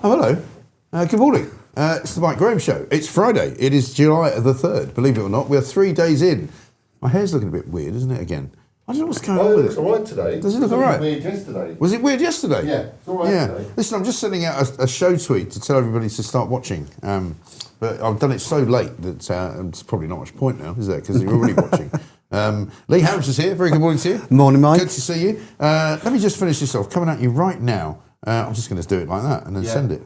Oh, hello. Good morning. It's the Mike Graham Show. It's Friday. It is July the 3rd. Believe it or not, we're 3 days in. My hair's looking a bit weird, isn't it, again? I don't know what's going on with it. It's all right today. Does it look all right? It was weird yesterday. Was it weird yesterday? Yeah, it's all right today. Listen, I'm just sending out a show tweet to tell everybody to start watching. But I've done it so late that it's probably not much point now, is there? Because you're already watching. Lee Harris is here. Very good morning to you. Morning, Mike. Good to see you. Let me just finish this off. Coming at you right now. I'm just going to do it like that and then send it.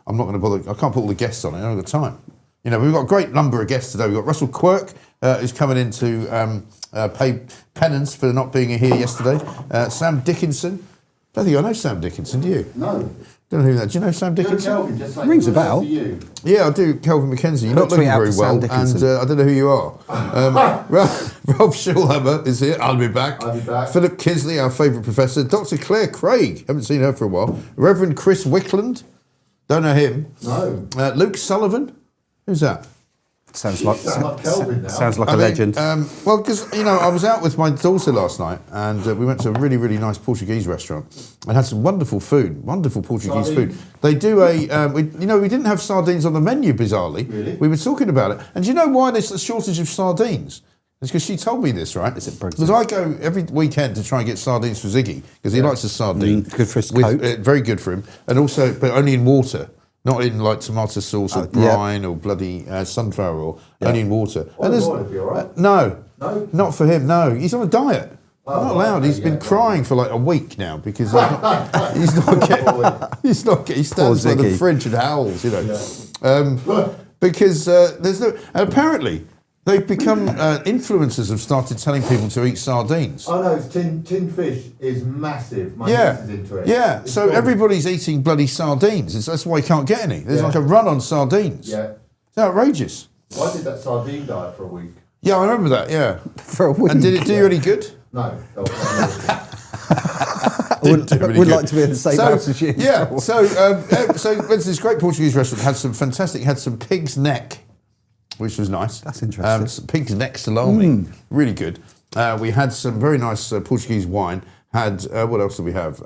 I'm not going to bother. I can't put all the guests on it. I don't have the time. You know, we've got a great number of guests today. We've got Russell Quirk, who's coming in to pay penance for not being here yesterday. Sam Dickinson. I don't think I know Sam Dickinson, do you? No. Don't know who that. Do you know Sam Dickinson? Kelvin, just like Rings a bell. Yeah, I do. Kelvin McKenzie. You're not Tweet looking out very to well, Sam and Dickinson. I don't know who you are. Ralph Schulhammer is here. I'll be back. Philip Kisley, our favourite professor. Dr. Claire Craig. Haven't seen her for a while. Reverend Chris Wickland. Don't know him. No. Luke Sullivan. Who's that? Sounds like Kelvin now. sounds like a legend. Well, because, you know, I was out with my daughter last night and we went to a really, really nice Portuguese restaurant and had some wonderful food, wonderful Portuguese food. They do we didn't have sardines on the menu, bizarrely. Really? We were talking about it. And do you know why there's a shortage of sardines? It's because she told me this, right? Is it Brexit? Because I go every weekend to try and get sardines for Ziggy because he likes a sardine. Good for his coat. Very good for him. And also, but only in water. Not in like tomato sauce or brine or bloody sunflower oil, only in water. And it'd be all right. No, No? not for him. No, he's on a diet. Not allowed. He's been crying for like a week now because he's not getting. He stands by the fridge and howls, you know, because there's no. And apparently, they've become influencers have started telling people to eat sardines. Oh no, tin fish is massive. My Yeah, niece is into it. yeah. It's So gone. everybody's eating bloody sardines. That's why you can't get any. There's like a run on sardines. Yeah. It's outrageous. Well, I did that sardine diet for a week. Yeah, I remember that. Yeah. For a week. And did it do you any good? No. Didn't do any would good. like to be in the same house as you. Yeah. So went to this great Portuguese restaurant. Had some pig's neck, which was nice. That's interesting. Some pig's neck salami, really good. We had some very nice Portuguese wine. Had what else did we have?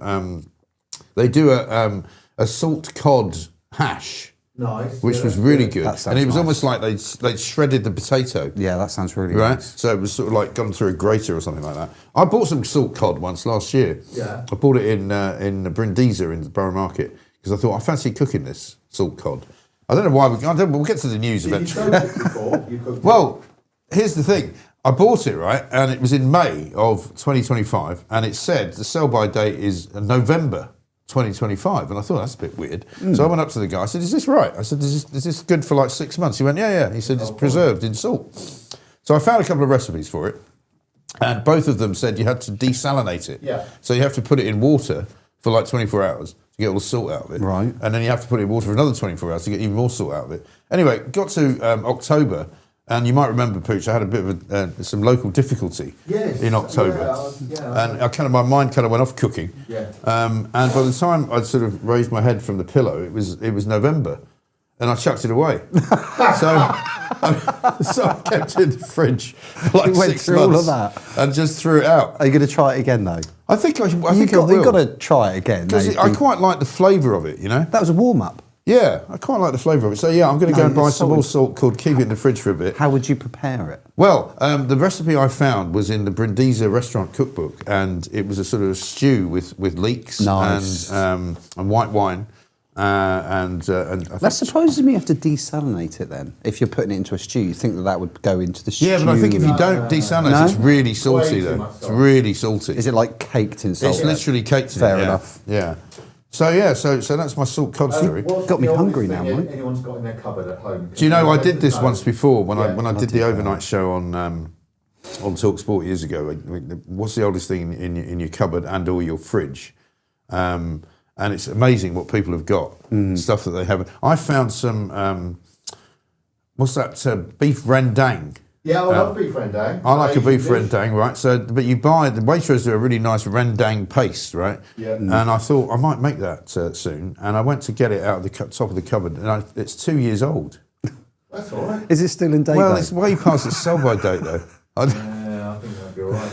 They do a salt cod hash. Nice. Which was really good. That sounds And it was nice. almost like they'd shredded the potato. Yeah, that sounds really Right? nice. So it was sort of like gone through a grater or something like that. I bought some salt cod once last year. Yeah. I bought it in Brindisa in the Borough Market because I thought I fancy cooking this salt cod. I don't know why. We'll get to the news You've eventually. done it before. You cooked it. Well, here's the thing. I bought it, right, and it was in May of 2025, and it said the sell-by date is November 2025, and I thought that's a bit weird. So I went up to the guy. I said, "Is this right?" I said, "Is this good for like 6 months?" He went, "Yeah." He said, "It's preserved in salt." So I found a couple of recipes for it, and both of them said you had to desalinate it. Yeah. So you have to put it in water for like 24 hours to get all the salt out of it. Right. And then you have to put it in water for another 24 hours to get even more salt out of it. Anyway, got to October. And you might remember, Pooch, I had a bit of some local difficulty in October. And my mind kind of went off cooking. Yeah. And by the time I'd sort of raised my head from the pillow, it was November. And I chucked it away. so I kept it in the fridge for like You went 6 through all months. of that. And just threw it out. Are you going to try it again, though? I think I will. You've got to try it again. Because I quite like the flavour of it, you know? That was a warm-up. Yeah, I quite like the flavour of it. So yeah, I'm going to go and buy some more salt cod, keep it in the fridge for a bit. How would you prepare it? Well, the recipe I found was in the Brindisa restaurant cookbook, and it was a sort of stew with leeks Nice. and white wine. I That supposes you have to desalinate it then. If you're putting it into a stew, you think that would go into the stew. yeah, but I think if you don't desalinate it, it's really salty Way too though. much It's salt. really salty. Is it like caked in salt? It's literally caked in Fair it, yeah. enough. Yeah. So that's my salt cod story. What's Got me the oldest hungry thing now, mate. Anyone's got in their cupboard at home. Do you know I did this once before when I did the did overnight show on Talk Sport years ago. What's the oldest thing in your cupboard and or your fridge? And it's amazing what people have got, stuff that they haven't. I found some, what's that, beef rendang. Yeah, I love beef rendang. I like a beef dish. rendang, right? So, but you buy, the Waitrose do a really nice rendang paste, right? Yeah. And I thought I might make that soon. And I went to get it out of the top of the cupboard, and it's 2 years old. That's all right. Is it still in date? Well, though? it's way past its sell-by date, though. Yeah, I think that'd be all right.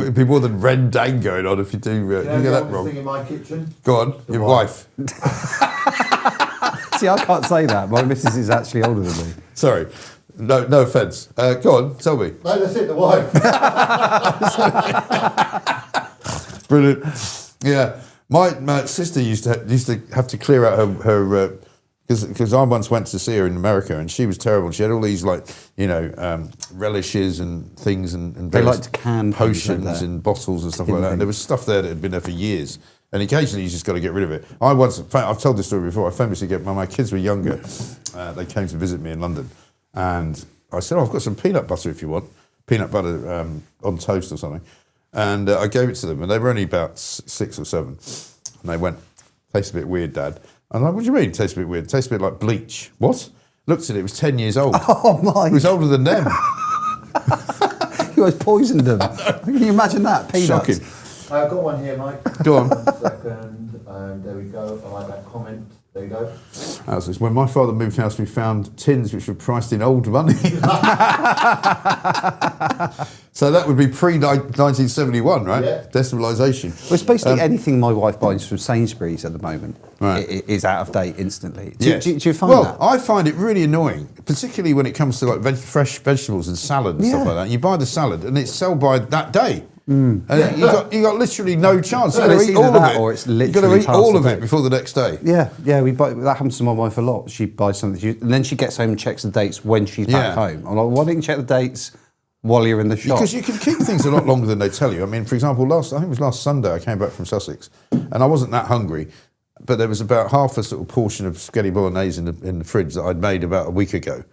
It'd be more than rendang going on if you do. You You know get the that oldest wrong. thing in my kitchen? Go on, The your wife. wife. See, I can't say that. My missus is actually older than me. Sorry. No offence. Go on, tell me. No, that's it, the wife. Brilliant. Yeah. My sister used to have to clear out her because I once went to see her in America and she was terrible. She had all these relishes and things and They various like to can potions and bottles and stuff like that. And there was stuff there that had been there for years. And occasionally you just got to get rid of it. I've told this story before. I famously when my kids were younger, they came to visit me in London, and I said, "I've got some peanut butter if you want, peanut butter on toast or something." And I gave it to them, and they were only about 6 or 7. And they went, "Tastes a bit weird, Dad." I'm like, "What do you mean? It tastes a bit weird? It tastes a bit like bleach." What? Looked at it. It was 10 years old. Oh my! It was older than them. You guys poisoned them. Can you imagine that? Peanuts. Shocking. I've got one here, Mike. Go on. 1 second. There we go. I like that comment. There you go. When my father moved house, we found tins which were priced in old money. So that would be pre-1971, right? Yeah. Decimalisation. Well, it's basically anything my wife buys from Sainsbury's at the moment Right. is out of date instantly. Yes. Do you find that? Well, I find it really annoying, particularly when it comes to fresh vegetables and salad and stuff Yeah. like that. You buy the salad and it's sold by that day. And you got literally no chance. You've got Well, to it's eat either all of that it. or it's You've got to literally eat all past of the it day. before the next day. Yeah, that happens to my wife a lot. She buys something, and then she gets home and checks the dates when she's back Yeah. home. I'm like, why didn't you check the dates while you're in the shop? Because you can keep things a lot longer than they tell you. I mean, for example, I think it was last Sunday, I came back from Sussex, and I wasn't that hungry, but there was about half a sort of portion of spaghetti bolognese in the fridge that I'd made about a week ago,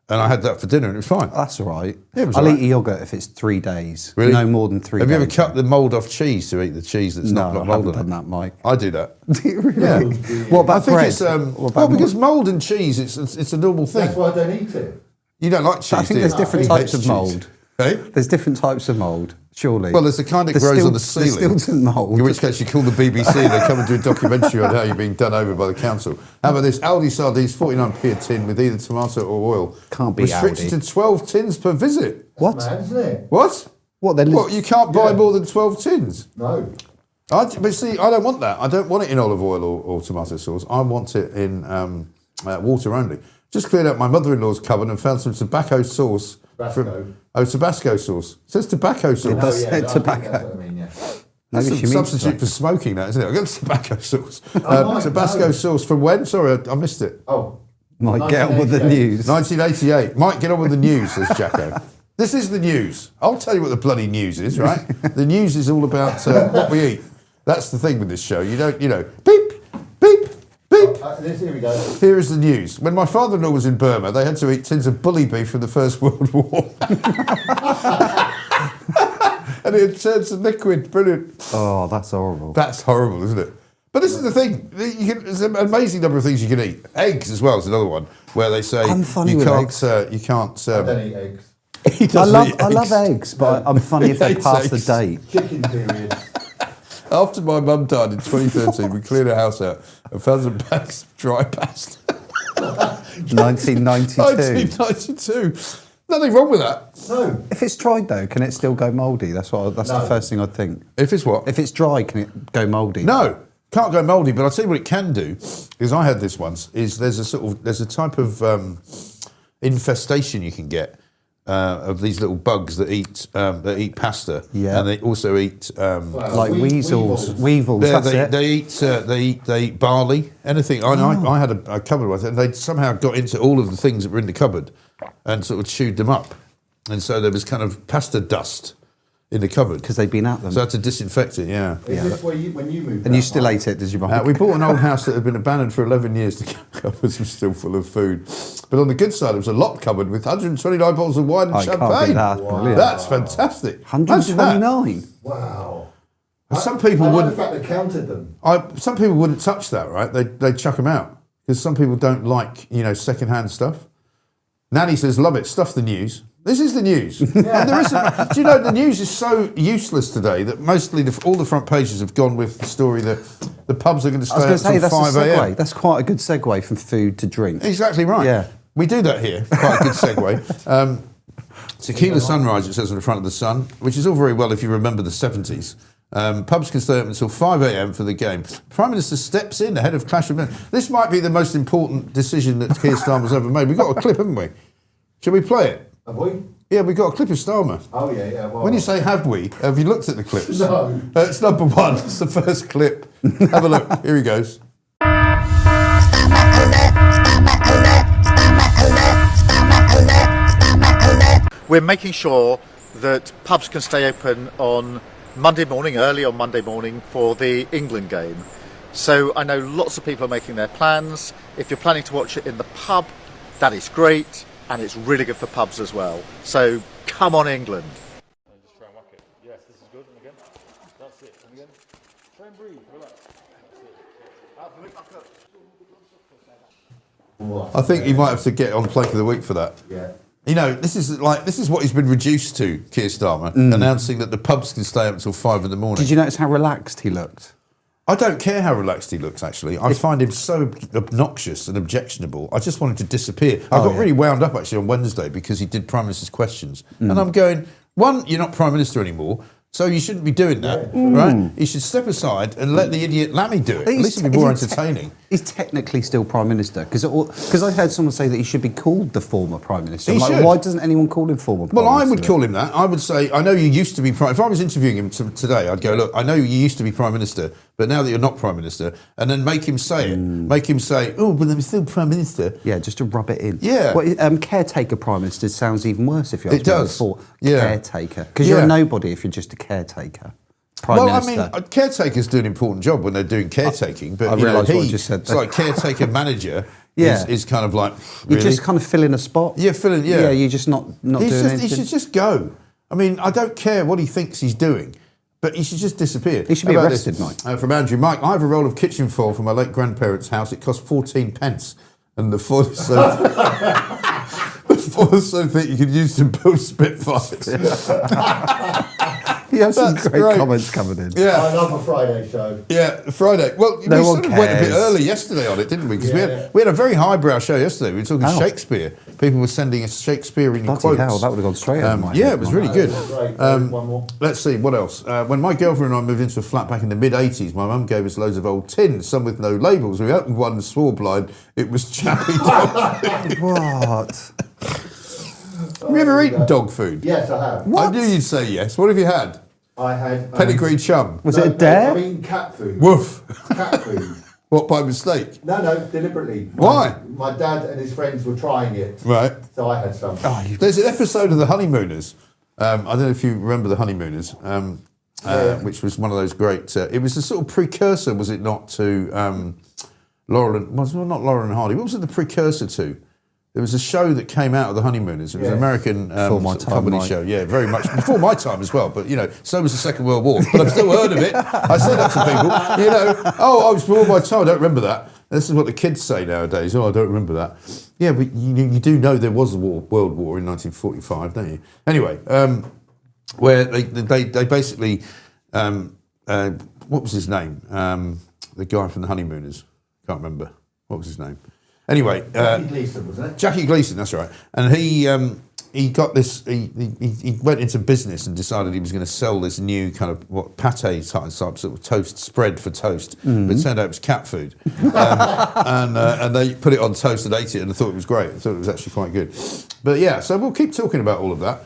and I had that for dinner, and it was fine. That's all right. Yeah, it was I'll all right. eat a yogurt if it's 3 days. Really? No more than 3 days. Have you ever cut the mould off cheese to eat the cheese that's No, not I mould haven't on done it? that, Mike. I do that. Do you really? Yeah. What about I think bread? it's What about because mould and cheese, it's a normal thing. That's why I don't eat it. You don't like cheese, I think do there's you? different He types hates of cheese. mould. Hey? There's different types of mould, surely. Well, there's the kind that grows on the ceiling. There's Stilton mould. In which case you call the BBC, they come and do a documentary on how you're being done over by the council. How about this? Aldi sardines, 49p a tin with either tomato or oil. Can't beat Restricted Aldi. to 12 tins per visit. What? Mad, isn't it? What? What, then? What, you can't buy Yeah. more than 12 tins? No. But see, I don't want that. I don't want it in olive oil or tomato sauce. I want it in water only. Just cleared out my mother-in-law's cupboard and found some tobacco sauce. Tabasco. Tabasco sauce. It says tobacco sauce. It does. Oh, yeah, I think Tobacco. that's what I mean, yeah. That's Maybe a she means substitute tobacco. for smoking, that, isn't it? I got tobacco sauce. Mike, Tabasco no. sauce from when? Sorry, I missed it. Oh. Mike, get on with the 1988. news. 1988. Might get on with the news, says Jacko. This is the news. I'll tell you what the bloody news is, right? The news is all about what we eat. That's the thing with this show. You don't, beep, beep, beep. Here we go. Here is the news. When my father-in-law was in Burma, they had to eat tins of bully beef from the First World War. And it had turned to liquid. Brilliant. Oh, that's horrible. That's horrible, isn't it? But this is the thing. There's an amazing number of things you can eat. Eggs as well is another one where they say I'm funny you with can't. eggs. You can't. I don't eat eggs. He I doesn't eat love eggs, but I'm funny if they hates pass the eggs. date. Chicken period. After my mum died in 2013, we cleared her house out and found some bags of dry pasta. 1992. 1992. Nothing wrong with that. No. If it's dried though, can it still go mouldy? That's No. the first thing I'd think. If it's what? If it's dry, can it go mouldy? No, can't go mouldy. But I'll tell you what it can do. Is I had this once. Is there's a type of infestation you can get of these little bugs that eat pasta. Yeah. And they also eat. Like weasels. Weevils, Yeah, that's it. they eat barley, anything. I had a cupboard once, and they somehow got into all of the things that were in the cupboard, and sort of chewed them up, and so there was kind of pasta dust in the cupboard Because they've been at them. So I had to disinfect it. Yeah. Is this when you moved And you out, still Mike? ate it, did you, Mike? We bought an old house that had been abandoned for 11 years. The cupboards were still full of food, but on the good side, it was a locked cupboard with 129 bottles of wine and I can't champagne. beat that. Brilliant. That's fantastic. Imagine that. 129. Wow. Some people I like wouldn't. the fact they counted them. Some people wouldn't touch that, right? They'd chuck them out because some people don't like, second-hand stuff. Nanny says, "Love it. Stuff the news." This is the news. And there isn't. Do you know the news is so useless today that mostly all the front pages have gone with the story that the pubs are going to I was stay going up to say, till that's 5 a segue. a.m. That's quite a good segue from food to drink. Exactly right. Yeah. We do that here. Quite a good segue. Tequila Sunrise, it says on the front of the Sun, which is all very well if you remember the 70s. Pubs can stay up until 5 a.m. for the game. Prime Minister steps in ahead of clash of men. This might be the most important decision that Keir Starmer's ever made. We've got a clip, haven't we? Shall we play it? Have we? Yeah, we've got a clip of Starmer. Oh, yeah. Well, When you say have you looked at the clips? No. It's number one. It's the first clip. Have a look. Here he goes. We're making sure that pubs can stay open on Monday morning, early on Monday morning for the England game. So I know lots of people are making their plans. If you're planning to watch it in the pub, that is great, and it's really good for pubs as well. So come on, England. Just try and whack it. Yes, this is good. And again. That's it. And again. Try and breathe. Relax. That's it. I think you might have to get on Plank of the Week for that. Yeah. You know, this is what he's been reduced to, Keir Starmer, announcing that the pubs can stay up until 5 in the morning. Did you notice how relaxed he looked? I don't care how relaxed he looks, actually. I find him so obnoxious and objectionable. I just want him to disappear. I got really wound up, actually, on Wednesday because he did Prime Minister's questions. And I'm going, one, you're not Prime Minister anymore, so you shouldn't be doing that, right? You should step aside and let the idiot Lammy do it. At least it'll be more entertaining. He's technically still Prime Minister, because I heard someone say that he should be called the former Prime Minister. He I'm like, should. why doesn't anyone call him former Prime Minister? Well, I would call him that. I would say, I know you used to be Prime... If I was interviewing him today, I'd go, look, I know you used to be Prime Minister, but now that you're not Prime Minister, and then make him say it. Make him say, oh, but I'm still Prime Minister. Yeah, just to rub it in. Yeah. Well, caretaker Prime Minister sounds even worse if you're It does. Caretaker. Because you're a nobody if you're just a caretaker. Prime Minister. I mean, caretakers do an important job when they're doing caretaking, but I you know, realised what I just said it's there. like caretaker manager Yeah. is kind of like, You really? just kind of fill in a spot. Yeah, filling, yeah. Yeah, you're just not doing anything. He should just go. I mean, I don't care what he thinks he's doing, but he should just disappear. He should be How about arrested, this? Mike. From Andrew. Mike, I have a roll of kitchen foil from my late grandparents' house. It cost 14 pence. And the foil is so... the foil is so thick you could use to build Spitfires. You have some That's great great. comments coming in. Yeah. I love a Friday show. Yeah, Friday. Well, No we one sort of went a bit cares. early yesterday on it, didn't we? Because Yeah. we had a very highbrow show yesterday. We were talking Oh. Shakespeare. People were sending us Shakespearean Bloody quotes. hell, that would have gone straight over my Yeah, head, it was Mike. really good. Great. One more. Let's see, what else? When my girlfriend and I moved into a flat back in the mid-'80s, my mum gave us loads of old tins, some with no labels. We opened one and swore blind it was chappy dog food. What? Have you ever eaten dog food? Yes, I have. I knew you'd say yes. What have you had? I had... Pedigree chum. Was it a dare? I mean cat food. Woof. Cat food. What, by mistake? No, deliberately. Why? My dad and his friends were trying it. Right. So I had some. There's an episode of The Honeymooners. I don't know if you remember The Honeymooners, which was one of those great... it was a sort of precursor, was it not, to Laurel and... Well, not Laurel and Hardy. What was it the precursor to? There was a show that came out of The Honeymooners. It was an American Before my sort of time, comedy Mike. show. Yeah, very much. Before my time as well. But, you know, so was the Second World War. But I've still heard of it. I say that to people. You know, oh, I was before my time. I don't remember that. This is what the kids say nowadays. Oh, I don't remember that. Yeah, but you do know there was a World War in 1945, don't you? Anyway, where they basically... what was his name? The guy from The Honeymooners. Can't remember. What was his name? Anyway, Jackie Gleason, wasn't it? Jackie Gleason, that's right. And he got this. He went into business and decided he was going to sell this new kind of pate type sort of toast spread for toast. But it turned out it was cat food, and they put it on toast and ate it, and I thought it was great. I thought it was actually quite good. But yeah, so we'll keep talking about all of that.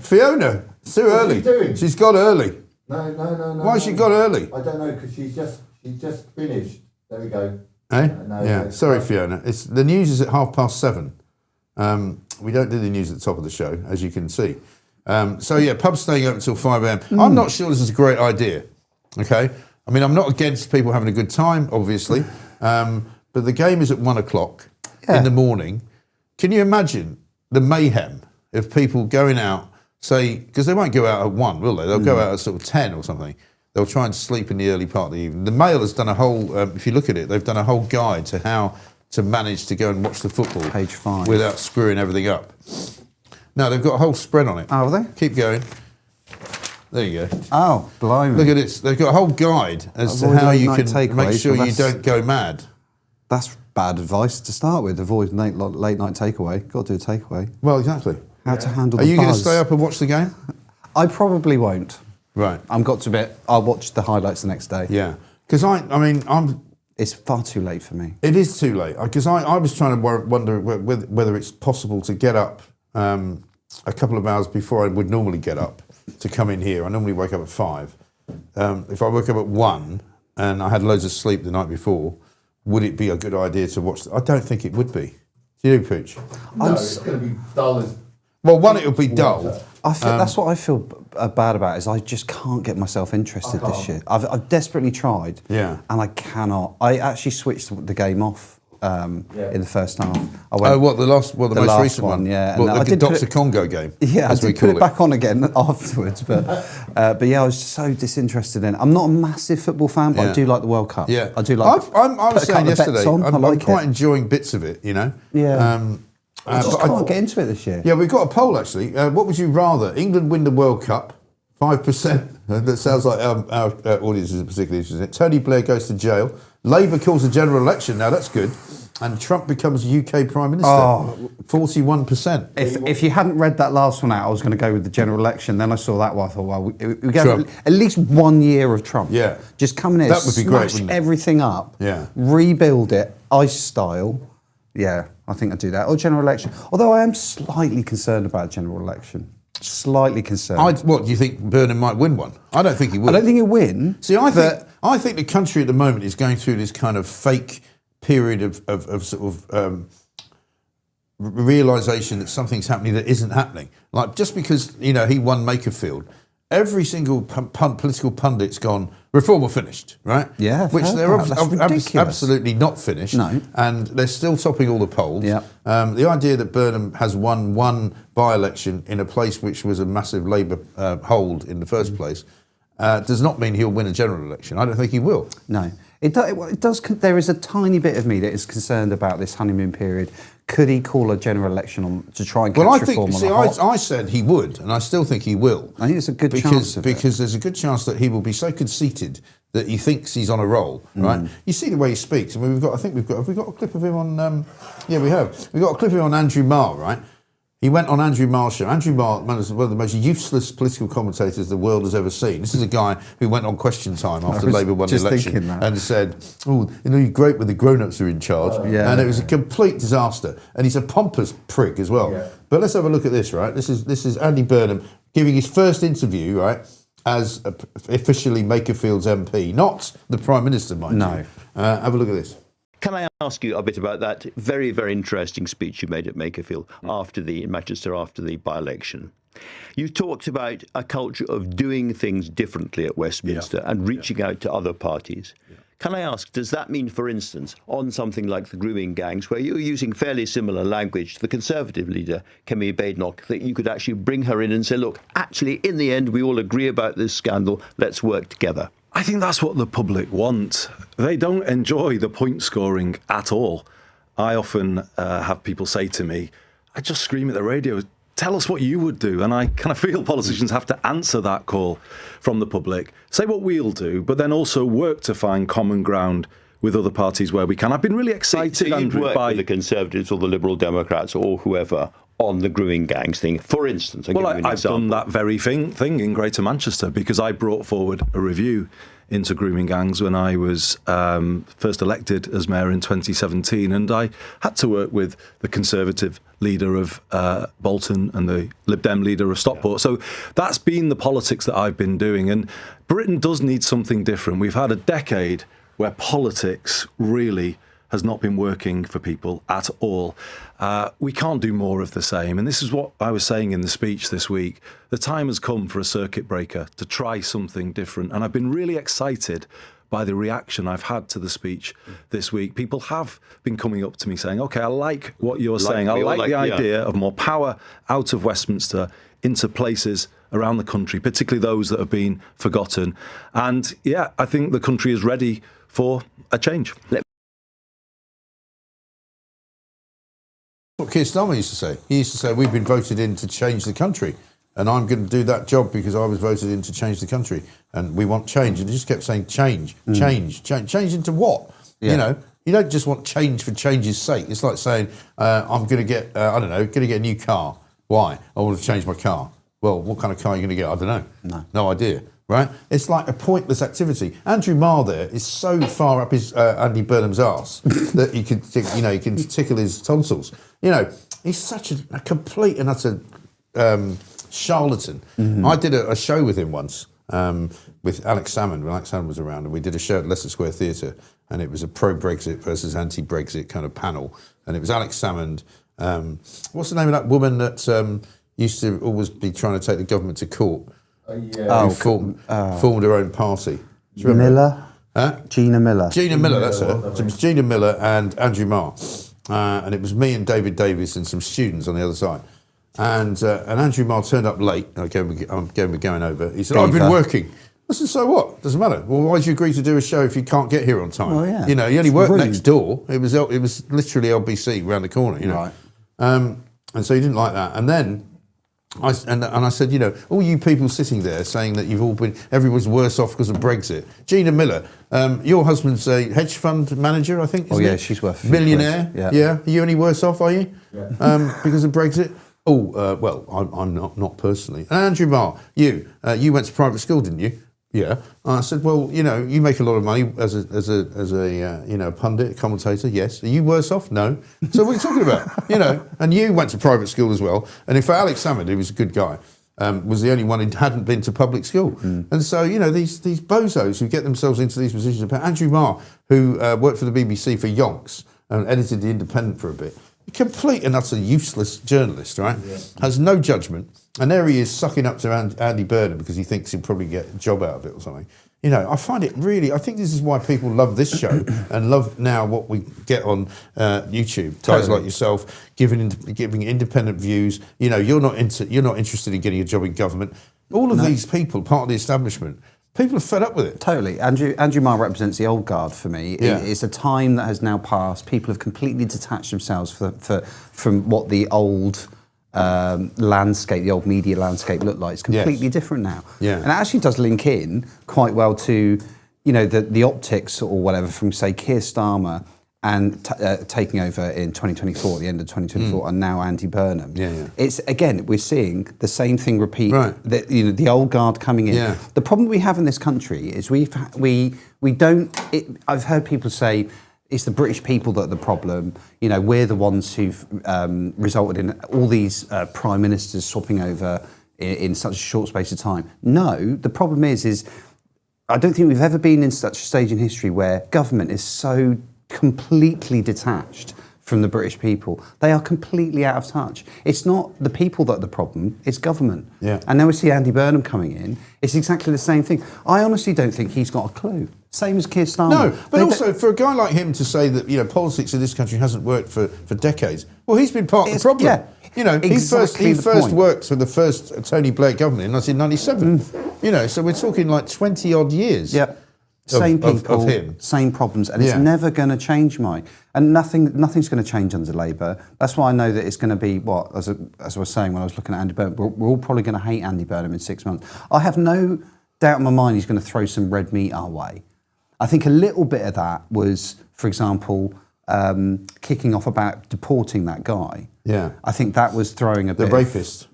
Fiona, it's too early. What's she doing? She's got early. No. Why she got early? I don't know, because she's just finished. There we go. Eh? No, Yeah. no. Sorry, Fiona. The news is at 7:30. We don't do the news at the top of the show, as you can see. So yeah, pubs staying open until 5 a.m. I'm not sure this is a great idea. Okay. I mean, I'm not against people having a good time, obviously, but the game is at 1 o'clock in the morning. Can you imagine the mayhem of people going out, say, because they won't go out at 1, will they? They'll go out at sort of 10 or something. They'll try and sleep in the early part of the evening. The Mail has done a whole, if you look at it, they've done a whole guide to how to manage to go and watch the football. Page 5. Without screwing everything up. No, they've got a whole spread on it. Oh, have they? Keep going. There you go. Oh, blimey. Look at this. They've got a whole guide as to Avoid how you late can night make takeaways, sure well, you that's- don't go mad. That's bad advice to start with. Avoid late night takeaway. Got to do a takeaway. Well, exactly. How to handle Are the you going to buzz. stay up and watch the game? I probably won't. Right. I'll watch the highlights the next day. Yeah. Because I'm. It's far too late for me. It is too late. Because I was trying to wonder whether it's possible to get up a couple of hours before I would normally get up to come in here. I normally wake up at 5. If I woke up at 1 and I had loads of sleep the night before, would it be a good idea to watch? I don't think it would be. Do you, Pooch? No, it's going to be dull as... Well, one, it'll be dull. I feel that's what I feel bad about. Is I just can't get myself interested this year. I've desperately tried, Yeah. and I cannot. I actually switched the game off in the first half. I went, The most recent one? Yeah, What, and I the did put Dr. it- Congo game? Yeah, as I we did put call it back on again afterwards, but yeah, I was so disinterested in it. I'm not a massive football fan, but Yeah. I do like the World Cup. Yeah, I do like. I put was a saying couple of bets yesterday, on. I'm like quite it. enjoying bits of it. You know. Yeah. I just but can't get into it this year. Yeah, we've got a poll actually. What would you rather? England win the World Cup? 5%. That sounds like our audience is particularly interested in it. Tony Blair goes to jail. Labour calls a general election. Now that's good. And Trump becomes UK Prime Minister. 41%. If you hadn't read that last one out, I was going to go with the general election. Then I saw that one. I thought, well, we get Trump. at least 1 year of Trump. Yeah. Just coming in, That would be great, smash wouldn't it? everything up, Yeah. rebuild it, ICE style. Yeah, I think I'd do that. Or general election. Although I am slightly concerned about a general election. Slightly concerned. What do you think? Burnham might win one? I don't think he would. I don't think he'll win. See, I think the country at the moment is going through this kind of fake period of sort of realization that something's happening that isn't happening. Like just because he won Makerfield, every single political pundit's gone reform or finished, right? Yeah, which fair they're part. That's ridiculous. absolutely not finished. No. And they're still topping all the polls. Yeah. The idea that Burnham has won one by-election in a place which was a massive Labour hold in the first place does not mean he'll win a general election. I don't think he will. No. It does. There is a tiny bit of me that is concerned about this honeymoon period. Could he call a general election to try and catch reform on the hop? I said he would, and I still think he will. I think there's a good chance of it. Because there's a good chance that he will be so conceited that he thinks he's on a roll, right? You see the way he speaks. I mean, have we got a clip of him on? Yeah, we have. We've got a clip of him on Andrew Marr, right? He went on Andrew Marr's show. Andrew Marr is one of the most useless political commentators the world has ever seen. This is a guy who went on Question Time after Labour won the election and said, you're great when the grown-ups are in charge. And it was a complete disaster. And he's a pompous prick as well. Yeah. But let's have a look at this, right? This is Andy Burnham giving his first interview, right, as officially Makerfield's MP, not the Prime Minister, mind you. Have a look at this. Can I ask you a bit about that very, very interesting speech you made at Makerfield in Manchester after the by-election? You talked about a culture of doing things differently at Westminster and reaching out to other parties. Can I ask, does that mean, for instance, on something like the grooming gangs, where you're using fairly similar language to the Conservative leader, Kemi Badenoch, that you could actually bring her in and say, look, actually, in the end, we all agree about this scandal, let's work together? I think that's what the public want. They don't enjoy the point scoring at all. I often have people say to me, I just scream at the radio, tell us what you would do. And I kind of feel politicians have to answer that call from the public, say what we'll do, but then also work to find common ground with other parties where we can. I've been really excited, so you'd Andrew, work with the Conservatives or the Liberal Democrats or whoever on the grooming gangs thing, for instance. I've done that very thing in Greater Manchester because I brought forward a review into grooming gangs when I was first elected as mayor in 2017, and I had to work with the Conservative leader of Bolton and the Lib Dem leader of Stockport. So that's been the politics that I've been doing, and Britain does need something different. We've had a decade where politics really has not been working for people at all. We can't do more of the same. And this is what I was saying in the speech this week. The time has come for a circuit breaker to try something different. And I've been really excited by the reaction I've had to the speech this week. People have been coming up to me saying, OK, I like what you're saying. I like the idea of more power out of Westminster into places around the country, particularly those that have been forgotten. And yeah, I think the country is ready for a change. What Keir Starmer used to say. He used to say, we've been voted in to change the country, and I'm going to do that job because I was voted in to change the country, and we want change. And he just kept saying change into what? Yeah. You don't just want change for change's sake. It's like saying, I'm going to get, going to get a new car. Why? I want to change my car. Well, what kind of car are you going to get? I don't know. No. No idea. Right? It's like a pointless activity. Andrew Marr there is so far up his Andy Burnham's arse that he can tickle his tonsils. You know, he's such a complete and utter charlatan. I did a show with him once with Alex Salmond when Alex Salmond was around, and we did a show at Leicester Square Theatre, and it was a pro-Brexit versus anti-Brexit kind of panel, and it was Alex Salmond. What's the name of that woman that used to always be trying to take the government to court? Yeah. Who formed her own party. Do you remember? Miller? Huh? Gina Miller. Gina Miller, that's her. So it was Gina Miller and Andrew Marr. And it was me and David Davis and some students on the other side. And Andrew Marr turned up late. Again, we're going over. He said, I've been working. I said, so what? Doesn't matter. Well, why did you agree to do a show if you can't get here on time? Well, yeah. You know, you only It's work rude. next door. It was literally LBC round the corner, you know. Right. And so he didn't like that. And then I said, you know, all you people sitting there saying that everyone's worse off because of Brexit. Gina Miller, your husband's a hedge fund manager, I think, isn't yeah, it? she's worth a few millionaire. quid, Yeah. Are you any worse off, are you? Yeah. Because of Brexit? Oh, well, I'm not personally. And Andrew Marr, you went to private school, didn't you? Yeah. I said, well, you know, you make a lot of money as a pundit, commentator. Yes. Are you worse off? No. So what are you talking about? You know, and you went to private school as well. And in fact, Alex Salmond, who was a good guy, was the only one who hadn't been to public school. And so, you know, these bozos who get themselves into these positions. Andrew Marr, who worked for the BBC for yonks and edited The Independent for a bit, a complete and utter useless journalist, right? Yeah. Has no judgment. And there he is sucking up to Andy Burnham because he thinks he'll probably get a job out of it or something. You know, I find it really, I think this is why people love this show and love now what we get on YouTube. Guys like yourself giving independent views. You know, you're not interested in getting a job in government. All of these people, part of the establishment, people are fed up with it. Totally. Andrew Marr represents the old guard for me. Yeah. It's a time that has now passed. People have completely detached themselves from what the old landscape, the old media landscape looked like. It's completely different now. Yeah. And it actually does link in quite well to, you know, the optics or whatever from, say, Keir Starmer and taking over in 2024, at the end of 2024, and now Andy Burnham. Yeah. It's, again, we're seeing the same thing repeat. Right. The old guard coming in. Yeah. The problem we have in this country is we don't. I've heard people say it's the British people that are the problem. You know, we're the ones who've resulted in all these prime ministers swapping over in such a short space of time. No, the problem is I don't think we've ever been in such a stage in history where government is so completely detached from the British people. They are completely out of touch. It's not the people that are the problem, it's government. Yeah. And now we see Andy Burnham coming in. It's exactly the same thing. I honestly don't think he's got a clue. Same as Keir Starmer. No, but also for a guy like him to say that, you know, politics in this country hasn't worked for decades. Well, he's been part of the problem. Yeah, you know, exactly he the first point. worked for the first Tony Blair government in 1997. You know, so we're talking like 20 odd years. Yep. Same people, of him. same problems, and it's never going to change, Mike. And nothing's going to change under Labour. That's why I know that it's going to be as I was saying when I was looking at Andy Burnham. We're all probably going to hate Andy Burnham in 6 months. I have no doubt in my mind he's going to throw some red meat our way. I think a little bit of that was, for example, kicking off about deporting that guy. Yeah. I think that was throwing a bit rapist.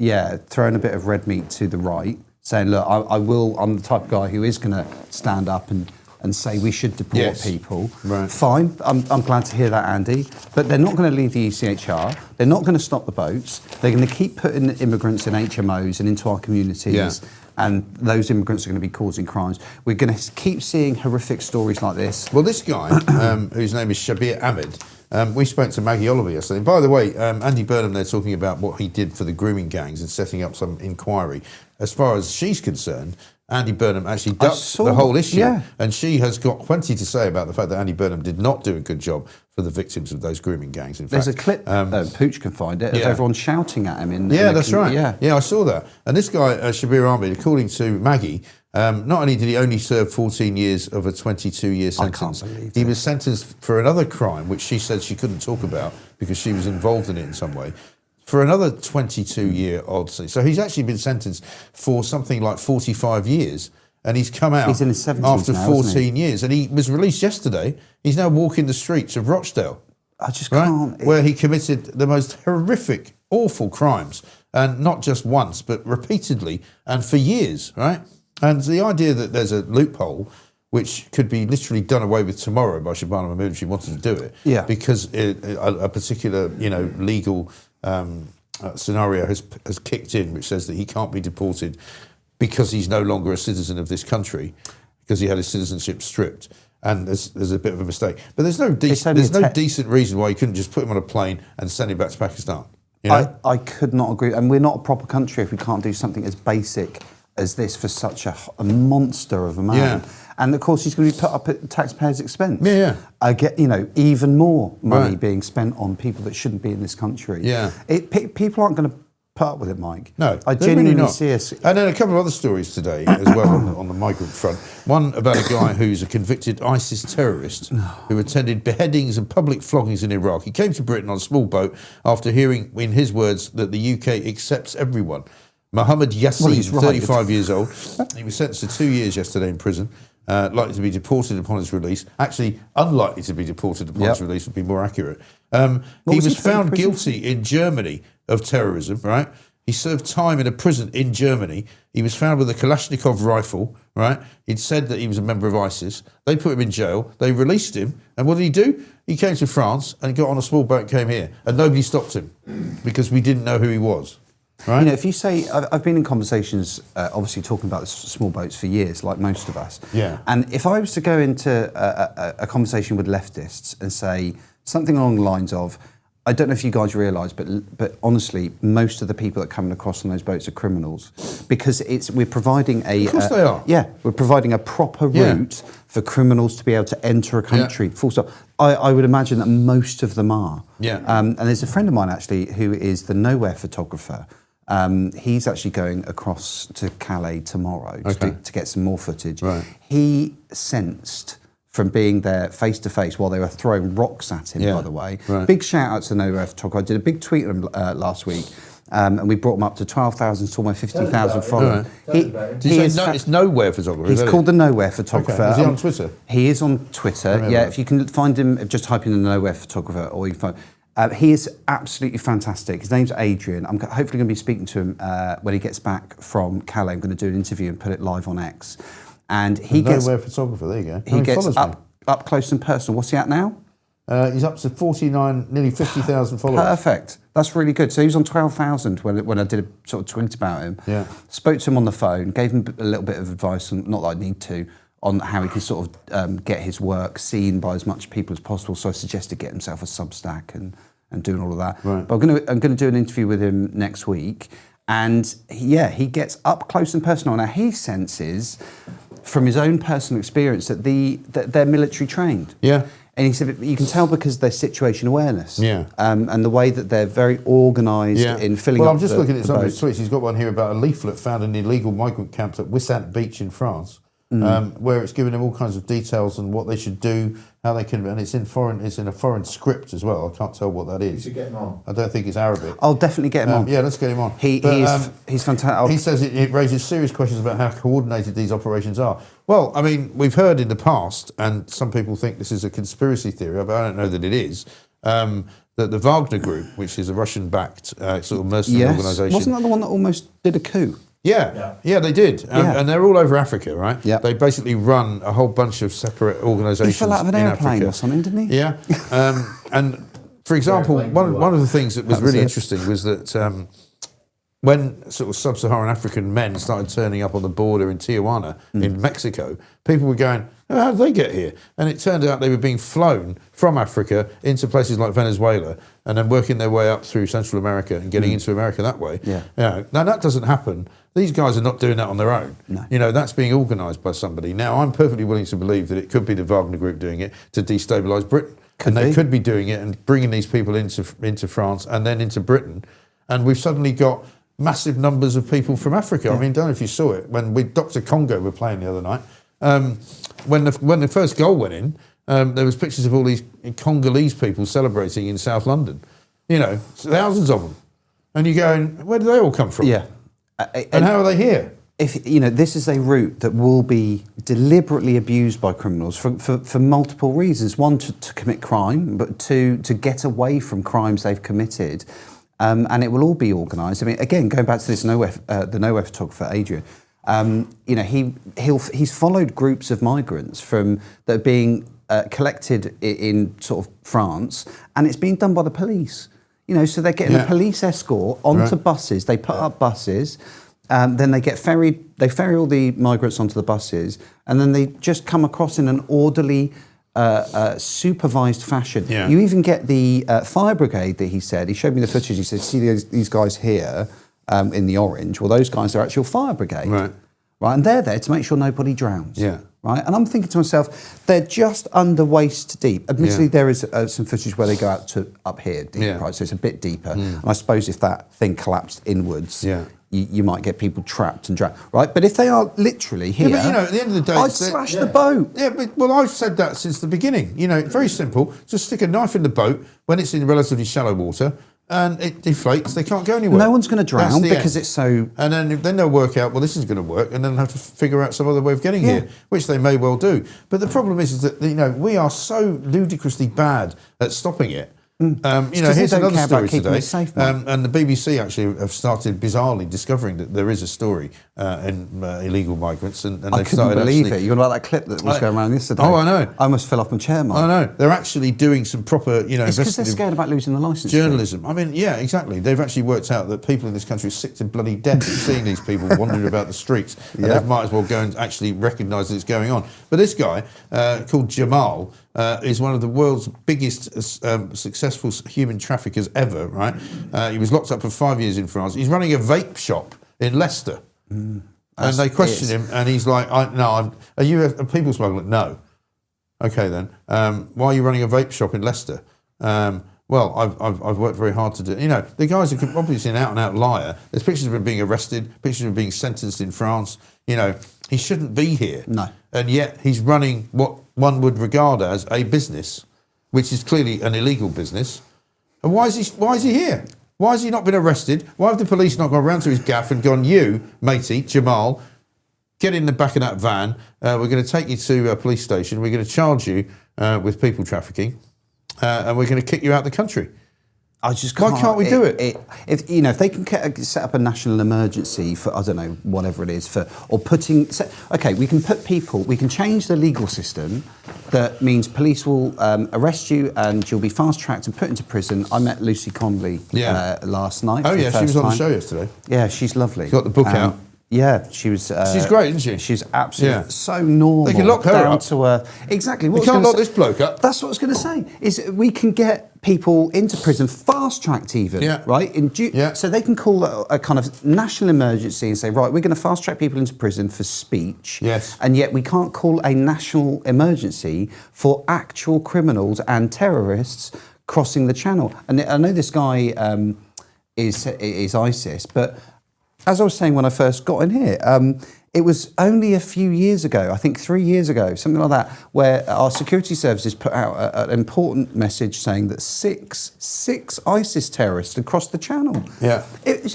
throwing a bit of red meat to the right, saying, look, I'm the type of guy who is going to stand up and say we should deport people. Right. Fine, I'm glad to hear that, Andy. But they're not going to leave the ECHR. They're not going to stop the boats. They're going to keep putting immigrants in HMOs and into our communities. Yeah. And those immigrants are going to be causing crimes. We're going to keep seeing horrific stories like this. Well, this guy, whose name is Shabir Ahmed, we spoke to Maggie Oliver yesterday. And by the way, Andy Burnham, they're talking about what he did for the grooming gangs and setting up some inquiry. As far as she's concerned, Andy Burnham actually ducked the whole issue. Yeah. And she has got plenty to say about the fact that Andy Burnham did not do a good job for the victims of those grooming gangs. In There's fact, a clip, Pooch can find it, of yeah. everyone shouting at him. That's right. Yeah, I saw that. And this guy, Shabir Ahmed, according to Maggie, not only did he only serve 14 years of a 22-year sentence, he was sentenced for another crime, which she said she couldn't talk about because she was involved in it in some way, for another 22-year-old. So he's actually been sentenced for something like 45 years. And he's come out He's in his 70s after now, 14 years. And he was released yesterday. He's now walking the streets of Rochdale. I just right? can't. Where he committed the most horrific, awful crimes and not just once, but repeatedly and for years, right? And the idea that there's a loophole which could be literally done away with tomorrow by Shabana Mahmood if she wanted to do it, because a particular, legal scenario has kicked in, which says that he can't be deported because he's no longer a citizen of this country, because he had his citizenship stripped. And there's a bit of a mistake, but there's no decent reason why you couldn't just put him on a plane and send him back to Pakistan. I could not agree, and we're not a proper country if we can't do something as basic as this for such a monster of a man. Yeah. And of course, he's going to be put up at taxpayers' expense. Yeah. I get, even more money being spent on people that shouldn't be in this country. Yeah. People aren't going to put up with it, Mike. No, I they're genuinely really not. see us. And then a couple of other stories today as well on the migrant front. One about a guy who's a convicted ISIS terrorist who attended beheadings and public floggings in Iraq. He came to Britain on a small boat after hearing, in his words, that the UK accepts everyone. Mohammed Yassin, he's right. 35 years old. He was sentenced to 2 years yesterday in prison. Likely to be deported upon his release. Actually, unlikely to be deported upon his release would be more accurate. He was found guilty in Germany of terrorism, right? He served time in a prison in Germany. He was found with a Kalashnikov rifle, right? He'd said that he was a member of ISIS. They put him in jail. They released him. And what did he do? He came to France and got on a small boat and came here. And nobody stopped him because we didn't know who he was. Right? If you say, I've been in conversations, obviously talking about small boats for years, like most of us. Yeah. And if I was to go into a conversation with leftists and say something along the lines of, I don't know if you guys realise, but honestly, most of the people that come across on those boats are criminals, because we're providing a. Of course they are. Yeah, we're providing a proper route for criminals to be able to enter a country. Full stop. I would imagine that most of them are. Yeah. And there's a friend of mine actually who is the nowhere photographer. He's actually going across to Calais tomorrow to get some more footage. Right. He sensed from being there face to face while they were throwing rocks at him, by the way. Right. Big shout out to Nowhere Photographer. I did a big tweet on him last week. And we brought him up to 12,000 to almost 50,000 followers. Did you say it's Nowhere Photographer? He's called the Nowhere Photographer. Okay. Is he on Twitter? He is on Twitter. Yeah, if you can find him, just type in the Nowhere Photographer, or you can find. He is absolutely fantastic. His name's Adrian. I'm hopefully going to be speaking to him when he gets back from Calais. I'm going to do an interview and put it live on X. And he gets Nowhere Photographer. There you go. He gets up close and personal. What's he at now? He's up to 49, nearly 50,000 followers. Perfect. That's really good. So he was on 12,000 when I did a sort of tweet about him. Yeah. Spoke to him on the phone, gave him a little bit of advice, and not that I need to, on how he can sort of get his work seen by as much people as possible. So I suggested get himself a Substack and doing all of that. Right. But I'm going to do an interview with him next week. And he gets up close and personal. Now he senses from his own personal experience that they're military trained. Yeah. And he said you can tell because of their situation awareness. Yeah. And the way that they're very organised in filling up. Well, I'm just looking at some of his boats. tweets. He's got one here about a leaflet found in illegal migrant camps at Wissant Beach in France, where it's giving them all kinds of details on what they should do, how they can, and it's in a foreign script as well. I can't tell what that is. You should get him on. I don't think it's Arabic. I'll definitely get him on. Yeah, let's get him on. He's fantastic. He says it raises serious questions about how coordinated these operations are. Well, I mean, we've heard in the past, and some people think this is a conspiracy theory, but I don't know that it is, that the Wagner Group, which is a Russian-backed sort of mercenary organisation... Wasn't that the one that almost did a coup? Yeah, they did. And they're all over Africa, right? Yeah. They basically run a whole bunch of separate organisations. He fell out of an in airplane Africa. or something, didn't he? Yeah. And for example, one of the things that was really interesting was that when sort of sub-Saharan African men started turning up on the border in Tijuana in Mexico, people were going, oh, how did they get here? And it turned out they were being flown from Africa into places like Venezuela and then working their way up through Central America and getting into America that way. Yeah. Now, that doesn't happen. These guys are not doing that on their own. No. That's being organised by somebody. Now, I'm perfectly willing to believe that it could be the Wagner Group doing it to destabilise Britain. They could be doing it and bringing these people into France and then into Britain. And we've suddenly got massive numbers of people from Africa. Yeah. I mean, don't know if you saw it when Dr. Congo were playing the other night. When the first goal went in, there was pictures of all these Congolese people celebrating in South London. Thousands of them. And you're going, where do they all come from? Yeah. And how are they here? If this is a route that will be deliberately abused by criminals for multiple reasons. One, to commit crime, but two, to get away from crimes they've committed. and it will all be organised. I mean, again, going back to this the NOWEF photographer, Adrian, you know, he's followed groups of migrants that are being collected in sort of France, and it's being done by the police. You know, so they're getting a police escort onto buses. They put up buses, then they get ferried. They ferry all the migrants onto the buses, and then they just come across in an orderly, supervised fashion. Yeah. You even get the fire brigade that he showed me the footage. He said, see these guys here in the orange? Well, those guys are actual fire brigade. Right, and they're there to make sure nobody drowns. Yeah. Right, and I'm thinking to myself, they're just under waist deep. Admittedly, there is some footage where they go out to up here deep, right? So it's a bit deeper. And I suppose if that thing collapsed inwards, you might get people trapped and drowned, right? But if they are literally here, but you know, at the end of the day, I'd slash the boat. Yeah, but well, I've said that since the beginning. You know, very simple. Just stick a knife in the boat when it's in relatively shallow water, and it deflates. They can't go anywhere. No one's going to drown because it's so. And then they'll work out, well, this isn't going to work, and then they'll have to figure out some other way of getting here, which they may well do. But the problem is that, you know, we are so ludicrously bad at stopping it. You know, here's another story today, and the BBC actually have started bizarrely discovering that there is a story in illegal migrants, and I couldn't believe it. You know about that clip that was going around yesterday? Oh, I know. I almost fell off my chair, Mike. I know. They're actually doing some proper, you know, it's because they're scared about losing the licence. Journalism. I mean, yeah, exactly. They've actually worked out that people in this country are sick to bloody death of seeing these people wandering about the streets, and they might as well go and actually recognise that it's going on. But this guy, called Jamal, is one of the world's biggest successful human traffickers ever, right? He was locked up for 5 years in France. He's running a vape shop in Leicester. And they question him, and he's like, are you a people smuggler? No. Okay, then. Why are you running a vape shop in Leicester? Well, I've worked very hard to do it. You know, the guy's obviously an out-and-out liar. There's pictures of him being arrested, pictures of him being sentenced in France. You know, he shouldn't be here. No. And yet he's running what one would regard as a business, which is clearly an illegal business. And why is he here? Why has he not been arrested? Why have the police not gone round to his gaff and gone, you, matey, Jamal, get in the back of that van. We're going to take you to a police station. We're going to charge you with people trafficking. And we're going to kick you out of the country. I just can't. Why can't we do it? If they can set up a national emergency for, I don't know, whatever it is, we can put people, we can change the legal system that means police will arrest you and you'll be fast-tracked and put into prison. I met Lucy Conley last night. Oh, yeah, she was on the show yesterday. Yeah, she's lovely. She's got the book out. Yeah, she was. She's great, isn't she? She's absolutely so normal. They can lock her down up. To earth. Exactly. We can't lock this bloke up. That's what I was going to say. Is we can get people into prison fast-tracked, even. Yeah. Right. So they can call a kind of national emergency and say, right, we're going to fast-track people into prison for speech. Yes. And yet we can't call a national emergency for actual criminals and terrorists crossing the channel. And I know this guy is ISIS, but. As I was saying when I first got in here, it was only a few years ago, I think 3 years ago, something like that, where our security services put out an important message saying that six ISIS terrorists had crossed the channel. Yeah.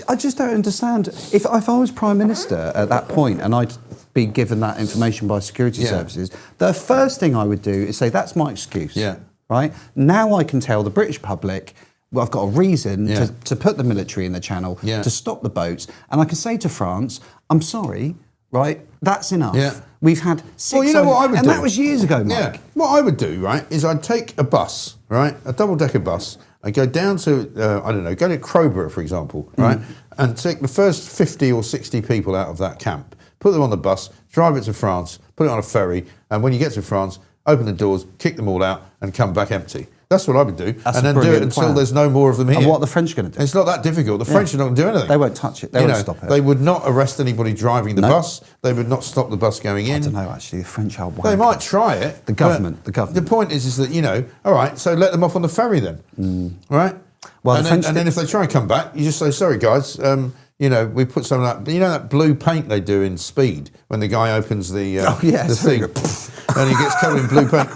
I just don't understand. If I was Prime Minister at that point and I'd be given that information by security services, the first thing I would do is say, that's my excuse. Yeah. Right? Now I can tell the British public, well, I've got a reason to put the military in the channel, to stop the boats. And I can say to France, I'm sorry, right, that's enough. Yeah. We've had 6... Well, you know what I would do? And that was years ago, Mike. Yeah. What I would do, right, is I'd take a bus, right, a double-decker bus, I'd go down to, go to Crowborough, for example, right, and take the first 50 or 60 people out of that camp, put them on the bus, drive it to France, put it on a ferry, and when you get to France, open the doors, kick them all out, and come back empty. That's what I would do. That's and then do it until there's no more of them here. And what are the French going to do? It's not that difficult. The French are not going to do anything. They won't touch it. They won't stop it. They would not arrest anybody driving the bus. They would not stop the bus going in. I don't know, actually. The French are wankers. They might try it. The government. The point is that, all right, so let them off on the ferry then. Right? Well, and then if they try and come back, you just say, sorry, guys, we put some of that, that blue paint they do in Speed when the guy opens the thing and he gets covered in blue paint.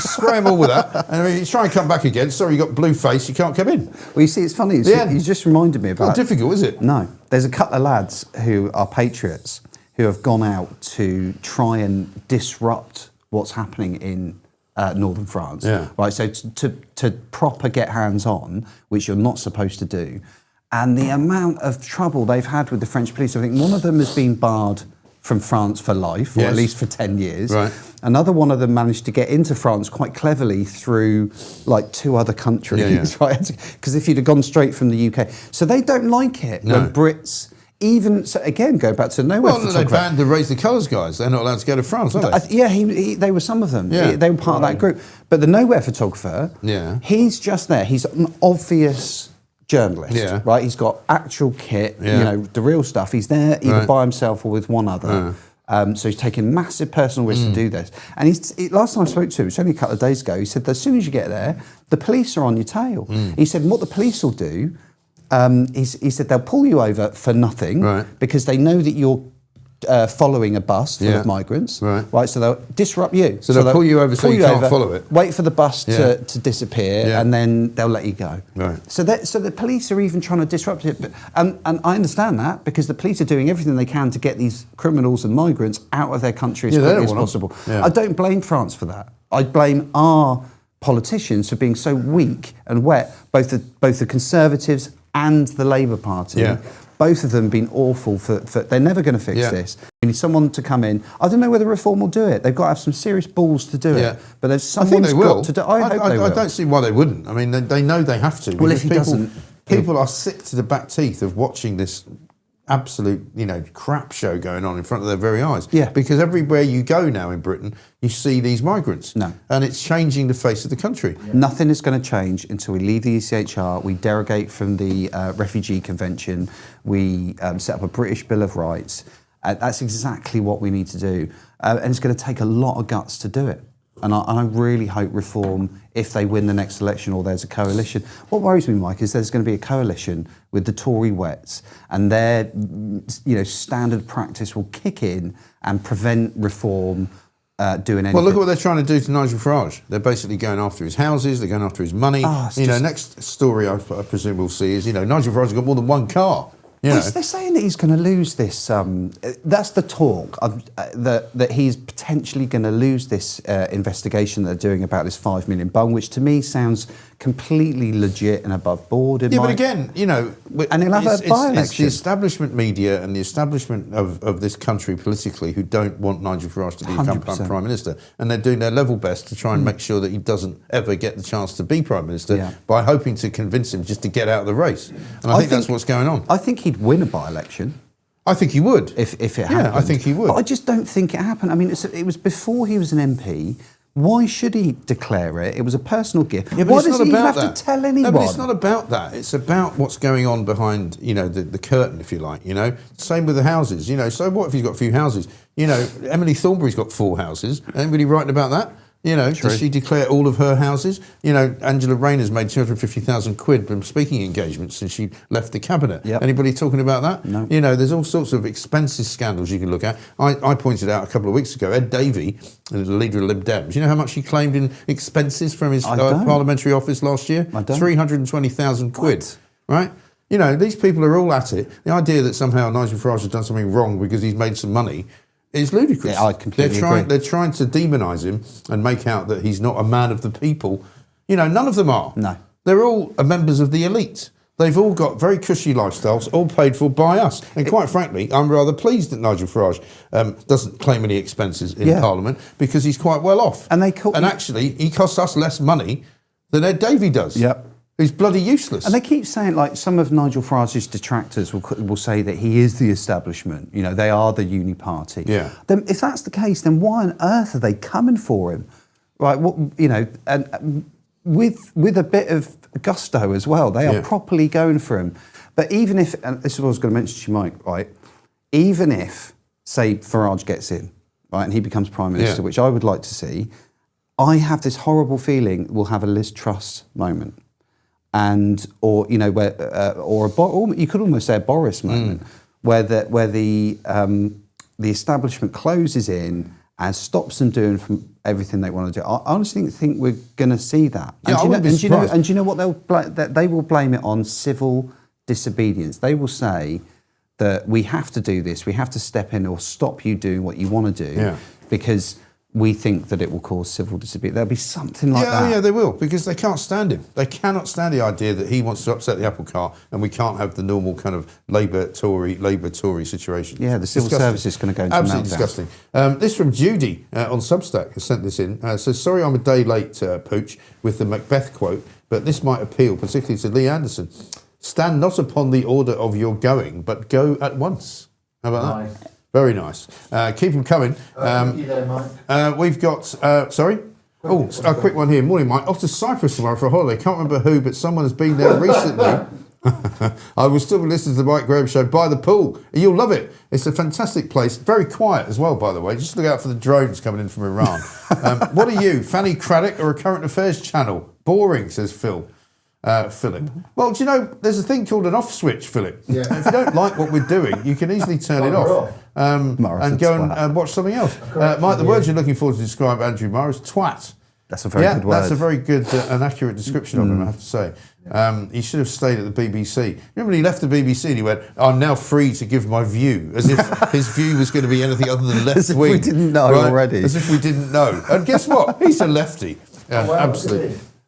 Spray him all with that, and if you try and come back again, sorry, you got blue face, you can't come in. Well, you see, it's funny. You just reminded me about. Not difficult, is it? No, there's a couple of lads who are patriots who have gone out to try and disrupt what's happening in northern France. Yeah. Right. So to proper get hands on, which you're not supposed to do, and the amount of trouble they've had with the French police. I think one of them has been barred from France for life, or Yes. at least for 10 years. Right. Another one of them managed to get into France quite cleverly through like 2 other countries, right? Because if you'd have gone straight from the UK. So they don't like it when Brits, even, so again, go back to nowhere Well, they photographer. banned the Raise the Colours guys. They're not allowed to go to France, are they? Yeah, they were some of them. Yeah. They were part of that group. But the nowhere photographer, Yeah. he's just there. He's an obvious journalist, Yeah. right? He's got actual kit, Yeah. you know, the real stuff. He's there either Right. by himself or with one other. So he's taking massive personal risk to do this. And last time I spoke to him, it's only a couple of days ago, he said, as soon as you get there, the police are on your tail. He said, what the police will do, he said, they'll pull you over for nothing Right. because they know that you're following a bus full Yeah. of migrants. Right. So they'll disrupt you. So they'll pull you over so you can't follow it. Wait for the bus Yeah. to disappear, Yeah. and then they'll let you go. Right. So the police are even trying to disrupt it, and I understand that because the police are doing everything they can to get these criminals and migrants out of their country as Yeah, they quickly don't as want possible. them. Yeah. I don't blame France for that. I blame our politicians for being so weak and wet, both the Conservatives and the Labour Party. Yeah. Both of them have been awful for they're never going to fix Yeah. this. We need someone to come in. I don't know whether Reform will do it. They've got to have some serious balls to do Yeah. it. But there's I think someone's they will. got to do I hope they will. I don't see why they wouldn't. I mean, they know they have to. Well, if because he doesn't- people are sick to the back teeth of watching this absolute, crap show going on in front of their very eyes. Yeah. Because everywhere you go now in Britain, you see these migrants. No. And it's changing the face of the country. Nothing is going to change until we leave the ECHR, we derogate from the Refugee Convention, we set up a British Bill of Rights. That's exactly what we need to do. And it's going to take a lot of guts to do it. And I really hope Reform, if they win the next election or there's a coalition. What worries me, Mike, is there's going to be a coalition with the Tory wets, and their standard practice will kick in and prevent Reform doing anything. Well, look at what they're trying to do to Nigel Farage. They're basically going after his houses, they're going after his money. Oh, it's Next story I presume we'll see is, Nigel Farage has got more than one car. They're saying that he's going to lose this. That's the talk that he's potentially going to lose this investigation they're doing about this £5 million bung, which to me sounds completely legit and above board. Yeah, but again, and he'll have a by-election. It's the establishment media and the establishment of this country politically who don't want Nigel Farage to become 100%. Prime Minister. And they're doing their level best to try and make sure that he doesn't ever get the chance to be Prime Minister by hoping to convince him just to get out of the race. And I think that's what's going on. I think he'd win a by-election. I think he would. If it happened. Yeah, I think he would. But I just don't think it happened. I mean, it was before he was an MP. Why should he declare it? It was a personal gift. Yeah, but Why it's does not he even about have that. to tell anyone? No, but it's not about that. It's about what's going on behind, the curtain, if you like. Same with the houses. So what if he's got a few houses? Emily Thornberry's got 4 houses. Anybody writing about that? Does she declare all of her houses? Angela Rayner's made 250,000 quid from speaking engagements since she left the cabinet. Yep. Anybody talking about that? No. There's all sorts of expenses scandals you can look at. I pointed out a couple of weeks ago, Ed Davey, the leader of Lib Dems, you know how much he claimed in expenses from his parliamentary office last year? I don't. 320,000 quid. Right? These people are all at it. The idea that somehow Nigel Farage has done something wrong because he's made some money is ludicrous. Yeah, I completely agree. They're trying to demonise him and make out that he's not a man of the people. None of them are. No. They're all members of the elite. They've all got very cushy lifestyles, all paid for by us. And quite frankly, I'm rather pleased that Nigel Farage doesn't claim any expenses in Parliament because he's quite well off. And actually, he costs us less money than Ed Davey does. Yep. Who's bloody useless. And they keep saying, like, some of Nigel Farage's detractors will say that he is the establishment. They are the uni party. Yeah. Then, if that's the case, then why on earth are they coming for him? Right? And with a bit of gusto as well, they are properly going for him. But even if, and this is what I was going to mention to you, Mike, right? Even if, say, Farage gets in, right, and he becomes Prime Minister, which I would like to see, I have this horrible feeling we'll have a Liz Truss moment. Or you could almost say a Boris moment, where the establishment closes in and stops them doing from everything they want to do. I honestly think we're going to see that. Yeah, I wouldn't be surprised. And do you know what they will blame it on? Civil disobedience. They will say that we have to do this, we have to step in or stop you doing what you want to do, because we think that it will cause civil disobedience. There'll be something like that. Yeah, they will, because they can't stand him. They cannot stand the idea that he wants to upset the apple cart and we can't have the normal kind of Labour-Tory situation. Yeah, the civil service is going to go into absolutely meltdown. disgusting. This from Judy on Substack has sent this in. Says, sorry I'm a day late, Pooch, with the Macbeth quote, but this might appeal particularly to Lee Anderson. Stand not upon the order of your going, but go at once. How about Nice. that? Very nice. Keep them coming. Thank you there, Mike. We've got, sorry? Oh, a quick one here. Morning, Mike. Off to Cyprus tomorrow for a holiday. Can't remember who, but someone has been there recently. I will still be listening to the Mike Graham Show by the pool. You'll love it. It's a fantastic place. Very quiet as well, by the way. Just look out for the drones coming in from Iran. What are you, Fanny Craddock or a current affairs channel? Boring, says Philip. Well, do you know, there's a thing called an off switch, Philip. Yeah. If you don't like what we're doing, you can easily turn it off. And go and watch something else. Mike, the word you're looking for to describe Andrew Marr is twat. That's a very good word. That's a very good and accurate description of him, I have to say. He should have stayed at the BBC. Remember when he left the BBC and he went, I'm now free to give my view, as if his view was going to be anything other than left As if wing. we didn't know already. As if we didn't know. And guess what? He's a lefty. Well,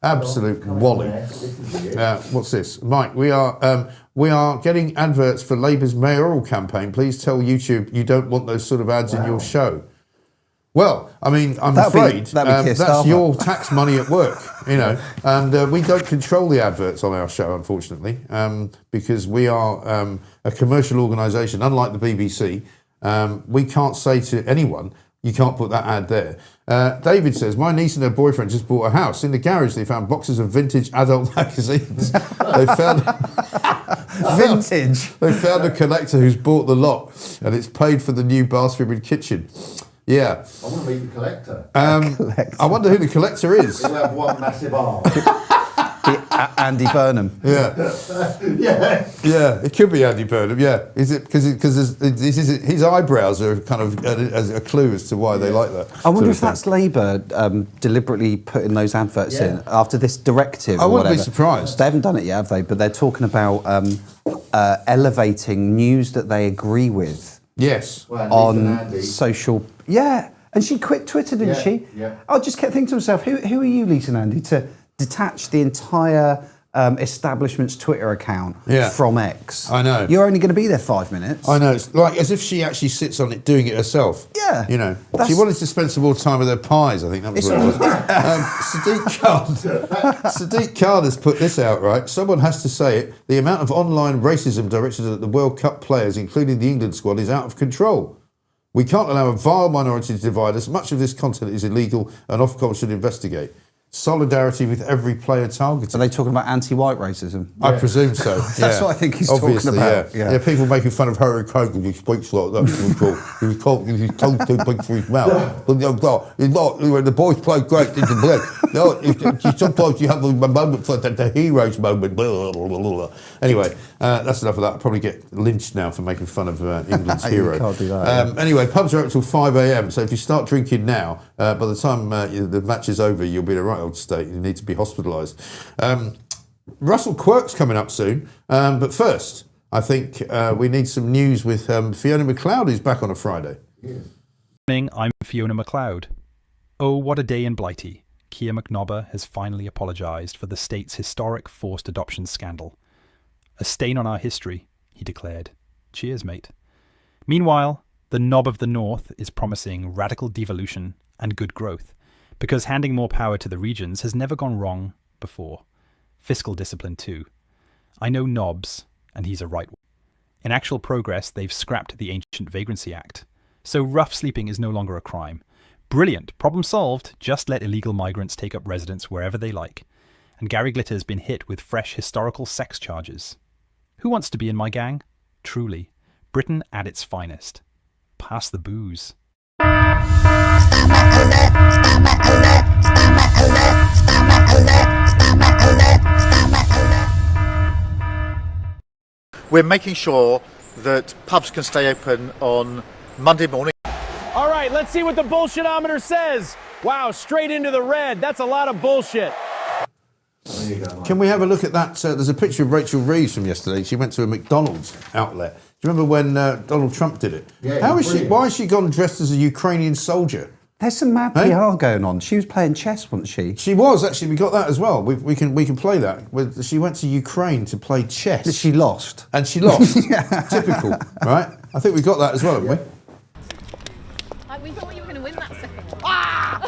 Absolute wally. What's this? Mike, we are getting adverts for Labour's mayoral campaign. Please tell YouTube you don't want those sort of ads in your show. Well, I mean, I'm afraid that's your tax money at work, you know, and we don't control the adverts on our show, unfortunately, because we are a commercial organisation, unlike the BBC. We can't say to anyone, you can't put that ad there. David says, my niece and her boyfriend just bought a house. In the garage, they found boxes of vintage adult magazines. They found vintage. They found a collector who's bought the lot, and it's paid for the new bathroom and kitchen. Yeah. I want to meet the collector. I wonder who the collector is. He'll have one massive arm. Andy Burnham. Yeah. Yeah, it could be Andy Burnham, yeah. Is it because his eyebrows are kind of a clue as to why they like that? I wonder if that's Labour deliberately putting those adverts in after this directive. I or wouldn't be whatever. surprised. They haven't done it yet, have they? But they're talking about elevating news that they agree with. Yes. Well, On social. Yeah. And she quit Twitter, didn't she? Yeah. I just kept thinking to myself, who are you, Lisa and Andy, to detach the entire establishment's Twitter account from X? I know. You're only going to be there 5 minutes. I know. It's like as if she actually sits on it doing it herself. Yeah. You know. She wanted to spend some more time with her pies, I think that was what it was. Sadiq Khan has put this out, right? Someone has to say it. The amount of online racism directed at the World Cup players, including the England squad, is out of control. We can't allow a vile minority to divide us. Much of this content is illegal and Ofcom should investigate. Solidarity with every player targeted. Are they talking about anti-white racism? I presume so. That's what I think he's Obviously, talking about. Yeah, people making fun of Harry Craig when he speaks like that. He was told too big for his mouth. But the boys played great, didn't they? Sometimes you have a moment for the hero's moment. Blah, blah, blah, blah. Anyway, that's enough of that. I'll probably get lynched now for making fun of England's hero. You can't do that. Anyway, pubs are up till 5 a.m. So if you start drinking now, by the time the match is over, you'll be in a right old state. You need to be hospitalised. Russell Quirk's coming up soon. But first, I think we need some news with Fiona McLeod, who's back on a Friday. Morning, I'm Fiona McLeod. Oh, what a day in Blighty. Keir McNobber has finally apologised for the state's historic forced adoption scandal. A stain on our history, he declared. Cheers, mate. Meanwhile, the knob of the North is promising radical devolution and good growth, because handing more power to the regions has never gone wrong before. Fiscal discipline too. I know Knobs, and he's a right one. In actual progress, they've scrapped the ancient Vagrancy Act, so rough sleeping is no longer a crime. Brilliant, problem solved, just let illegal migrants take up residence wherever they like. And Gary Glitter's been hit with fresh historical sex charges. Who wants to be in my gang? Truly, Britain at its finest. Pass the booze. We're making sure that pubs can stay open on Monday morning. All right, let's see what the bullshitometer says. Wow, straight into the red. That's a lot of bullshit. There you go, Can we have a look at that? There's a picture of Rachel Reeves from yesterday. She went to a McDonald's outlet. Do you remember when Donald Trump did it? Yeah, How is she? brilliant. Why has she gone dressed as a Ukrainian soldier? There's some mad Hey? PR going on. She was playing chess, wasn't she? She was actually. We got that as well. We can play that. She went to Ukraine to play chess. But she lost. And she lost. Typical, right? I think we got that as well, haven't we? Like, we thought you were going to win that second one.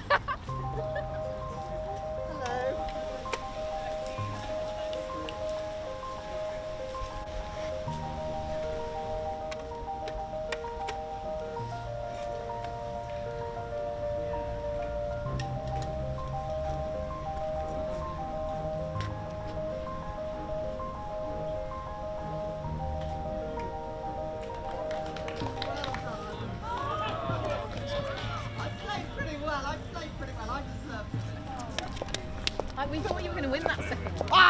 Like, we thought you were going to win that second one.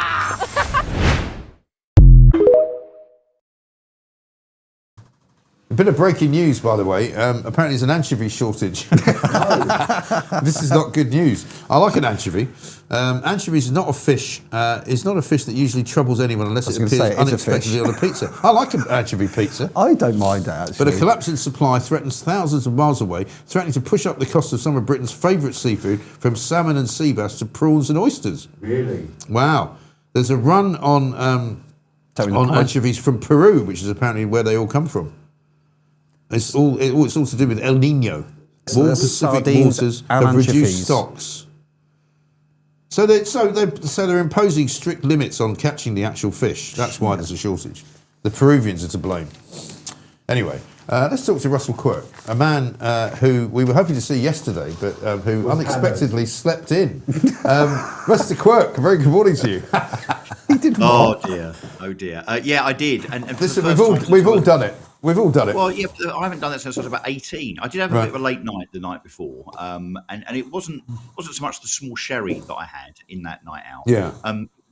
A bit of breaking news, by the way. Apparently, there's an anchovy shortage. This is not good news. I like an anchovy. Anchovies is not a fish. It's not a fish that usually troubles anyone unless it appears unexpectedly on a pizza. I like an anchovy pizza. I don't mind that, actually. But a collapse in supply threatens thousands of miles away, threatening to push up the cost of some of Britain's favourite seafood, from salmon and sea bass to prawns and oysters. Really? Wow. There's a run on anchovies from Peru, which is apparently where they all come from. It's all to do with El Nino. Warm Pacific waters have reduced stocks. So they're imposing strict limits on catching the actual fish. That's why there's a shortage. The Peruvians are to blame. Anyway, let's talk to Russell Quirk, a man who we were hoping to see yesterday, but who unexpectedly slept in. Mr. Quirk, a very good morning to you. He did what? Oh dear. Yeah, I did. And listen, we've all done it. We've all done it. Well, yeah, I haven't done that since I was about 18. I did have a bit of a late night the night before, and it wasn't so much the small sherry that I had in that night out. Yeah.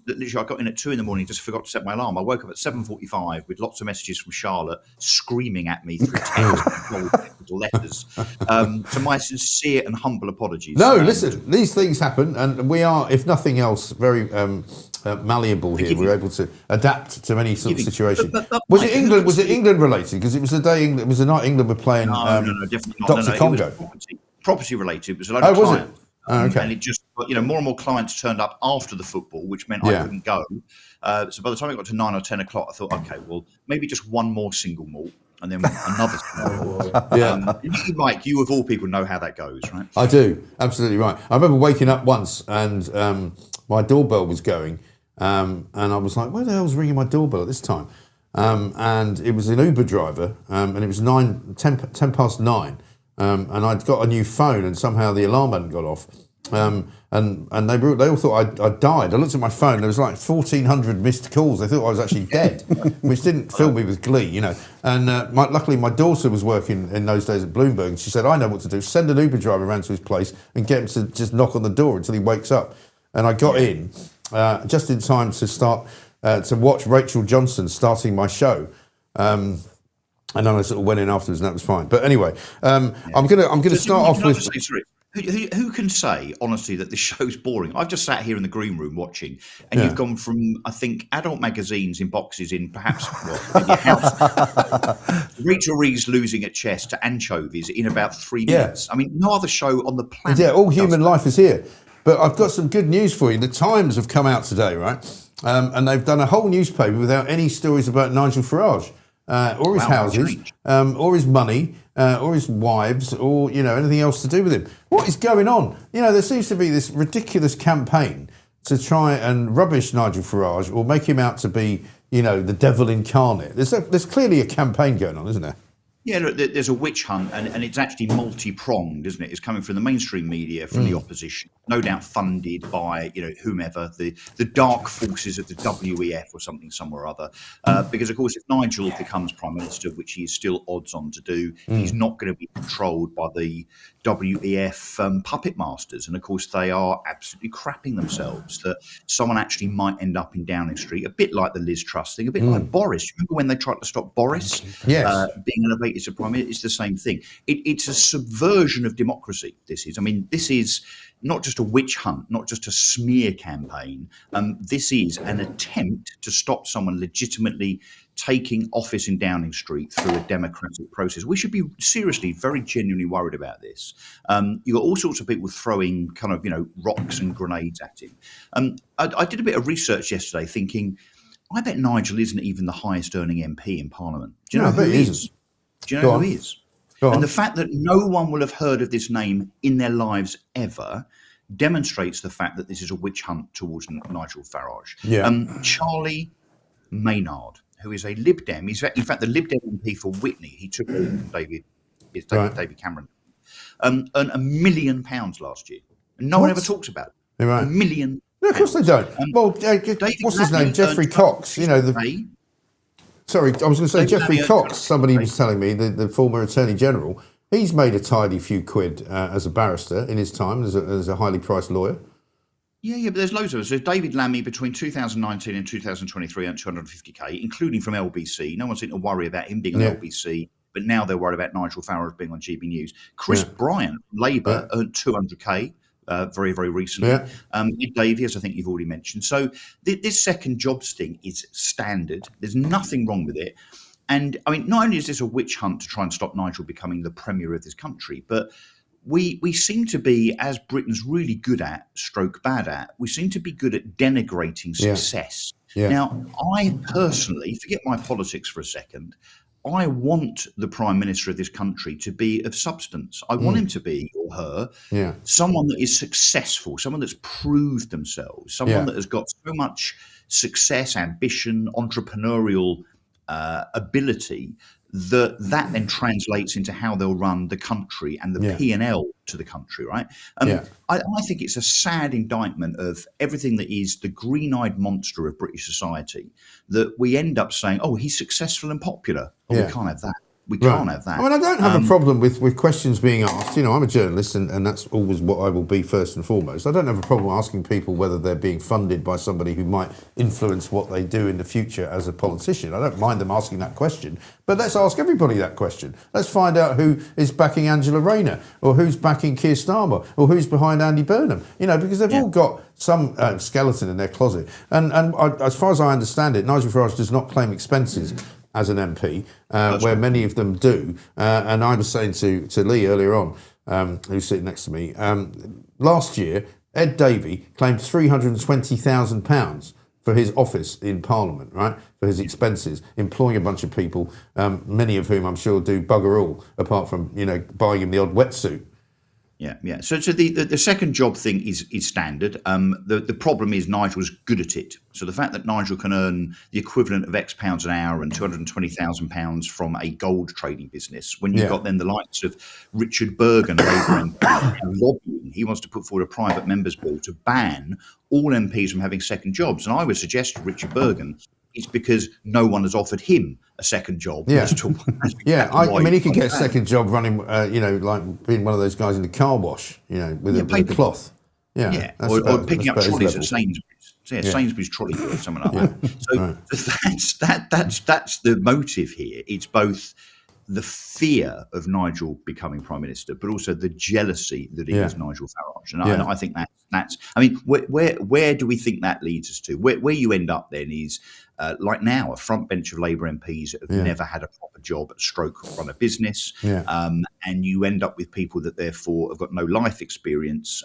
Literally, I got in at 2 a.m, just forgot to set my alarm. I woke up at 7:45 with lots of messages from Charlotte screaming at me through text and capital letters. So my sincere and humble apologies. No, listen, these things happen, and we are, if nothing else, very malleable here. We're able to adapt to any sort of situation. Was it England? Was it England related? Because it was the day England. It was the night England were playing. No, definitely not. Dr. Congo. It was property related. It was a load of clients. Okay. And it just, more and more clients turned up after the football, which meant I couldn't go. So by the time it got to 9 or 10 o'clock, I thought, okay, well, maybe just one more single malt and then another single malt. Mike, you of all people know how that goes, right? I do, absolutely right. I remember waking up once and my doorbell was going, and I was like, where the hell's ringing my doorbell at this time? And it was an Uber driver, and it was 10 past 9. And I'd got a new phone, and somehow the alarm hadn't got off. And they all thought I'd died. I looked at my phone. There was like 1,400 missed calls. They thought I was actually dead, which didn't fill me with glee, And luckily, my daughter was working in those days at Bloomberg, and she said, "I know what to do. Send an Uber driver around to his place and get him to just knock on the door until he wakes up." And I got in just in time to start to watch Rachel Johnson starting my show. And then I sort of went in afterwards, and that was fine. But anyway, I'm gonna start off with. Who can say honestly that this show's boring? I've just sat here in the green room watching, and you've gone from, I think, adult magazines in boxes in perhaps maybe a house. Rachel Reeves losing at chess to anchovies in about 3 minutes. I mean, no other show on the planet. Yeah, all human life is here. But I've got some good news for you. The Times have come out today, right? And they've done a whole newspaper without any stories about Nigel Farage. Or his houses, or his money, or his wives, or anything else to do with him. What is going on? There seems to be this ridiculous campaign to try and rubbish Nigel Farage or make him out to be, the devil incarnate. There's clearly a campaign going on, isn't there? Yeah, look, there's a witch hunt, and it's actually multi-pronged, isn't it? It's coming from the mainstream media, from the opposition, no doubt funded by, whomever, the dark forces of the WEF or something, somewhere or other. Because, of course, if Nigel becomes Prime Minister, which he is still odds on to do, he's not going to be controlled by the WEF puppet masters. And, of course, they are absolutely crapping themselves that someone actually might end up in Downing Street, a bit like the Liz Truss thing, a bit like Boris. Remember when they tried to stop Boris being elevated it's a prime minister. It's the same thing. It's a subversion of democracy. This is not just a witch hunt, not just a smear campaign. This is an attempt to stop someone legitimately taking office in Downing Street through a democratic process. We should be seriously, very genuinely worried about this. You've got all sorts of people throwing kind of, rocks and grenades at him. I did a bit of research yesterday thinking, I bet Nigel isn't even the highest earning MP in Parliament. Do you know who he is? Do you know who he is? And the fact that no one will have heard of this name in their lives ever demonstrates the fact that this is a witch hunt towards Nigel Farage. Charlie Maynard, who is a Lib Dem. He's in fact the Lib Dem MP for Witney. He took over from David Cameron. Earned £1 million last year. And no one ever talks about it. Right. £1 million. No, of course they don't. What's his name? Jeffrey Cox. Sorry, I was going to say Jeffrey Cox. Somebody was telling me, the former Attorney General, he's made a tidy few quid as a barrister in his time as a highly priced lawyer. Yeah, but there's loads of us. There's David Lammy between 2019 and 2023 earned 250k, including from LBC. No one seemed to worry about him being on LBC, but now they're worried about Nigel Farage being on GB News. Chris Bryant, Labour, earned 200k. Very, very recently. Ed Davey, as I think you've already mentioned. So this second jobs thing is standard. There's nothing wrong with it. And I mean, not only is this a witch hunt to try and stop Nigel becoming the premier of this country, but we seem to be, as Britain's really good at, stroke bad at, we seem to be good at denigrating success. Now, I personally, forget my politics for a second, I want the Prime Minister of this country to be of substance. I want him to be, or her, someone that is successful, someone that's proved themselves, someone that has got so much success, ambition, entrepreneurial ability that then translates into how they'll run the country and the P&L to the country, right? I think it's a sad indictment of everything that is the green-eyed monster of British society that we end up saying, oh, he's successful and popular. Oh, we can't have that. We can't have that. I mean, I don't have a problem with questions being asked. I'm a journalist, and that's always what I will be first and foremost. I don't have a problem asking people whether they're being funded by somebody who might influence what they do in the future as a politician. I don't mind them asking that question, but let's ask everybody that question. Let's find out who is backing Angela Rayner, or who's backing Keir Starmer, or who's behind Andy Burnham. Because they've all got some skeleton in their closet. And as far as I understand it, Nigel Farage does not claim expenses as an MP, where many of them do. And I was saying to Lee earlier on, who's sitting next to me, last year, Ed Davey claimed £320,000 for his office in Parliament, right, for his expenses, employing a bunch of people, many of whom I'm sure do bugger all, apart from, buying him the odd wetsuit. Yeah. So the second job thing is standard. The problem is Nigel's good at it. So the fact that Nigel can earn the equivalent of X pounds an hour and £220,000 from a gold trading business, when you've got then the likes of Richard Bergen, Labour MP, lobbying, he wants to put forward a private members bill to ban all MPs from having second jobs. And I would suggest to Richard Bergen, it's because no one has offered him a second job. I mean, he could get a second job running, like being one of those guys in the car wash, with a cloth. Or picking up trolleys at Sainsbury's. Sainsbury's trolley or something like that. So that's the motive here. It's both the fear of Nigel becoming Prime Minister, but also the jealousy that is Nigel Farage. And I think that's. I mean, where do we think that leads us to? Where you end up then is like now, a front bench of Labour MPs that have never had a proper job, stroke run a business, and you end up with people that therefore have got no life experience.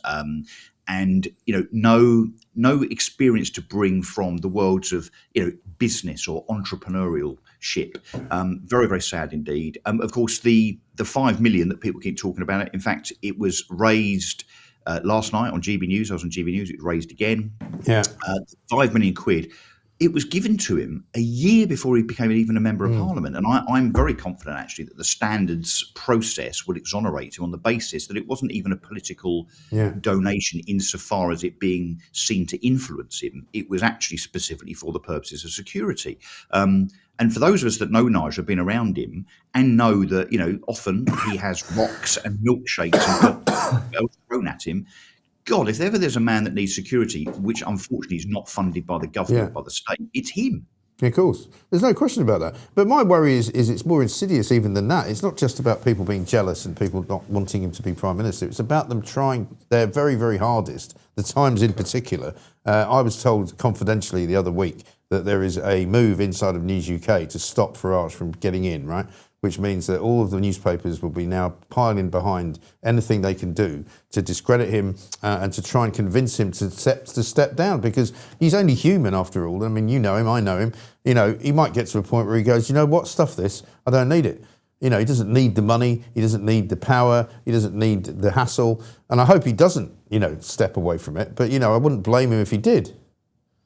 And no experience to bring from the worlds of business or entrepreneurship. Very, very sad indeed. Of course, the 5 million that people keep talking about it. In fact, it was raised last night on GB News. I was on GB News. It was raised again. 5 million quid. It was given to him a year before he became even a member of Parliament. And I'm very confident, actually, that the standards process would exonerate him on the basis that it wasn't even a political donation insofar as it being seen to influence him. It was actually specifically for the purposes of security. And for those of us that know Nigel, have been around him, and know that, often he has rocks and milkshakes and thrown at him, God, if ever there's a man that needs security, which unfortunately is not funded by the government, by the state, it's him. Yeah, of course. There's no question about that. But my worry is it's more insidious even than that. It's not just about people being jealous and people not wanting him to be Prime Minister. It's about them trying their very, very hardest, the Times in particular. I was told confidentially the other week that there is a move inside of News UK to stop Farage from getting in, right? Which means that all of the newspapers will be now piling behind anything they can do to discredit him and to try and convince him to step down, because he's only human after all. I mean, you know him, I know him. You know, he might get to a point where he goes, you know what, stuff this, I don't need it. You know, he doesn't need the money, he doesn't need the power, he doesn't need the hassle. And I hope he doesn't, you know, step away from it. But, you know, I wouldn't blame him if he did.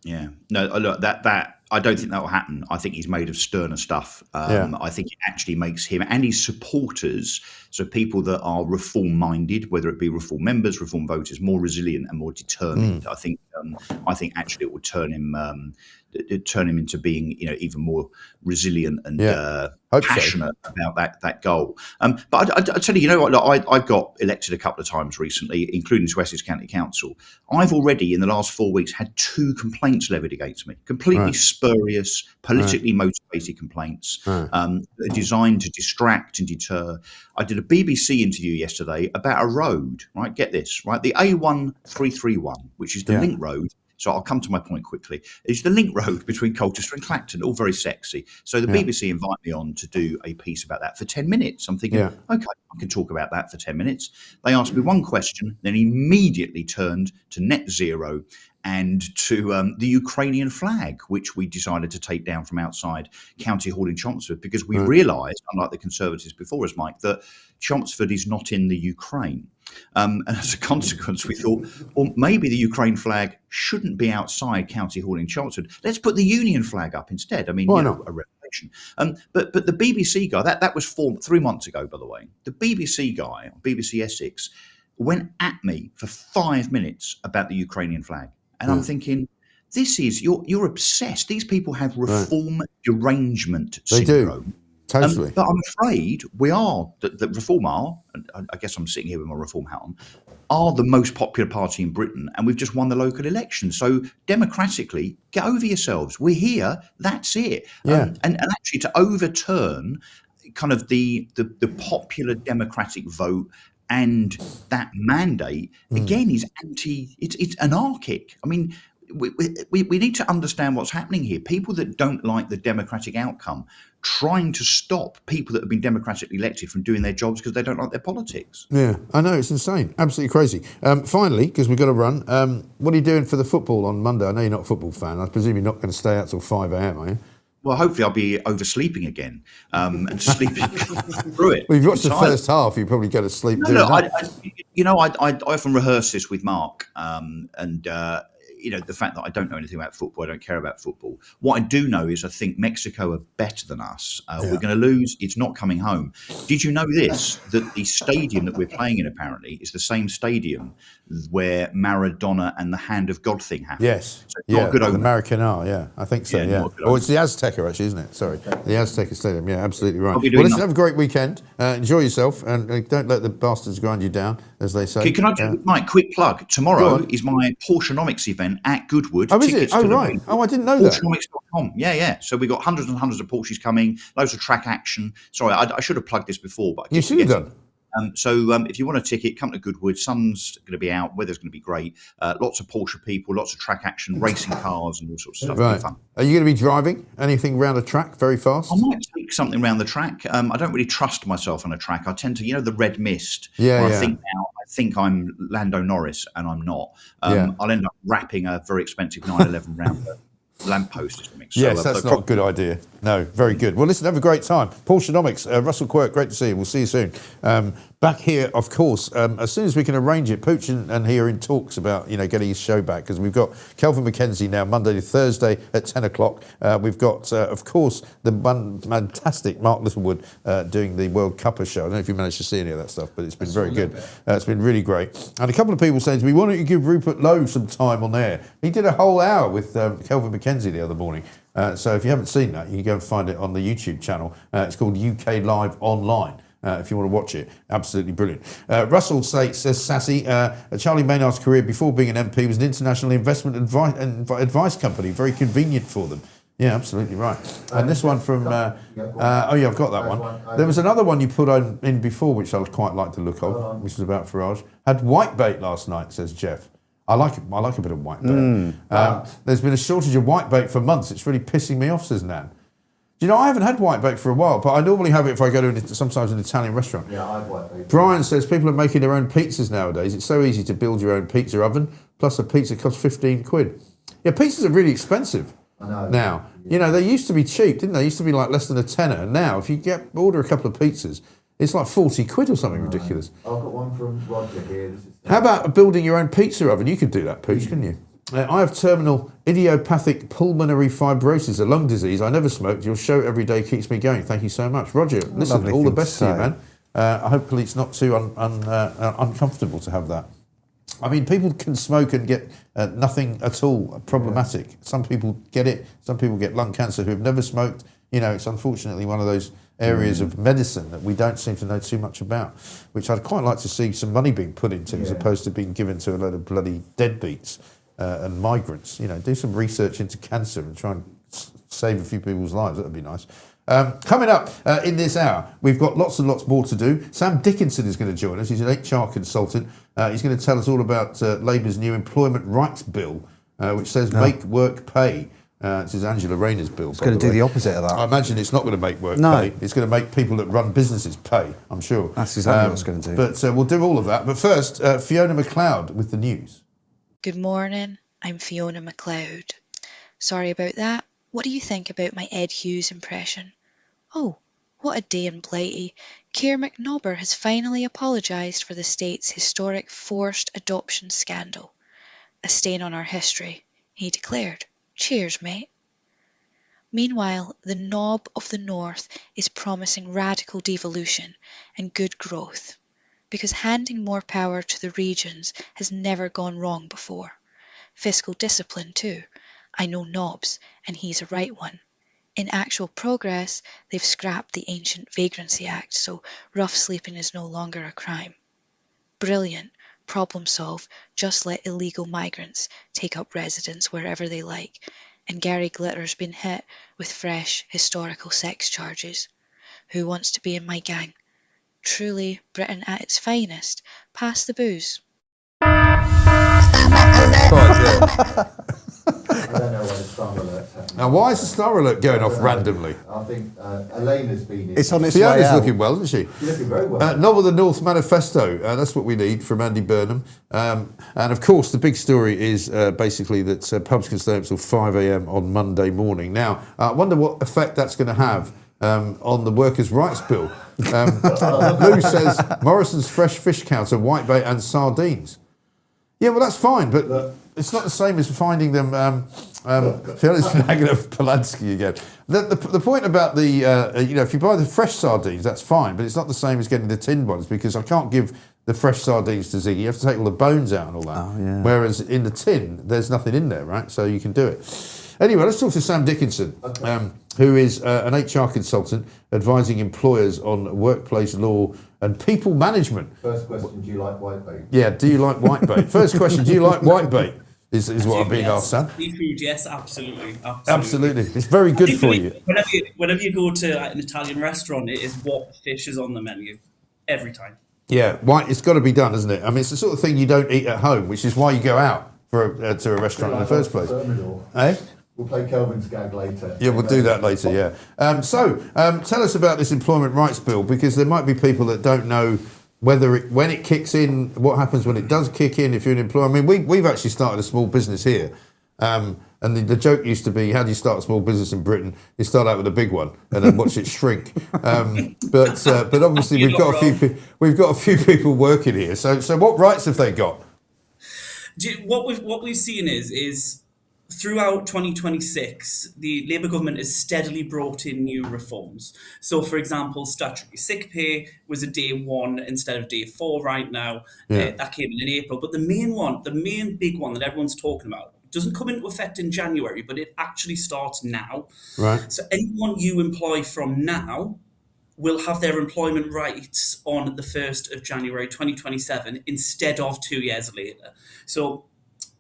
Yeah, no, look, that I don't think that will happen. I think he's made of sterner stuff. I think it actually makes him and his supporters, so people that are reform-minded, whether it be reform members, reform voters, more resilient and more determined. I think actually it will turn him into being, you know, even more resilient and passionate about that goal. But I tell you, you know what? Look, I got elected a couple of times recently, including to Essex County Council. I've already, in the last 4 weeks, had 2 complaints levied against me. Completely spurious, politically motivated complaints, designed to distract and deter. I did a BBC interview yesterday about a road. Right, get this. Right, the A1331, which is the link road. So I'll come to my point quickly. It's the link road between Colchester and Clacton, all very sexy. So the BBC invite me on to do a piece about that for 10 minutes. I'm thinking, okay, I can talk about that for 10 minutes. They asked me one question, then immediately turned to net zero and to the Ukrainian flag, which we decided to take down from outside County Hall in Chelmsford, because we realised, unlike the Conservatives before us, Mike, that Chelmsford is not in the Ukraine. And as a consequence, we thought, well, maybe the Ukraine flag shouldn't be outside County Hall in Chelmsford. Let's put the Union flag up instead. I mean, you know, a revelation. But the BBC guy, that was 3 months ago, by the way. The BBC guy, BBC Essex, went at me for 5 minutes about the Ukrainian flag. And I'm thinking, this is, you're obsessed. These people have reform derangement syndrome. They do. Totally. But I'm afraid we are, that Reform are, and I guess I'm sitting here with my Reform hat on, are the most popular party in Britain, and we've just won the local election. So democratically, get over yourselves. We're here. That's it. And actually to overturn kind of the popular democratic vote and that mandate, again, is it's anarchic. I mean, we need to understand what's happening here. People that don't like the democratic outcome trying to stop people that have been democratically elected from doing their jobs because they don't like their politics. Yeah, I know, it's insane. Absolutely crazy. Finally, because we've got to run, what are you doing for the football on Monday? I know you're not a football fan. I presume you're not going to stay out till 5 a.m, are you? Well, hopefully I'll be oversleeping again and sleeping through it. Well, you've watched the first half, you probably go to sleep doing that. I often rehearse this with Mark, you know, the fact that I don't know anything about football, I don't care about football. What I do know is I think Mexico are better than us. We're going to lose. It's not coming home. Did you know this? That the stadium that we're playing in apparently is the same stadium where Maradona and the Hand of God thing happened. Yes. So not good the Maracanã, I think so, Or it's the Azteca, actually, isn't it? Sorry. The Azteca Stadium, absolutely right. Well, listen, have a great weekend. Enjoy yourself, and don't let the bastards grind you down, as they say. Can I just, Mike, quick plug. Tomorrow is my Portionomics event at Goodwood. Oh, is it? Oh, right. Oh, I didn't know that. Portionomics.com. Yeah. So we've got hundreds and hundreds of Porsches coming, loads of track action. Sorry, I should have plugged this before, but you should have done. So if you want a ticket, come to Goodwood. Sun's going to be out, weather's going to be great. Lots of Porsche people, lots of track action, racing cars, and all sorts of stuff. Right. Fun. Are you going to be driving anything around a track very fast? I might take something around the track. I don't really trust myself on a track. I tend to, you know, the red mist. I think I'm Lando Norris, and I'm not. I'll end up wrapping a very expensive 911 round the lamppost or something. So, yes, that's not a good idea. No, very good. Well, listen, have a great time. Portionomics, Russell Quirk, great to see you. We'll see you soon. Back here, of course, as soon as we can arrange it. Pooch and he are in talks about, getting his show back, because we've got Kelvin McKenzie now, Monday to Thursday at 10 o'clock. We've got, of course, the fantastic Mark Littlewood doing the World Cupper show. I don't know if you managed to see any of that stuff, but it's been very good. It's been really great. And a couple of people saying to me, why don't you give Rupert Lowe some time on air? He did a whole hour with Kelvin McKenzie the other morning. So if you haven't seen that, you can go and find it on the YouTube channel. It's called UK Live Online. If you want to watch it, absolutely brilliant. Russell says Sassy, Charlie Maynard's career before being an MP was an international investment advice company, very convenient for them. Yeah, absolutely right. And this one from, oh yeah, I've got that one. There was another one you put in before, which I quite like the look of, which was about Farage. Had whitebait last night, says Jeff. I like it. I like a bit of whitebait. There's been a shortage of whitebait for months. It's really pissing me off, says Nan. Do you know, I haven't had whitebait for a while, but I normally have it if I go to sometimes an Italian restaurant. Yeah, I have whitebait. Brian says people are making their own pizzas nowadays. It's so easy to build your own pizza oven, plus a pizza costs 15 quid. Yeah, pizzas are really expensive. I know. Now, you know, they used to be cheap, didn't they? They used to be like less than a tenner. And now, if you order a couple of pizzas, it's like 40 quid or something ridiculous. I've got one from Roger here. How about building your own pizza oven? You could do that, Pooch, couldn't you? I have terminal idiopathic pulmonary fibrosis, a lung disease. I never smoked. Your show every day keeps me going. Thank you so much. Roger, listen, all the best to you, man. Hopefully it's not too uncomfortable to have that. I mean, people can smoke and get nothing at all problematic. Some people get it. Some people get lung cancer who have never smoked. You know, it's unfortunately one of those areas of medicine that we don't seem to know too much about, which I'd quite like to see some money being put into as opposed to being given to a load of bloody deadbeats and migrants. You know, do some research into cancer and try and save a few people's lives. That would be nice. Coming up in this hour, we've got lots and lots more to do. Sam Dickinson is going to join us. He's an HR consultant. He's going to tell us all about Labour's new employment rights bill, which says make work pay. This is Angela Rayner's bill. It's going to do the opposite of that. I imagine it's not going to make work pay. It's going to make people that run businesses pay, I'm sure. That's exactly what it's going to do. But we'll do all of that. But first, Fiona McLeod with the news. Good morning. I'm Fiona McLeod. Sorry about that. What do you think about my Ed Hughes impression? Oh, what a day in Blighty. Keir McNobber has finally apologised for the state's historic forced adoption scandal. A stain on our history, he declared. Cheers, mate. Meanwhile, the knob of the North is promising radical devolution and good growth, because handing more power to the regions has never gone wrong before. Fiscal discipline, too. I know Nobbs, and he's a right one. In actual progress, they've scrapped the ancient Vagrancy Act, so rough sleeping is no longer a crime. Brilliant. Problem solved. Just let illegal migrants take up residence wherever they like. And Gary Glitter's been hit with fresh historical sex charges. Who wants to be in my gang? Truly Britain at its finest. Pass the booze. I don't know why the star alert's happening. Now, why is the star alert going off randomly? I think Elena's been in. It's on its Fiona's way out. looking well, isn't she? She's looking very well. Novel the North Manifesto. That's what we need from Andy Burnham. And of course, the big story is basically that pubs can stay up till 5 a.m. on Monday morning. Now, I wonder what effect that's going to have on the workers' rights bill. Lou says Morrison's fresh fish counter, whitebait and sardines. Yeah, well, that's fine, but it's not the same as finding them. Fiona's nagging of Polanski again. The point about the, if you buy the fresh sardines, that's fine, but it's not the same as getting the tinned ones, because I can't give the fresh sardines to Ziggy. You have to take all the bones out and all that. Oh, yeah. Whereas in the tin, there's nothing in there, right? So you can do it. Anyway, let's talk to Sam Dickinson, who is an HR consultant advising employers on workplace law and people management. First question, do you like whitebait? Yeah, do you like whitebait? First question, do you like whitebait? Is what I'm being asked, Sam. Seafood, yes, absolutely. Absolutely. It's very good for you. Whenever you go to an Italian restaurant, it is what fish is on the menu every time. Yeah, it's got to be done, isn't it? I mean, it's the sort of thing you don't eat at home, which is why you go out to a restaurant in the first place. Eh? We'll play Kelvin's gag later. Yeah, we'll do that later, yeah. Tell us about this employment rights bill, because there might be people that don't know when it kicks in, what happens when it does kick in if you're an employer. I mean, we've actually started a small business here. And the joke used to be, how do you start a small business in Britain? You start out with a big one and then watch it shrink. But obviously we've got a few people working here. So what rights have they got? What we've seen is throughout 2026, the Labour government has steadily brought in new reforms. So, for example, statutory sick pay was a day 1 instead of day 4 right now. Yeah. That came in April. But the main big one that everyone's talking about, doesn't come into effect in January, but it actually starts now. Right. So anyone you employ from now will have their employment rights on the 1st of January 2027 instead of 2 years later. So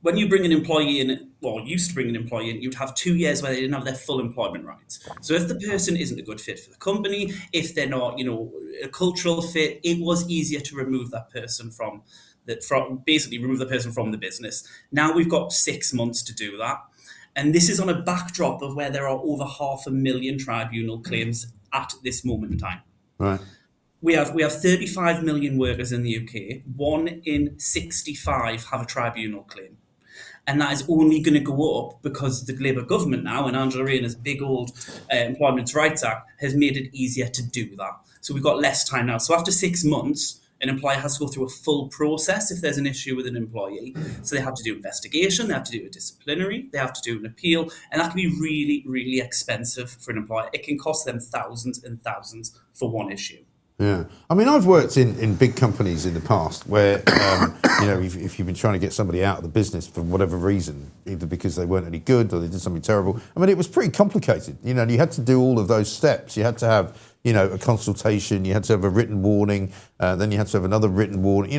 when you bring an employee in, well, used to bring an employee in, you'd have 2 years where they didn't have their full employment rights. So if the person isn't a good fit for the company, if they're not, a cultural fit, it was easier to remove that person basically remove the person from the business. Now we've got 6 months to do that. And this is on a backdrop of where there are over 500,000 tribunal claims at this moment in time. Right. We have 35 million workers in the UK. 1 in 65 have a tribunal claim. And that is only going to go up because the Labour government now, and Angela Rayner's big old Employment Rights Act, has made it easier to do that. So we've got less time now. So after 6 months, an employer has to go through a full process if there's an issue with an employee. So they have to do investigation, they have to do a disciplinary, they have to do an appeal, and that can be really, really expensive for an employer. It can cost them thousands and thousands for one issue. Yeah, I mean, I've worked in big companies in the past where, if you've been trying to get somebody out of the business for whatever reason, either because they weren't any good or they did something terrible, I mean, it was pretty complicated. You had to do all of those steps. You had to have, a consultation, you had to have a written warning, then you had to have another written warning,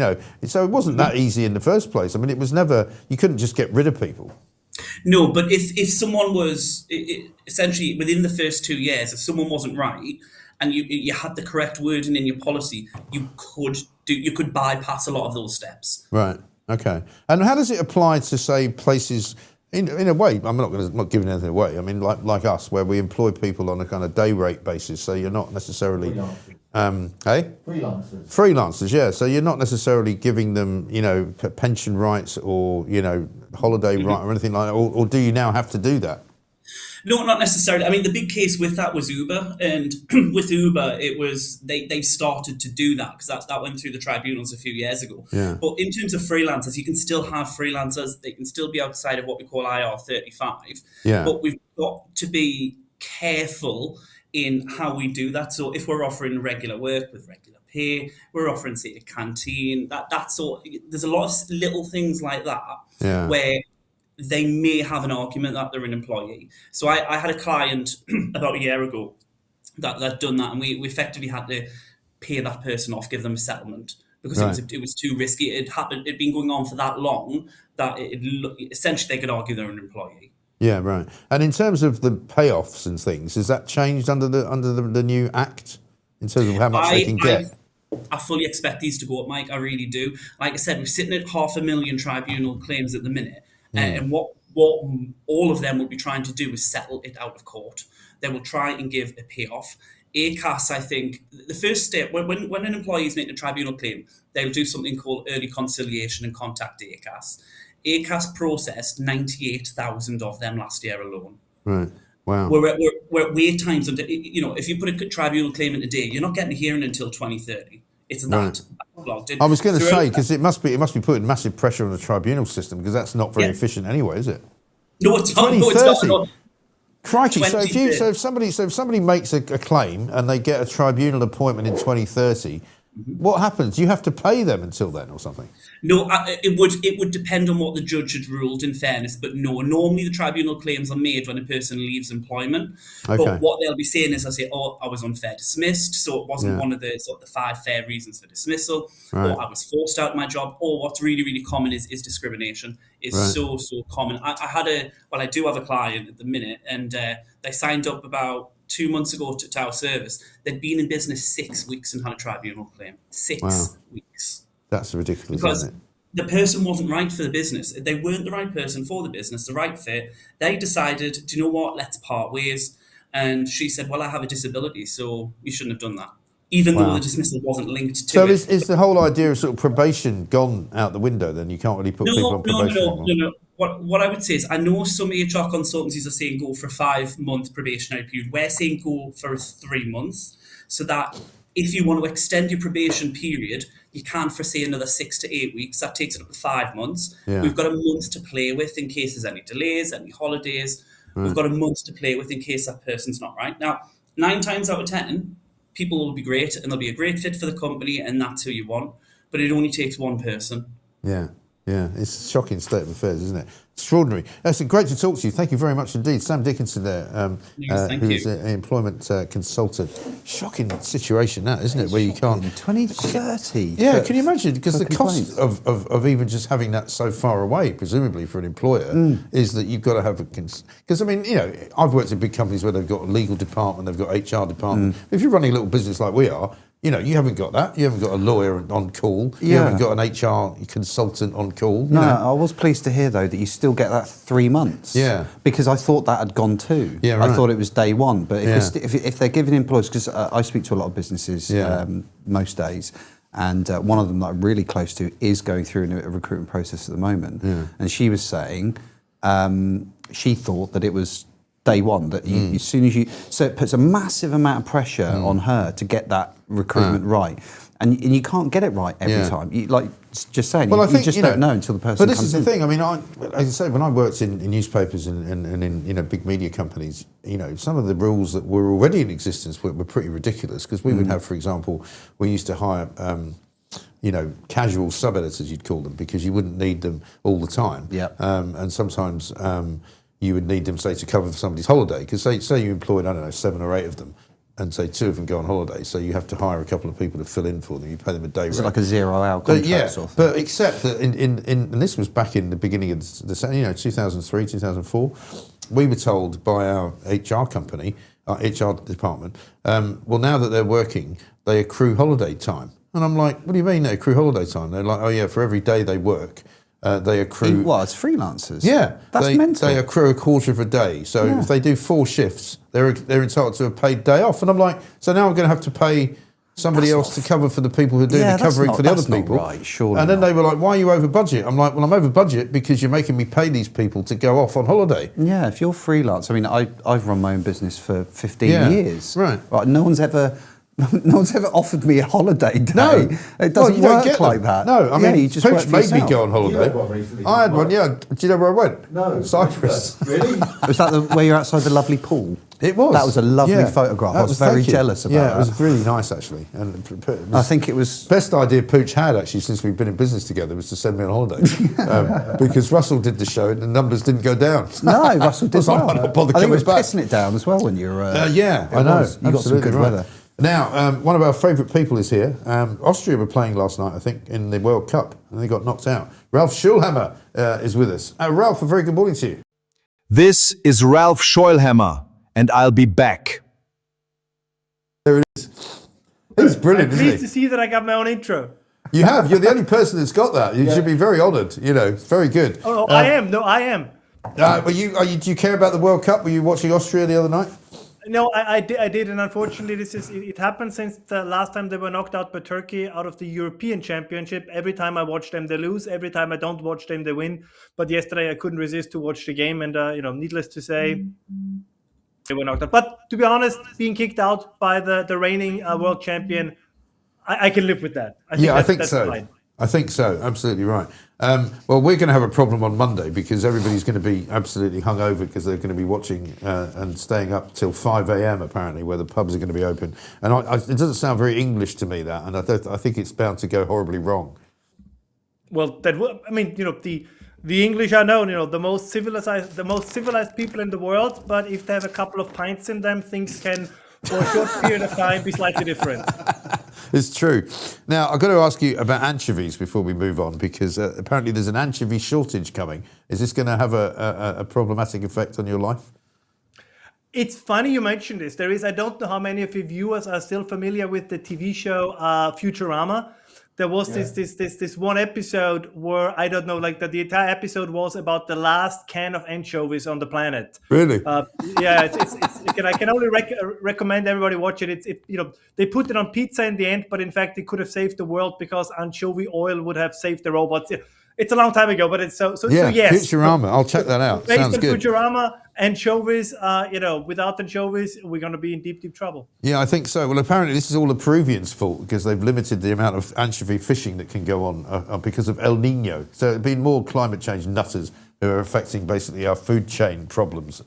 So it wasn't that easy in the first place. I mean, it was never, you couldn't just get rid of people. No, but if someone was, essentially within the first 2 years, if someone wasn't right, and you had the correct wording in your policy, you could bypass a lot of those steps. Right. Okay. And how does it apply to, say, places? In a way, I'm not giving anything away. I mean, like us, where we employ people on a kind of day rate basis, so you're not necessarily, freelancers, yeah. So you're not necessarily giving them, pension rights or holiday right or anything like that. Or do you now have to do that? No, not necessarily. I mean, the big case with that was Uber, and with Uber, it was they started to do that because that went through the tribunals a few years ago. Yeah. But in terms of freelancers, you can still have freelancers. They can still be outside of what we call IR35. Yeah. But we've got to be careful in how we do that. So if we're offering regular work with regular pay, we're offering, say, a canteen. That's all. There's a lot of little things like that where they may have an argument that they're an employee. So I had a client about a year ago that done that, and we effectively had to pay that person off, give them a settlement, because it was too risky. It'd been going on for that long that essentially they could argue they're an employee. Yeah, right. And in terms of the payoffs and things, has that changed under the new Act in terms of how much they can get? I fully expect these to go up, Mike. I really do. Like I said, we're sitting at 500,000 tribunal claims at the minute. And what all of them will be trying to do is settle it out of court. They will try and give a payoff. ACAS, I think, the first step, when an employee is making a tribunal claim, they'll do something called early conciliation and contact ACAS. ACAS processed 98,000 of them last year alone. Right. Wow. We're at wait times. If you put a tribunal claim in today, you're not getting a hearing until 2030. It's that backlogged. I was going to say, because it must be putting massive pressure on the tribunal system, because that's not very efficient anyway, is it? No, it's not. No, it's not. Crikey! So if somebody makes a claim and they get a tribunal appointment in 2030, what happens? You have to pay them until then, or something? No, it would depend on what the judge had ruled, in fairness. But no, normally the tribunal claims are made when a person leaves employment. Okay. But what they'll be saying is, I was unfair dismissed, so it wasn't one of the 5 fair reasons for dismissal, or I was forced out of my job, or what's really, really common is discrimination. Is so common. I do have a client at the minute, and they signed up about 2 months ago to our service. They'd been in business 6 weeks and had a tribunal claim. 6 weeks. That's ridiculous, because isn't it? The person wasn't right for the business. They weren't the right person for the business, the right fit. They decided, do you know what, let's part ways. And she said, well, I have a disability, so you shouldn't have done that. Even though the dismissal wasn't linked to it. So is the whole idea of sort of probation gone out the window then? You can't really put people on probation anymore? No. What I would say is, I know some HR consultancies are saying go for a 5-month probationary period. We're saying go for 3 months, so that if you want to extend your probation period, you can for, say, another 6 to 8 weeks. That takes it up to 5 months. Yeah. We've got a month to play with in case there's any delays, any holidays. We've got a month to play with in case that person's not right. Now, 9 times out of 10, people will be great and they'll be a great fit for the company, and that's who you want. But it only takes one person. Yeah. Yeah, it's a shocking state of affairs, isn't it? Extraordinary. That's great to talk to you. Thank you very much indeed. Sam Dickinson there, who's an employment consultant. Shocking situation, that, isn't it? Where you can't... 2030. Yeah, can you imagine? Because the cost of even just having that so far away, presumably for an employer, is that you've got to have a... Because, I mean, you know, I've worked in big companies where they've got a legal department, they've got HR department. If you're running a little business like we are, you know, you haven't got that. You haven't got a lawyer on call. You haven't got an HR consultant on call. No, I was pleased to hear, though, that you still get that 3 months. Yeah. Because I thought that had gone too. Yeah, right. I thought it was day one. But if they're giving employers, because I speak to a lot of businesses most days, and one of them that I'm really close to is going through a recruitment process at the moment. And she was saying she thought that it was day one, that as soon as you... So it puts a massive amount of pressure on her to get that recruitment right. And you can't get it right every time. You, like just saying, well, you just don't know until the person But this comes is the in. thing. I mean, as I say, when I worked in newspapers and in big media companies, some of the rules that were already in existence were pretty ridiculous, because we would have, for example, we used to hire casual sub-editors, you'd call them, because you wouldn't need them all the time. And sometimes you would need them, say, to cover for somebody's holiday, because say you employed, 7 or 8 of them, and say 2 of them go on holiday, so you have to hire a couple of people to fill in for them. You pay them a day rate. Is it like a 0-hour contract sort of thing? But except that and this was back in the beginning of the 2003, 2004, we were told by our HR company, our HR department, well, now that they're working, they accrue holiday time. And I'm like, what do you mean they accrue holiday time? They're like, oh yeah, for every day they work, they accrue... Well, it's freelancers. Yeah. That's mental. They accrue a quarter of a day. So if they do 4 shifts, they're entitled to a paid day off. And I'm like, so now I'm going to have to pay somebody else to cover for the people who are doing the covering for the other people. Right, surely. And then they were like, why are you over budget? I'm like, well, I'm over budget because you're making me pay these people to go off on holiday. Yeah, if you're freelance, I mean, I've run my own business for 15 years. Right. No one's ever offered me a holiday day. No, It doesn't you don't work get like them. that. No, I mean, you just Pooch work for made me yourself. go on holiday. You had one recently, I had one, didn't yeah. Do you know where I went? No. Cyprus. Really? Was that where you're outside the lovely pool? It was. That was a lovely photograph. I was very jealous about that. Yeah, it was really nice, actually. And I think it was... Best idea Pooch had, actually, since we've been in business together, was to send me on holiday. Because Russell did the show and the numbers didn't go down. No, Russell did well. I might not bother I think it was coming back. pissing it down as well when you were... yeah, I know. You got some good weather. Now, one of our favourite people is here. Austria were playing last night, I think, in the World Cup, and they got knocked out. Ralf Schulhammer is with us. Ralf, a very good morning to you. This is Ralf Schulhammer, and I'll be back. There it is. It's brilliant, I'm isn't pleased it? to see that I got my own intro. You have. You're the only person that's got that. You should be very honoured. It's very good. Oh, I am. No, I am. Do you care about the World Cup? Were you watching Austria the other night? No, I did, and unfortunately, it happened since the last time they were knocked out by Turkey out of the European Championship. Every time I watch them, they lose. Every time I don't watch them, they win. But yesterday, I couldn't resist to watch the game, and needless to say, they were knocked out. But to be honest, being kicked out by the reigning world champion, I can live with that. I think that's so. Fine. I think so. Absolutely right. Well, we're going to have a problem on Monday because everybody's going to be absolutely hungover because they're going to be watching and staying up till 5 a.m. apparently, where the pubs are going to be open. And it doesn't sound very English to me, that, and I think it's bound to go horribly wrong. Well, the English are known, the most civilized people in the world. But if they have a couple of pints in them, things can, for a short period of time, be slightly different. It's true. Now, I've got to ask you about anchovies before we move on, because apparently there's an anchovy shortage coming. Is this going to have a problematic effect on your life? It's funny you mentioned this. I don't know how many of your viewers are still familiar with the TV show Futurama. There was this one episode where, I don't know, like the entire episode was about the last can of anchovies on the planet. Really? I can only recommend everybody watch it. They put it on pizza in the end, but in fact it could have saved the world because anchovy oil would have saved the robots. It's a long time ago, but it's so yes. Futurama. I'll check that out. Based Sounds on good. Futurama, anchovies, without anchovies, we're going to be in deep trouble. Yeah, I think so. Well, apparently this is all the Peruvians' fault because they've limited the amount of anchovy fishing that can go on because of El Nino. So it'd been more climate change nutters who are affecting basically our food chain problems,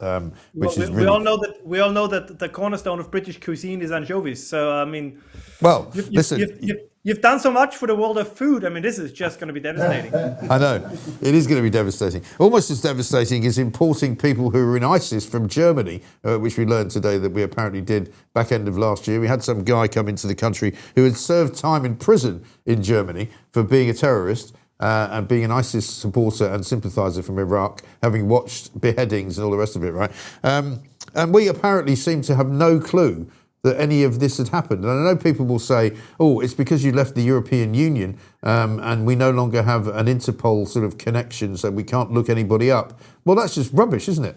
which is we all know that the cornerstone of British cuisine is anchovies. So I mean, well, you've done so much for the world of food. I mean, this is just going to be devastating. I know. It is going to be devastating. Almost as devastating is importing people who are in ISIS from Germany, which we learned today that we apparently did back end of last year. We had some guy come into the country who had served time in prison in Germany for being a terrorist and being an ISIS supporter and sympathiser from Iraq, having watched beheadings and all the rest of it, right? And we apparently seem to have no clue that any of this had happened. And I know people will say, oh, it's because you left the European Union and we no longer have an Interpol sort of connection, so we can't look anybody up. Well, that's just rubbish, isn't it?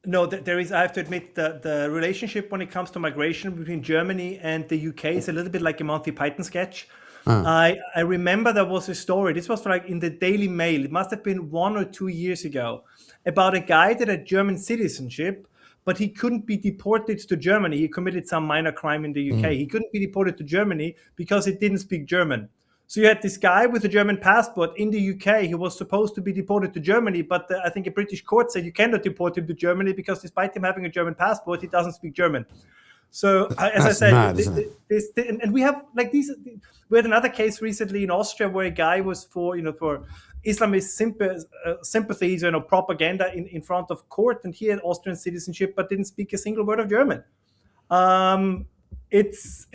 No, there is, I have to admit, the relationship when it comes to migration between Germany and the UK is a little bit like a Monty Python sketch. I remember there was a story, this was like in the Daily Mail, it must have been 1 or 2 years ago, about a guy that had German citizenship, but he couldn't be deported to Germany. He committed some minor crime in the UK. He couldn't be deported to Germany because he didn't speak German. So you had this guy with a German passport in the UK. He was supposed to be deported to Germany, but I think a British court said you cannot deport him to Germany because despite him having a German passport, he doesn't speak German. So as I said, and we have like these. We had another case recently in Austria where a guy was for Islamist sympathies, propaganda in front of court, and he had Austrian citizenship but didn't speak a single word of German. It's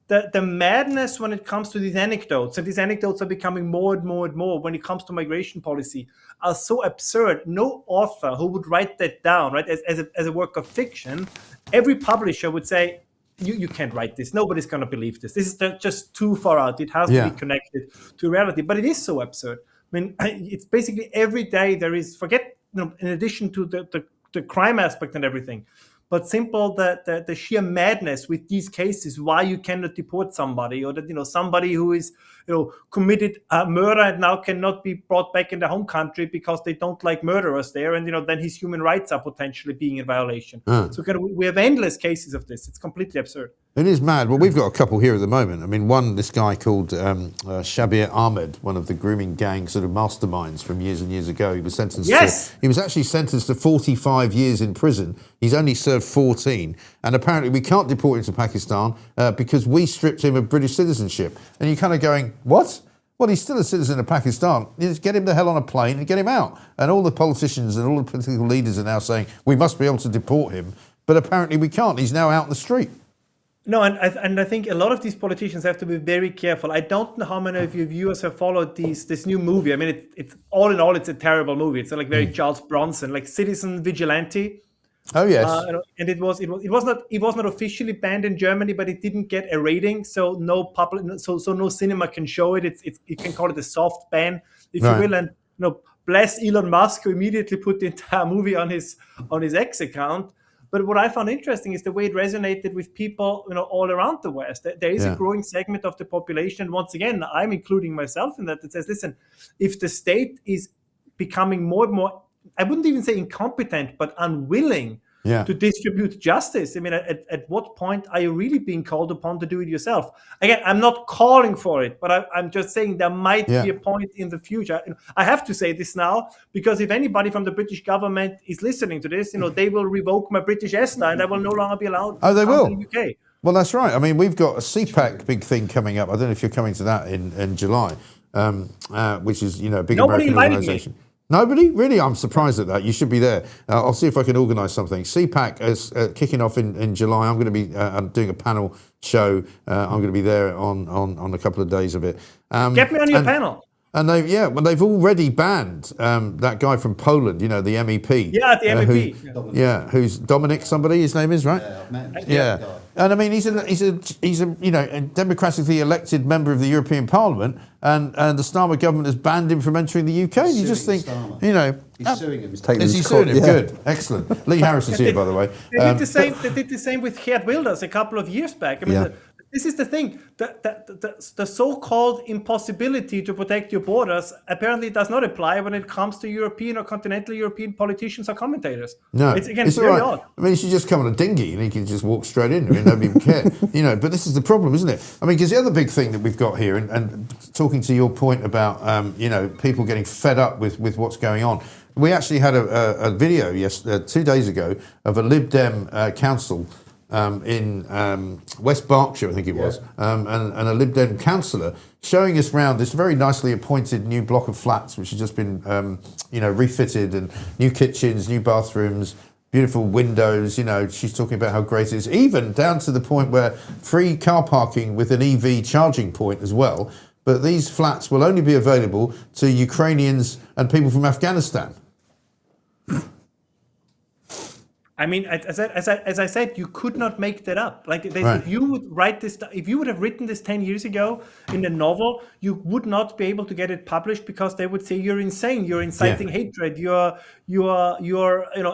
the madness when it comes to these anecdotes, and these anecdotes are becoming more and more and more when it comes to migration policy, are so absurd. No author who would write that down, right, as a work of fiction, every publisher would say, you can't write this. Nobody's going to believe this. This is just too far out. It has to be connected to reality. But it is so absurd. I mean, it's basically every day there is, in addition to the crime aspect and everything, but simple the sheer madness with these cases, why you cannot deport somebody, or that somebody who is committed murder and now cannot be brought back in their home country because they don't like murderers there, and then his human rights are potentially being in violation. So we have endless cases of this. It's completely absurd. It is mad. Well, we've got a couple here at the moment. I mean, this guy called Shabir Ahmed, one of the grooming gang sort of masterminds from years and years ago. He was sentenced. He was actually sentenced to 45 years in prison. He's only served 14, and apparently we can't deport him to Pakistan because we stripped him of British citizenship. And you're kind of going, what? Well, he's still a citizen of Pakistan. You just get him the hell on a plane and get him out. And all the politicians and all the political leaders are now saying we must be able to deport him, but apparently we can't. He's now out in the street. No, and I think a lot of these politicians have to be very careful. I don't know how many of your viewers have followed this new movie. I mean, it's all in all, it's a terrible movie. It's like very Charles Bronson, like Citizen Vigilante. Oh yes, and it was not officially banned in Germany, but it didn't get a rating, so no public, so no cinema can show it. You can call it a soft ban, if you will. And bless Elon Musk, who immediately put the entire movie on his X account. But what I found interesting is the way it resonated with people, all around the West. There is a growing segment of the population. Once again, I'm including myself in that says, listen, if the state is becoming more and more, I wouldn't even say incompetent, but unwilling to distribute justice. I mean, at what point are you really being called upon to do it yourself? Again, I'm not calling for it, but I'm just saying there might be a point in the future. I have to say this now, because if anybody from the British government is listening to this, they will revoke my British ESTA and I will no longer be allowed to come to the UK. Well, that's right. I mean, we've got a CPAC big thing coming up. I don't know if you're coming to that in July, which is, a big Nobody American organisation. Nobody? Really? I'm surprised at that. You should be there. I'll see if I can organise something. CPAC is kicking off in July. I'm going to be doing a panel show. I'm going to be there on a couple of days of it. Get me on your panel. And they've already banned that guy from Poland, the MEP. Yeah, the MEP. Who's Dominic somebody, his name is, right? Yeah. And I mean, he's a democratically elected member of the European Parliament, and the Starmer government has banned him from entering the UK. And you just think, he's suing him. Is he suing him? Good, excellent. Lee Harris is here, by the way. They did the same with Geert Wilders a couple of years back. I mean, the this is the thing. The so-called impossibility to protect your borders apparently does not apply when it comes to European or continental European politicians or commentators. No, it's again all very right. odd. I mean, he should just come on a dinghy and he can just walk straight in. I mean, nobody would care, But this is the problem, isn't it? I mean, because the other big thing that we've got here, and talking to your point about, people getting fed up with what's going on. We actually had a video 2 days ago of a Lib Dem council in West Berkshire, I think it was, and a Lib Dem councillor showing us round this very nicely appointed new block of flats, which has just been, refitted, and new kitchens, new bathrooms, beautiful windows. She's talking about how great it is, even down to the point where free car parking with an EV charging point as well. But these flats will only be available to Ukrainians and people from Afghanistan. I mean, as I said, you could not make that up. Like, Right. if you would have written this 10 years ago in a novel, you would not be able to get it published because they would say you're insane, you're inciting hatred, you're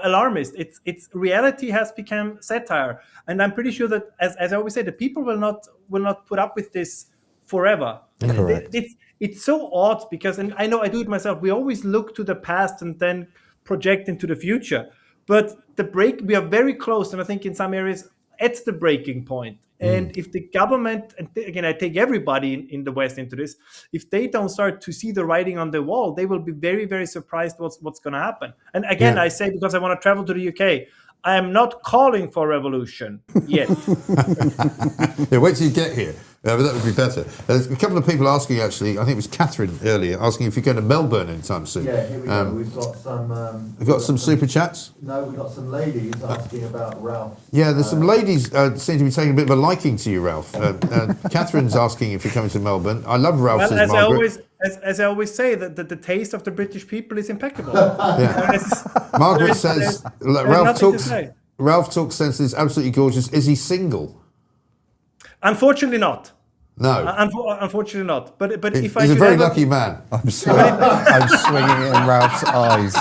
alarmist. It's reality has become satire, and I'm pretty sure that, as I always say, the people will not put up with this forever. Correct. It's so odd because, and I know I do it myself. We always look to the past and then project into the future. But we are very close, and I think in some areas at the breaking point. And if the government, and again, I take everybody in the West into this, if they don't start to see the writing on the wall, they will be very, very surprised what's going to happen. And again, I say, because I want to travel to the UK, I am not calling for revolution yet. Wait till you get here. But that would be better. There's a couple of people asking, actually, I think it was Catherine earlier, asking if you're going to Melbourne anytime soon. Yeah, here we go. We've got some... We've got some super chats? No, we've got some ladies asking about Ralph. Yeah, there's some ladies seem to be taking a bit of a liking to you, Ralph. Catherine's asking if you're coming to Melbourne. I love Ralph, says Margaret. As I always say, that the taste of the British people is impeccable. Margaret says, Ralph talks sense, is absolutely gorgeous. Is he single? Unfortunately not. No. Unfortunately not. But if he's a very lucky man. I'm swinging in Ralph's eyes.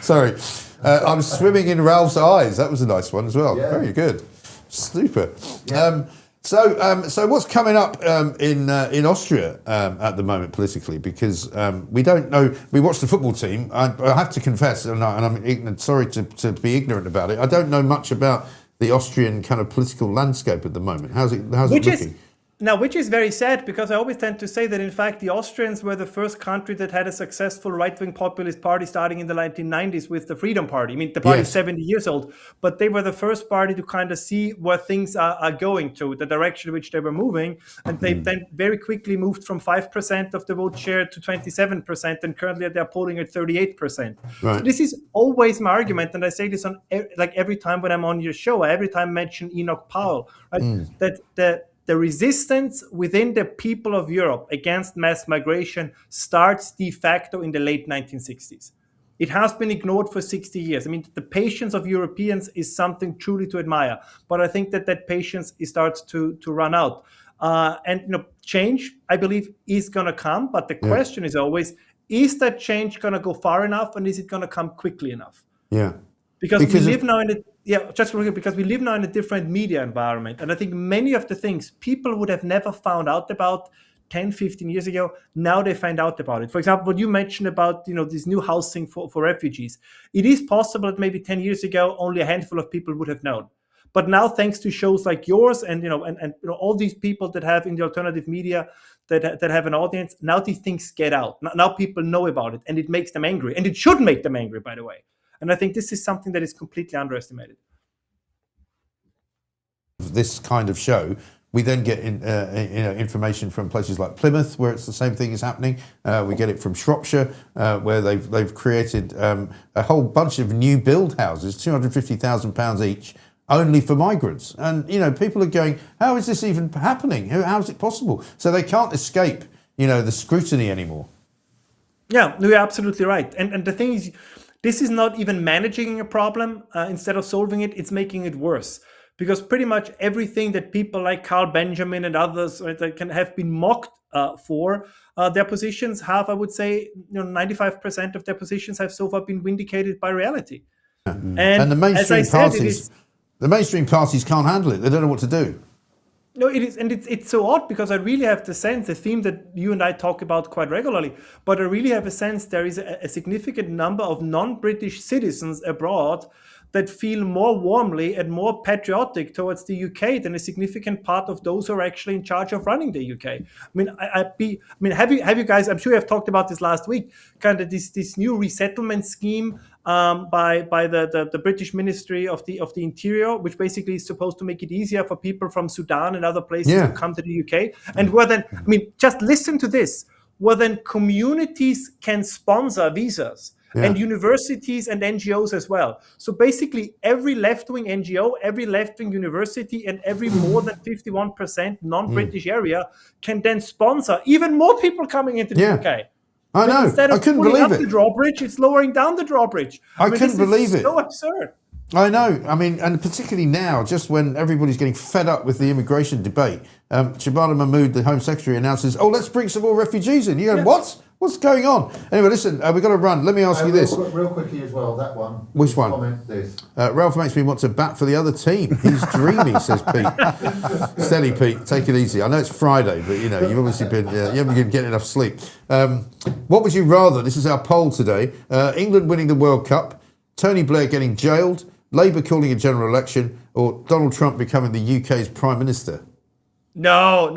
Sorry. I'm swimming in Ralph's eyes. That was a nice one as well. Yeah. Very good. Super. Yeah. So what's coming up in Austria at the moment politically? Because we don't know. We watched the football team. I have to confess, and I'm ignorant, sorry to be ignorant about it. I don't know much about the Austrian kind of political landscape at the moment. How's it looking? Which is very sad, because I always tend to say that, in fact, the Austrians were the first country that had a successful right-wing populist party starting in the 1990s with the Freedom Party. I mean, the party is 70 years old, but they were the first party to kind of see where things are going to, the direction in which they were moving. And they then very quickly moved from 5% of the vote share to 27%, and currently they're polling at 38%. Right. So this is always my argument, and I say this on every time when I'm on your show. I every time mention Enoch Powell, right? That the resistance within the people of Europe against mass migration starts de facto in the late 1960s. It has been ignored for 60 years. I mean, the patience of Europeans is something truly to admire, but I think that patience starts to run out. And change, I believe, is going to come, but the question is always, is that change going to go far enough, and is it going to come quickly enough? Yeah. Because we live now in because we live now in a different media environment. And I think many of the things people would have never found out about 10, 15 years ago, now they find out about it. For example, what you mentioned about this new housing for refugees. It is possible that maybe 10 years ago, only a handful of people would have known. But now, thanks to shows like yours and all these people that have in the alternative media that have an audience, now these things get out. Now people know about it, and it makes them angry. And it should make them angry, by the way. And I think this is something that is completely underestimated. This kind of show, we then get information from places like Plymouth, where it's the same thing is happening. We get it from Shropshire, where they've created a whole bunch of new build houses, £250,000 each, only for migrants. And people are going, how is this even happening? How is it possible? So they can't escape the scrutiny anymore. Yeah, you're absolutely right. And the thing is, this is not even managing a problem. Instead of solving it, it's making it worse. Because pretty much everything that people like Carl Benjamin and others that can have been mocked for, their positions have, I would say, 95% of their positions have so far been vindicated by reality. And the mainstream parties, the mainstream parties can't handle it. They don't know what to do. No, it is, and it's so odd because I really have the sense, a theme that you and I talk about quite regularly, but I really have a sense there is a significant number of non-British citizens abroad that feel more warmly and more patriotic towards the UK than a significant part of those who are actually in charge of running the UK. I mean, have you guys? I'm sure you have talked about this last week. Kind of this new resettlement scheme by the British Ministry of the Interior, which basically is supposed to make it easier for people from Sudan and other places to come to the UK. And where then, I mean, just listen to this. Where then communities can sponsor visas. And universities and NGOs as well. So basically, every left-wing NGO, every left-wing university, and every more than 51% non-British area can then sponsor even more people coming into the UK. I know. Instead of I couldn't pulling believe up it. the drawbridge, it's lowering down the drawbridge. I couldn't believe it. So absurd. I know. I mean, and particularly now, just when everybody's getting fed up with the immigration debate, Shabana Mahmood, the Home Secretary, announces, "Oh, let's bring some more refugees in." You go, what? What's going on? Anyway, listen, we've got to run. Let me ask you this. Real quickly as well, that one. Which one? Comment this. Ralph makes me want to bat for the other team. He's dreamy, says Pete. Steady, Pete. Take it easy. I know it's Friday, but you know you've obviously been you haven't been getting enough sleep. What would you rather? This is our poll today. England winning the World Cup, Tony Blair getting jailed, Labour calling a general election, or Donald Trump becoming the UK's Prime Minister? No.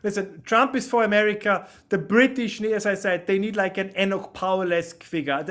Listen, Trump is for America. The British, as I said, they need like an Enoch Powell-esque figure.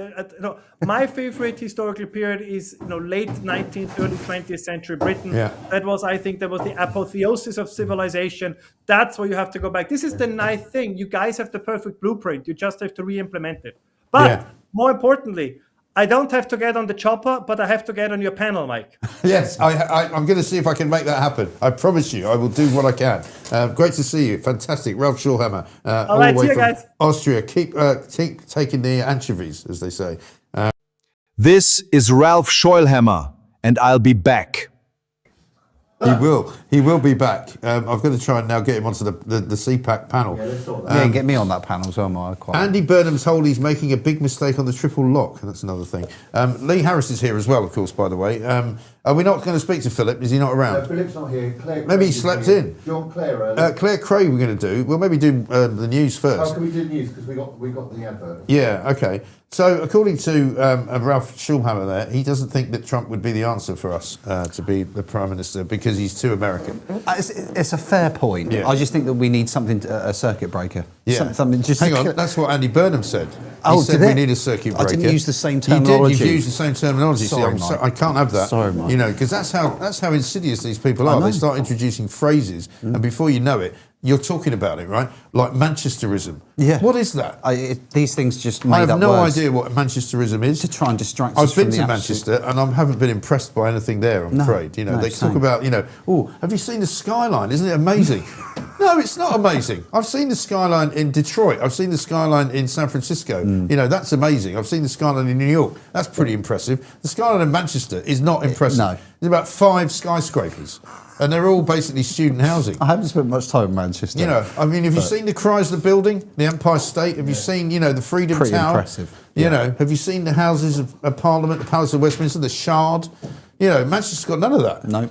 My favorite historical period is late 19th, early 20th century Britain. Yeah. That was the apotheosis of civilization. That's where you have to go back. This is the nice thing. You guys have the perfect blueprint. You just have to re-implement it. But more importantly, I don't have to get on the chopper, but I have to get on your panel, Mike. Yes, I'm going to see if I can make that happen. I promise you, I will do what I can. Great to see you. Fantastic. Ralph Schulhammer, all right, the way see you from guys. Austria. Keep taking the anchovies, as they say. This is Ralph Schulhammer, and I'll be back. He will be back. I've got to try and now get him onto the CPAC panel. Yeah, get me on that panel as well, Mark. Andy Burnham's told he's making a big mistake on the triple lock. That's another thing. Lee Harris is here as well, of course, by the way. Are we not going to speak to Philip? Is he not around? No, Philip's not here. Claire Maybe he Craig is slept here. in. Do you want Claire early? Claire Craig we're going to do. We'll maybe do the news first. How can we do the news? Because we got the advert. Yeah, okay. So according to Ralph Schulhammer there, he doesn't think that Trump would be the answer for us to be the Prime Minister because he's too American. It's a fair point. Yeah. I just think that we need something, a circuit breaker. Yeah. Something just Hang on, that's what Andy Burnham said. Oh, he said did we it? need a circuit breaker. I didn't use the same terminology. You did. You've used the same terminology. Sorry, See, Mike. I can't have that. Sorry, Mike. Because that's how insidious these people I are. know. They start introducing phrases, and before you know it, you're talking about it, right? Like Manchesterism. Yeah. What is that? These things just made I up have no words idea what Manchesterism is. to try and distract us I've been from to the Manchester and I haven't been impressed by anything there, I'm afraid. They talk same. about, oh, have you seen the skyline? Isn't it amazing? No, it's not amazing. I've seen the skyline in Detroit. I've seen the skyline in San Francisco. That's amazing. I've seen the skyline in New York. That's pretty impressive. The skyline in Manchester is not impressive. No. There's about 5 skyscrapers. And they're all basically student housing. I haven't spent much time in Manchester. Have you seen the Chrysler Building, the Empire State? Have you seen, the Freedom Pretty Tower? impressive. Have you seen the Houses of Parliament, the Palace of Westminster, the Shard? Manchester's got none of that. No.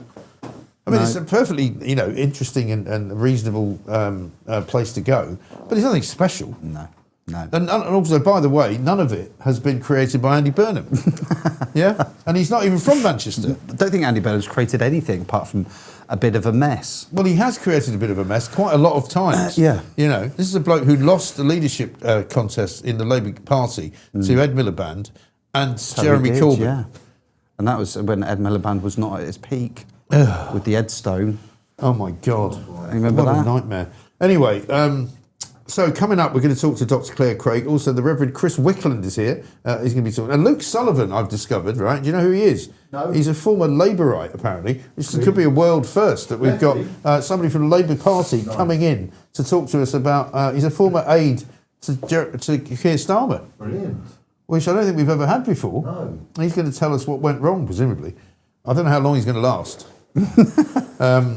It's a perfectly, interesting and reasonable place to go, but it's nothing special. No. And also, by the way, none of it has been created by Andy Burnham. Yeah? And he's not even from Manchester. I don't think Andy Burnham's created anything apart from a bit of a mess. Well, he has created a bit of a mess quite a lot of times. Yeah. This is a bloke who lost the leadership contest in the Labour Party to Ed Miliband and Jeremy Corbyn. Yeah. And that was when Ed Miliband was not at his peak with the Ed Stone. Oh, my God. Remember what that? a nightmare. Anyway, so coming up, we're going to talk to Dr. Claire Craig. Also, the Reverend Chris Wickland is here. He's going to be talking. And Luke Sullivan, I've discovered, right? Do you know who he is? No. He's a former Labourite, apparently. This could be a world first that we've got somebody from the Labour Party coming in to talk to us about. He's a former aide to Keir Starmer. Brilliant. Which I don't think we've ever had before. No. He's going to tell us what went wrong, presumably. I don't know how long he's going to last.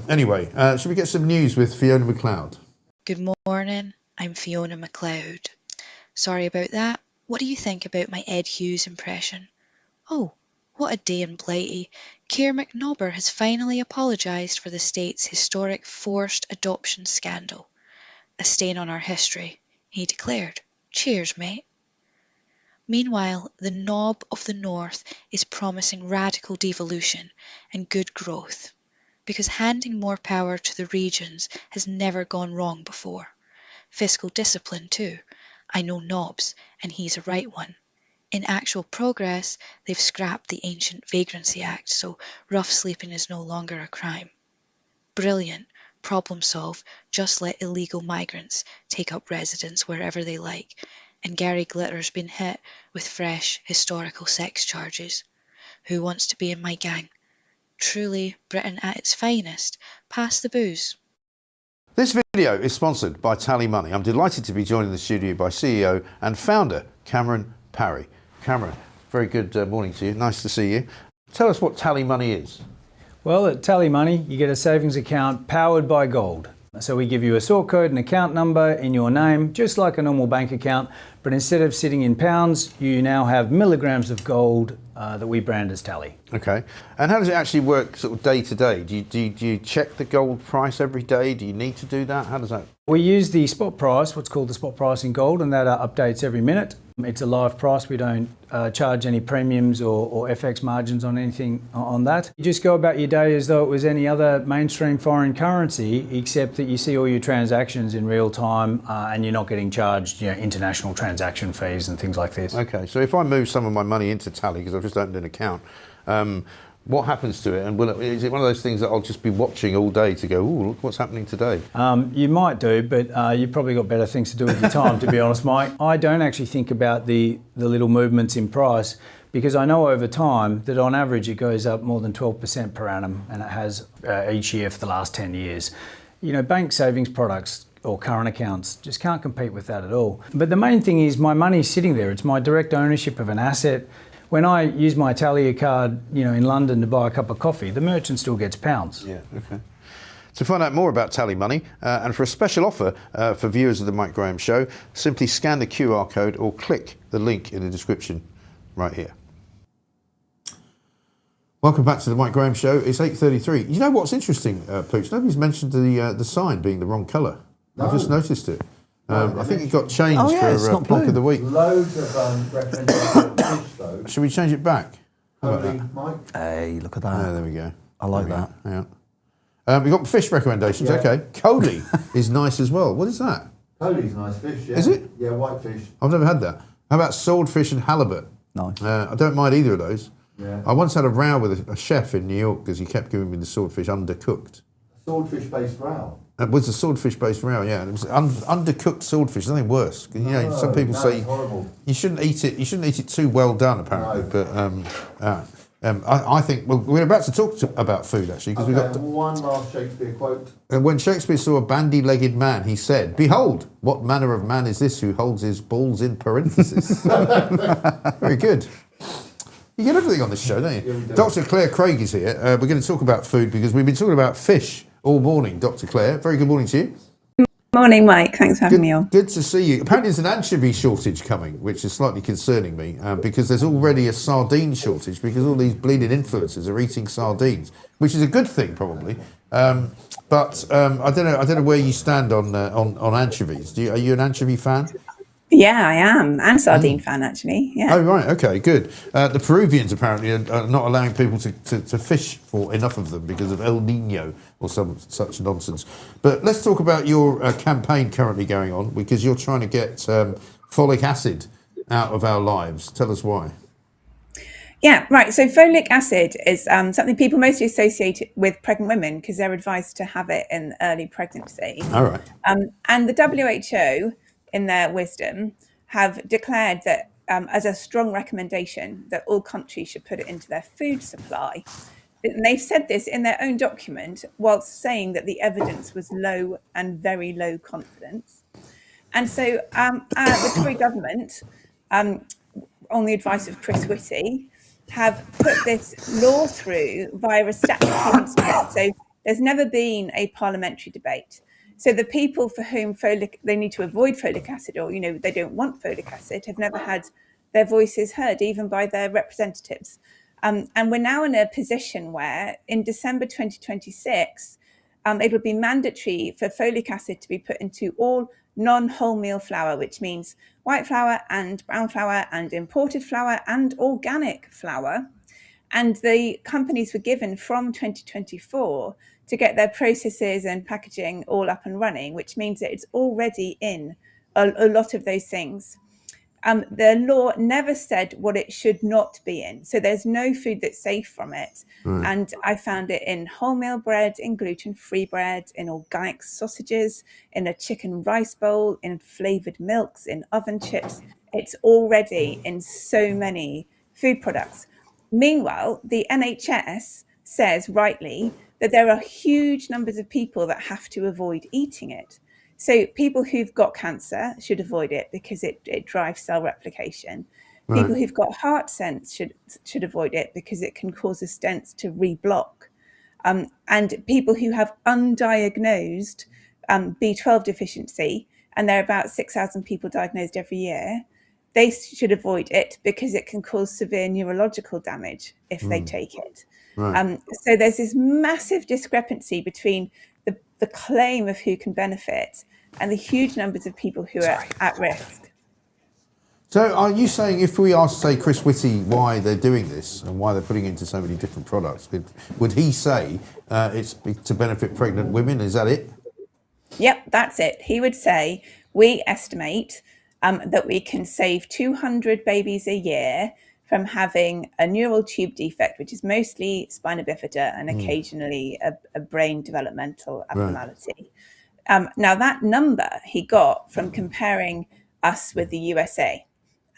Anyway, should we get some news with Fiona McLeod? Good morning, I'm Fiona McLeod. Sorry about that. What do you think about my Ed Hughes impression? Oh, what a day in Blighty. Keir McNobber has finally apologised for the state's historic forced adoption scandal. A stain on our history, he declared. Cheers, mate. Meanwhile, the knob of the North is promising radical devolution and good growth, because handing more power to the regions has never gone wrong before. Fiscal discipline, too. I know Nobbs, and he's a right one. In actual progress, they've scrapped the ancient Vagrancy Act, so rough sleeping is no longer a crime. Brilliant. Problem solved. Just let illegal migrants take up residence wherever they like. And Gary Glitter's been hit with fresh historical sex charges. Who wants to be in my gang? Truly Britain at its finest. Pass the booze. This video is sponsored by Tally Money. I'm delighted to be joined in the studio by CEO and founder Cameron Parry. Cameron, very good morning to you. Nice to see you. Tell us what Tally Money is. Well, at Tally Money, you get a savings account powered by gold. So we give you a sort code and account number in your name, just like a normal bank account, but instead of sitting in pounds, you now have milligrams of gold that we brand as Tally. Okay. And how does it actually work sort of day to day? Do you check the gold price every day? Do you need to do that? How does that? We use the spot price, what's called the spot price in gold, and that updates every minute. It's a live price. We don't charge any premiums or FX margins on anything on that. You just go about your day as though it was any other mainstream foreign currency, except that you see all your transactions in real time and you're not getting charged international transaction fees and things like this. Okay, so if I move some of my money into Tally, because I've just opened an account, what happens to it? And is it one of those things that I'll just be watching all day to go, ooh, look what's happening today? You might do, but you've probably got better things to do with your time, to be honest, Mike. I don't actually think about the little movements in price, because I know over time that on average it goes up more than 12% per annum, and it has each year for the last 10 years. Bank savings products or current accounts just can't compete with that at all. But the main thing is my money's sitting there. It's my direct ownership of an asset. When I use my Tally card, in London to buy a cup of coffee, the merchant still gets pounds. Yeah, okay. To find out more about Tally Money and for a special offer for viewers of the Mike Graham Show, simply scan the QR code or click the link in the description right here. Welcome back to the Mike Graham Show. It's 8:33. You know what's interesting, Pooch? Nobody's mentioned the sign being the wrong colour. No. I've just noticed it. I think it got changed for Plonk of the Week. Loads of recommendations for fish, though. Should we change it back? How about that? Mike? Hey, look at that. There we go. I like that. Yeah. We've got fish recommendations. Yeah. Okay. Coley is nice as well. What is that? Coley's nice fish, yeah. Is it? Yeah, white fish. I've never had that. How about swordfish and halibut? Nice. I don't mind either of those. Yeah. I once had a row with a chef in New York because he kept giving me the swordfish undercooked. Swordfish-based row. It was a swordfish-based row, yeah. And it was undercooked swordfish. Nothing worse. Some people say you shouldn't eat it. You shouldn't eat it too well done, apparently. No. But I think we're about to talk about food actually because we've got one last Shakespeare quote. When Shakespeare saw a bandy-legged man, he said, "Behold, what manner of man is this who holds his balls in parenthesis?" Very good. You get everything on this show, don't you? Yeah, Dr. Claire Craig is here. We're going to talk about food because we've been talking about fish all morning. Dr. Claire, very good morning to you. Morning, Mike. Thanks for having me on. Good to see you. Apparently there's an anchovy shortage coming, which is slightly concerning me because there's already a sardine shortage because all these bleeding influencers are eating sardines, which is a good thing probably. But I don't know where you stand on anchovies. Are you an anchovy fan? Yeah, I am. And sardine fan, actually. Yeah. Oh, right. Okay, good. The Peruvians apparently are not allowing people to fish for enough of them because of El Nino or some such nonsense. But let's talk about your campaign currently going on because you're trying to get folic acid out of our lives. Tell us why. Yeah, right. So folic acid is something people mostly associate with pregnant women because they're advised to have it in early pregnancy. All right. And the WHO, in their wisdom, have declared that as a strong recommendation that all countries should put it into their food supply. And they've said this in their own document whilst saying that the evidence was low and very low confidence. And so the Tory government, on the advice of Chris Whitty, have put this law through via a statutory instrument. So there's never been a parliamentary debate. So the people for whom they need to avoid folic acid or, they don't want folic acid have never had their voices heard, even by their representatives. And we're now in a position where in December 2026, it will be mandatory for folic acid to be put into all non-wholemeal flour, which means white flour and brown flour and imported flour and organic flour. And the companies were given from 2024 to get their processes and packaging all up and running, which means that it's already in a lot of those things. The law never said what it should not be in. So there's no food that's safe from it. Right. And I found it in wholemeal bread, in gluten-free bread, in organic sausages, in a chicken rice bowl, in flavored milks, in oven chips. It's already in so many food products. Meanwhile, the NHS says rightly that there are huge numbers of people that have to avoid eating it. So people who've got cancer should avoid it because it drives cell replication. Right. People who've got heart stents should avoid it because it can cause the stents to reblock. And people who have undiagnosed B12 deficiency, and there are about 6,000 people diagnosed every year, they should avoid it because it can cause severe neurological damage if they take it. Right. So there's this massive discrepancy between the claim of who can benefit and the huge numbers of people who are at risk. So are you saying if we ask, say, Chris Whitty why they're doing this and why they're putting it into so many different products, would he say it's to benefit pregnant women? Is that it? Yep, that's it. He would say, we estimate that we can save 200 babies a year from having a neural tube defect, which is mostly spina bifida and occasionally a brain developmental abnormality. Now, that number he got from comparing us with the USA.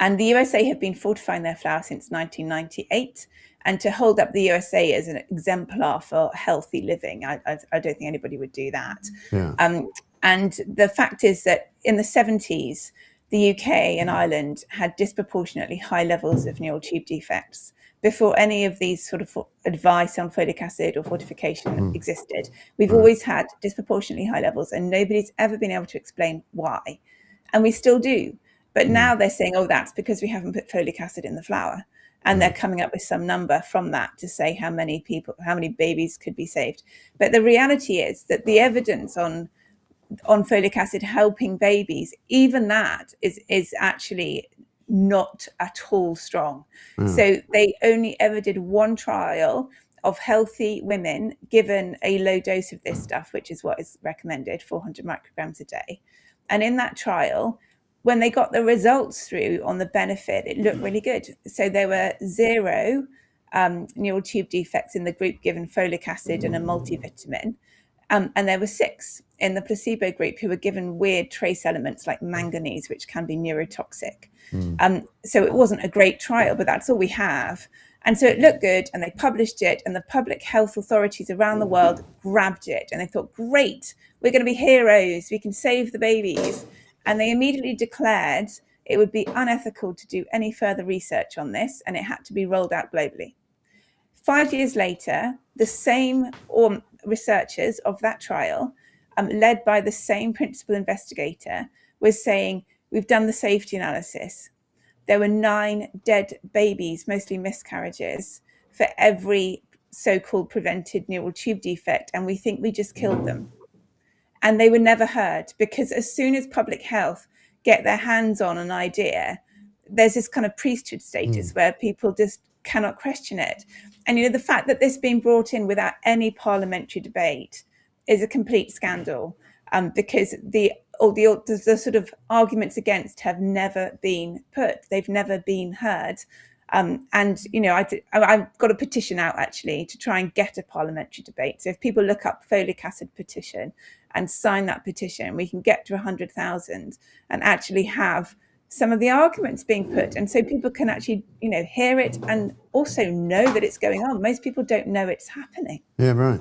And the USA have been fortifying their flour since 1998. And to hold up the USA as an exemplar for healthy living, I don't think anybody would do that. Yeah. And the fact is that in the 70s, the UK and Ireland had disproportionately high levels of neural tube defects before any of these sort of advice on folic acid or fortification existed. We've always had disproportionately high levels and nobody's ever been able to explain why. And we still do. But now they're saying, oh, that's because we haven't put folic acid in the flour. And they're coming up with some number from that to say how many babies could be saved. But the reality is that the evidence on folic acid helping babies, even that is actually not at all strong. So they only ever did one trial of healthy women given a low dose of this stuff, which is what is recommended, 400 micrograms a day. And in that trial, when they got the results through on the benefit, it looked really good. So there were 0 neural tube defects in the group given folic acid and a multivitamin. And there were 6 in the placebo group who were given weird trace elements like manganese, which can be neurotoxic. So it wasn't a great trial, but that's all we have. And so it looked good and they published it and the public health authorities around the world grabbed it and they thought, great, we're going to be heroes. We can save the babies. And they immediately declared it would be unethical to do any further research on this and it had to be rolled out globally. 5 years later, the same researchers of that trial, led by the same principal investigator, was saying, we've done the safety analysis. There were 9 dead babies, mostly miscarriages, for every so-called prevented neural tube defect, and we think we just killed them. And they were never heard because as soon as public health get their hands on an idea, there's this kind of priesthood status where people just cannot question it. And, the fact that this being brought in without any parliamentary debate is a complete scandal because the sort of arguments against have never been put. They've never been heard. I've got a petition out actually to try and get a parliamentary debate. So if people look up folic acid petition and sign that petition, we can get to 100,000 and actually have some of the arguments being put. And so people can actually, hear it and also know that it's going on. Most people don't know it's happening. Yeah, right.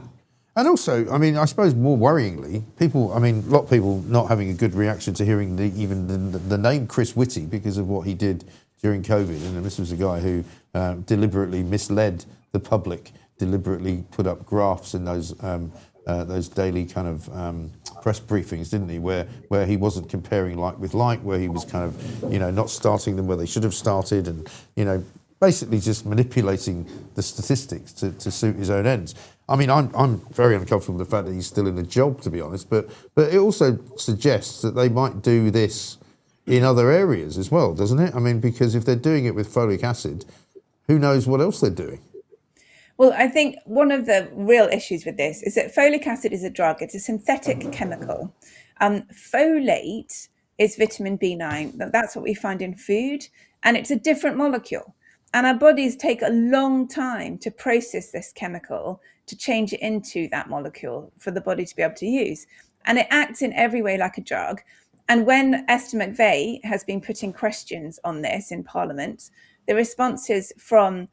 And also, I suppose more worryingly, a lot of people not having a good reaction to hearing the name Chris Whitty because of what he did during COVID. And this was a guy who deliberately misled the public, deliberately put up graphs in those daily kind of press briefings, didn't he? Where he wasn't comparing like with like, where he was kind of, not starting them where they should have started, and basically just manipulating the statistics to suit his own ends. I mean, I'm very uncomfortable with the fact that he's still in the job, to be honest, but it also suggests that they might do this in other areas as well, doesn't it? I mean, because if they're doing it with folic acid, who knows what else they're doing? Well, I think one of the real issues with this is that folic acid is a drug. It's a synthetic chemical. Folate is vitamin B9. That's what we find in food, and it's a different molecule. And our bodies take a long time to process this chemical, to change it into that molecule for the body to be able to use. And it acts in every way like a drug. And when Esther McVey has been putting questions on this in Parliament, the responses from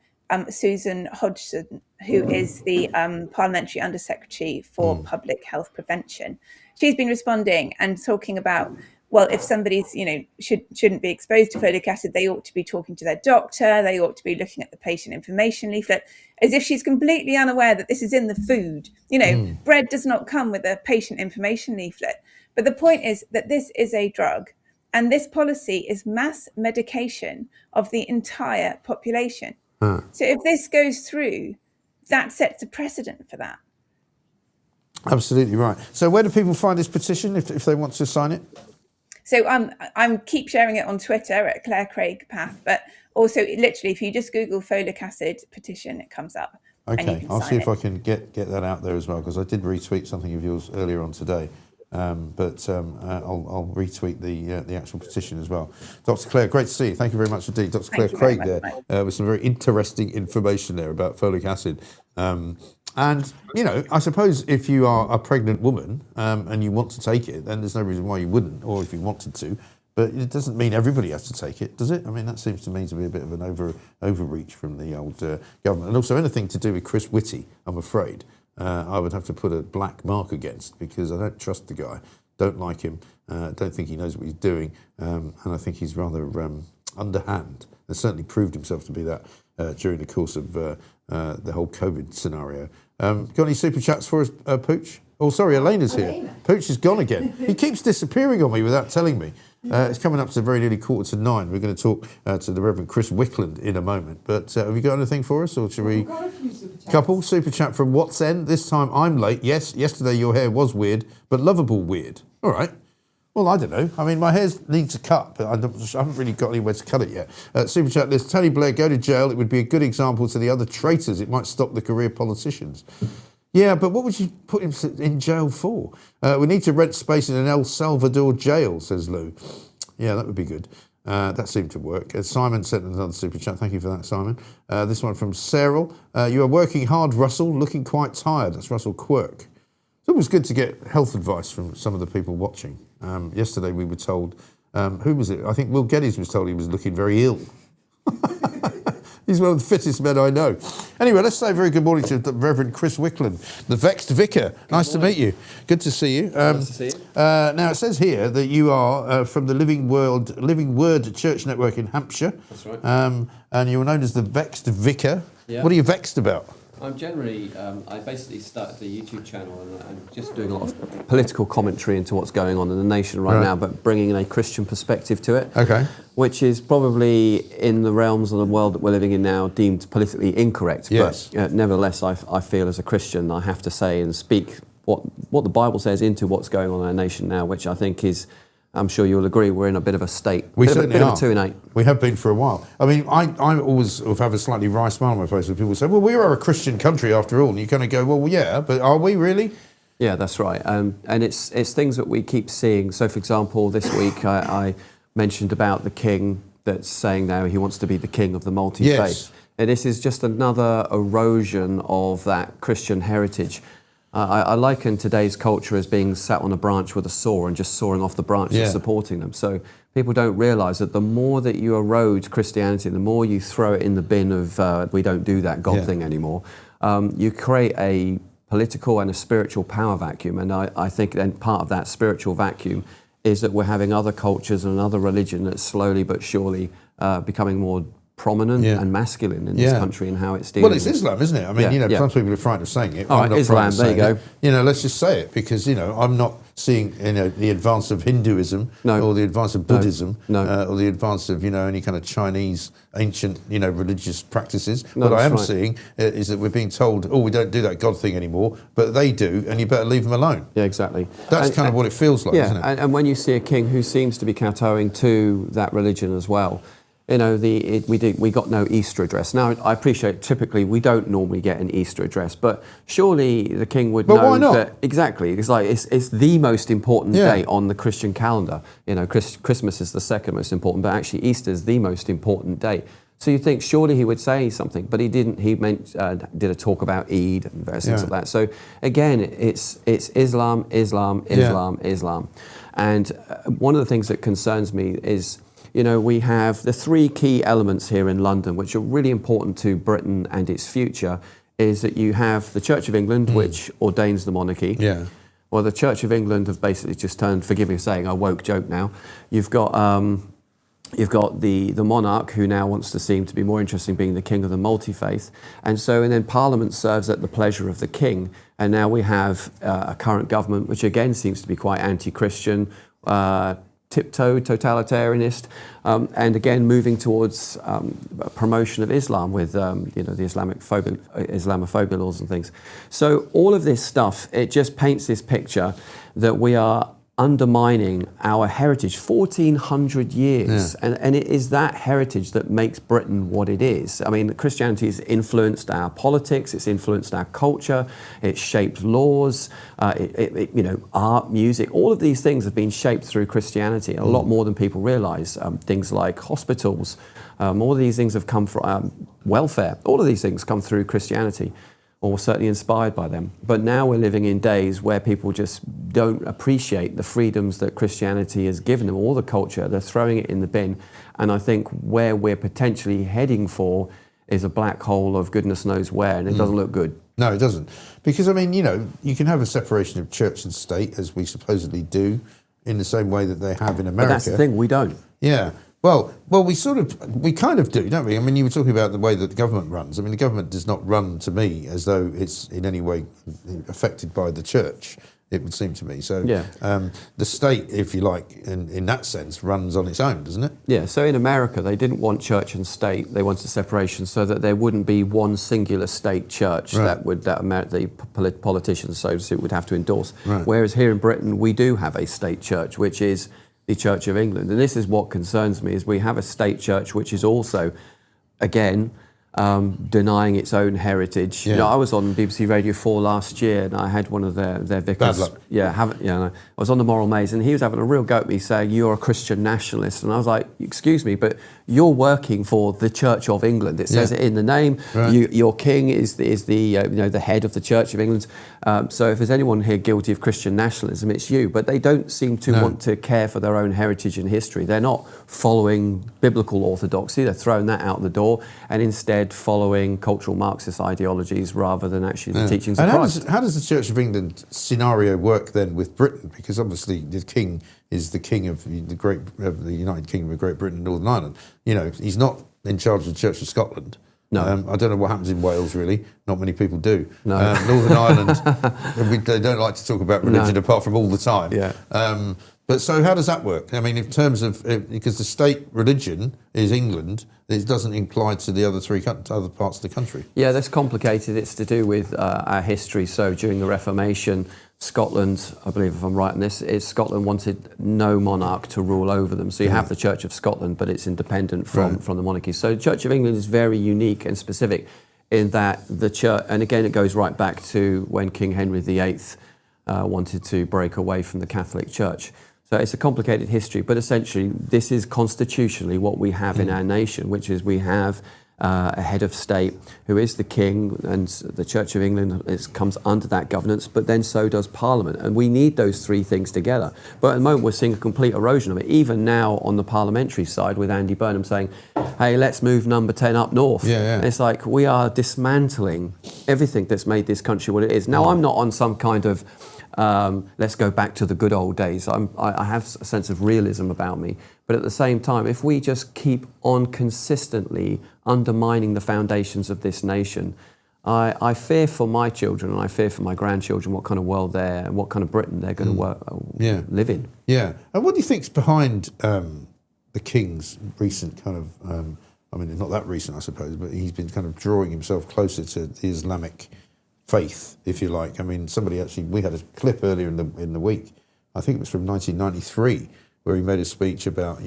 Susan Hodgson, who is the Parliamentary Undersecretary for Public Health Prevention, she's been responding and talking about, well, if somebody's, shouldn't be exposed to folic acid, they ought to be talking to their doctor, they ought to be looking at the patient information leaflet, as if she's completely unaware that this is in the food. Bread does not come with a patient information leaflet. But the point is that this is a drug, and this policy is mass medication of the entire population. So if this goes through, that sets a precedent for that. Absolutely right. So where do people find this petition if they want to sign it? So I'm keep sharing it on Twitter at Claire Craig Path, but also literally if you just Google folic acid petition, it comes up. Okay, I'll see if I can get that out there as well, because I did retweet something of yours earlier on today. But I'll retweet the actual petition as well. Dr. Claire, great to see you. Thank you very much indeed. Dr. Claire Craig there with some very interesting information there about folic acid. And, I suppose if you are a pregnant woman and you want to take it, then there's no reason why you wouldn't, or if you wanted to. But it doesn't mean everybody has to take it, does it? I mean, that seems to me to be a bit of an overreach from the old government. And also anything to do with Chris Whitty, I'm afraid. I would have to put a black mark against, because I don't trust the guy, don't like him, don't think he knows what he's doing, and I think he's rather underhand, and certainly proved himself to be that during the course of the whole COVID scenario. Got any super chats for us, Pooch? Oh, sorry, Elena's here. Pooch is gone again. He keeps disappearing on me without telling me. It's coming up to very nearly 8:45. We're going to talk to the Reverend Chris Wickland in a moment. But have you got anything for us, or should we? We've got a few super chats. Couple super chat from What's End. This time I'm late. Yes, yesterday your hair was weird, but lovable weird. All right. Well, I don't know. I mean, my hair needs a cut, but I haven't really got anywhere to cut it yet. Super chat list. Tony Blair, go to jail. It would be a good example to the other traitors. It might stop the career politicians. Yeah, but what would you put him in jail for? We need to rent space in an El Salvador jail, says Lou. Yeah, that would be good. That seemed to work. Simon sent another super chat. Thank you for that, Simon. This one from Cyril. You are working hard, Russell, looking quite tired. That's Russell Quirk. It's always good to get health advice from some of the people watching. Yesterday we were told, who was it? I think Will Geddes was told he was looking very ill. He's one of the fittest men I know. Anyway, let's say a very good morning to the Reverend Chris Wickland, the Vexed Vicar. Nice to meet you. Good to see you. Nice to see you. Now, it says here that you are from the Living Word Church Network in Hampshire. That's right. And you were known as the Vexed Vicar. Yeah. What are you vexed about? I'm generally, I basically started a YouTube channel and I'm just doing a lot of political commentary into what's going on in the nation right now, but bringing in a Christian perspective to it. Okay. Which is probably in the realms of the world that we're living in now deemed politically incorrect. Yes. But nevertheless, I feel as a Christian, I have to say and speak what the Bible says into what's going on in our nation now, which I think is, I'm sure you'll agree, we're in a bit of a state. We certainly are. Of a 2 and 8. We have been for a while. I mean, I always have a slightly wry smile on my face when people say, well, we are a Christian country after all. And you kind of go, well, yeah, but are we really? Yeah, that's right. And it's things that we keep seeing. So, for example, this week I mentioned about the king that's saying now he wants to be the king of the multi-faith. Yes. And this is just another erosion of that Christian heritage. I liken today's culture as being sat on a branch with a saw and just sawing off the branches supporting them. So people don't realise that the more that you erode Christianity, the more you throw it in the bin of we don't do that God thing anymore, you create a political and a spiritual power vacuum. And I think then part of that spiritual vacuum is that we're having other cultures and another religion that's slowly but surely becoming more prominent Yeah. and masculine in this Yeah. country and how it's dealing Well, it's with- Islam, isn't it? I mean, Yeah, yeah. some people are frightened of saying it. All I'm right, not Islam, frightened of there you saying go. it. Let's just say it because, I'm not seeing, the advance of Hinduism or the advance of Buddhism or the advance of, any kind of Chinese ancient, religious practices. No, what I am that's right. seeing is that we're being told, we don't do that God thing anymore, but they do, and you better leave them alone. Yeah, exactly. That's kind of what it feels like, isn't it? And when you see a king who seems to be kowtowing to that religion as well, we got no Easter address. Now, I appreciate typically we don't normally get an Easter address, but surely the king would know why not? that exactly. It's like it's the most important Yeah. day on the Christian calendar. Christmas is the second most important, but actually Easter is the most important day. So you think surely he would say something, but he didn't. He did a talk about Eid and various things like that. So again, it's Islam, Islam, Islam, Islam, and one of the things that concerns me is, we have the three key elements here in London, which are really important to Britain and its future, is that you have the Church of England, which ordains the monarchy. Yeah. Well, the Church of England have basically just turned, forgive me for saying a woke joke now, you've got the monarch who now wants to seem to be more interested in being the king of the multi-faith. And then Parliament serves at the pleasure of the king. And now we have a current government, which again seems to be quite anti-Christian, tiptoe totalitarianist, and again moving towards promotion of Islam with the Islamophobia laws and things. So all of this stuff, it just paints this picture that we are undermining our heritage, 1400 years, and it is that heritage that makes Britain what it is. I mean, Christianity has influenced our politics, it's influenced our culture, it's shaped laws, art, music, all of these things have been shaped through Christianity, a lot more than people realise. Things like hospitals, all of these things have come from welfare, all of these things come through Christianity, or certainly inspired by them. But now we're living in days where people just don't appreciate the freedoms that Christianity has given them, all the culture, they're throwing it in the bin. And I think where we're potentially heading for is a black hole of goodness knows where, and it doesn't look good. No, it doesn't. Because, you can have a separation of church and state, as we supposedly do, in the same way that they have in America. But that's the thing, we don't. Yeah. Well, we kind of do, don't we? I mean, you were talking about the way that the government runs. I mean, the government does not run, to me, as though it's in any way affected by the church, it would seem to me. So the state, if you like, in that sense, runs on its own, doesn't it? Yeah, so in America, they didn't want church and state. They wanted separation so that there wouldn't be one singular state church that the politicians, so to speak, would have to endorse. Right. Whereas here in Britain, we do have a state church, which is the Church of England. And this is what concerns me, is we have a state church which is also, again, denying its own heritage. Yeah. I was on BBC Radio 4 last year, and I had one of their vicars. Bad luck. I was on the Moral Maze, and he was having a real go at me, saying, "You're a Christian nationalist." And I was like, "Excuse me, but you're working for the Church of England. It says it in the name. Right. Your king is the head of the Church of England. So if there's anyone here guilty of Christian nationalism, it's you." But they don't seem to want to care for their own heritage and history. They're not following biblical orthodoxy. They're throwing that out the door, and instead following cultural Marxist ideologies rather than actually the teachings of Christ. How does the Church of England scenario work then with Britain? Because obviously the king is the king of the United Kingdom of Great Britain and Northern Ireland. He's not in charge of the Church of Scotland. No. I don't know what happens in Wales, really. Not many people do. No. Northern Ireland, they don't like to talk about religion apart from all the time. Yeah. But so how does that work? I mean, in terms of, because the state religion is England, it doesn't apply to the other other parts of the country. Yeah, that's complicated. It's to do with our history. So during the Reformation, Scotland, I believe if I'm right on this, Scotland wanted no monarch to rule over them. So you have the Church of Scotland, but it's independent from the monarchy. So the Church of England is very unique and specific in that the church, and again it goes right back to when King Henry VIII wanted to break away from the Catholic Church. So it's a complicated history, but essentially this is constitutionally what we have in our nation, which is we have a head of state who is the king, and the Church of England comes under that governance, but then so does Parliament. And we need those three things together. But at the moment we're seeing a complete erosion of it, even now on the parliamentary side with Andy Burnham saying, hey, let's move number 10 up north. And it's like we are dismantling everything that's made this country what it is. Now, I'm not on some kind of Let's go back to the good old days. I have a sense of realism about me. But at the same time, if we just keep on consistently undermining the foundations of this nation, I fear for my children and I fear for my grandchildren what kind of world and what kind of Britain they're going to live in. Yeah. And what do you think's behind the King's recent kind of, I mean, it's not that recent, I suppose, but he's been kind of drawing himself closer to the Islamic faith, if you like. I mean, we had a clip earlier in the week, I think it was from 1993, where he made a speech about,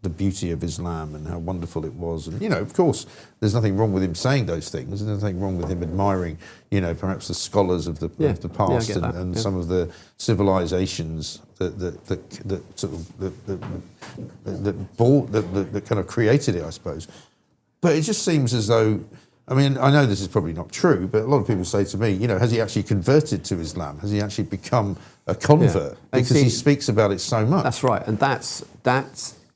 the beauty of Islam and how wonderful it was. And, of course, there's nothing wrong with him saying those things. There's nothing wrong with him admiring, perhaps the scholars of the past and some of the civilizations that kind of created it, I suppose. But it just seems as though, I mean, I know this is probably not true, but a lot of people say to me, has he actually converted to Islam? Has he actually become a convert? Yeah. Because he speaks about it so much. That's right. And that's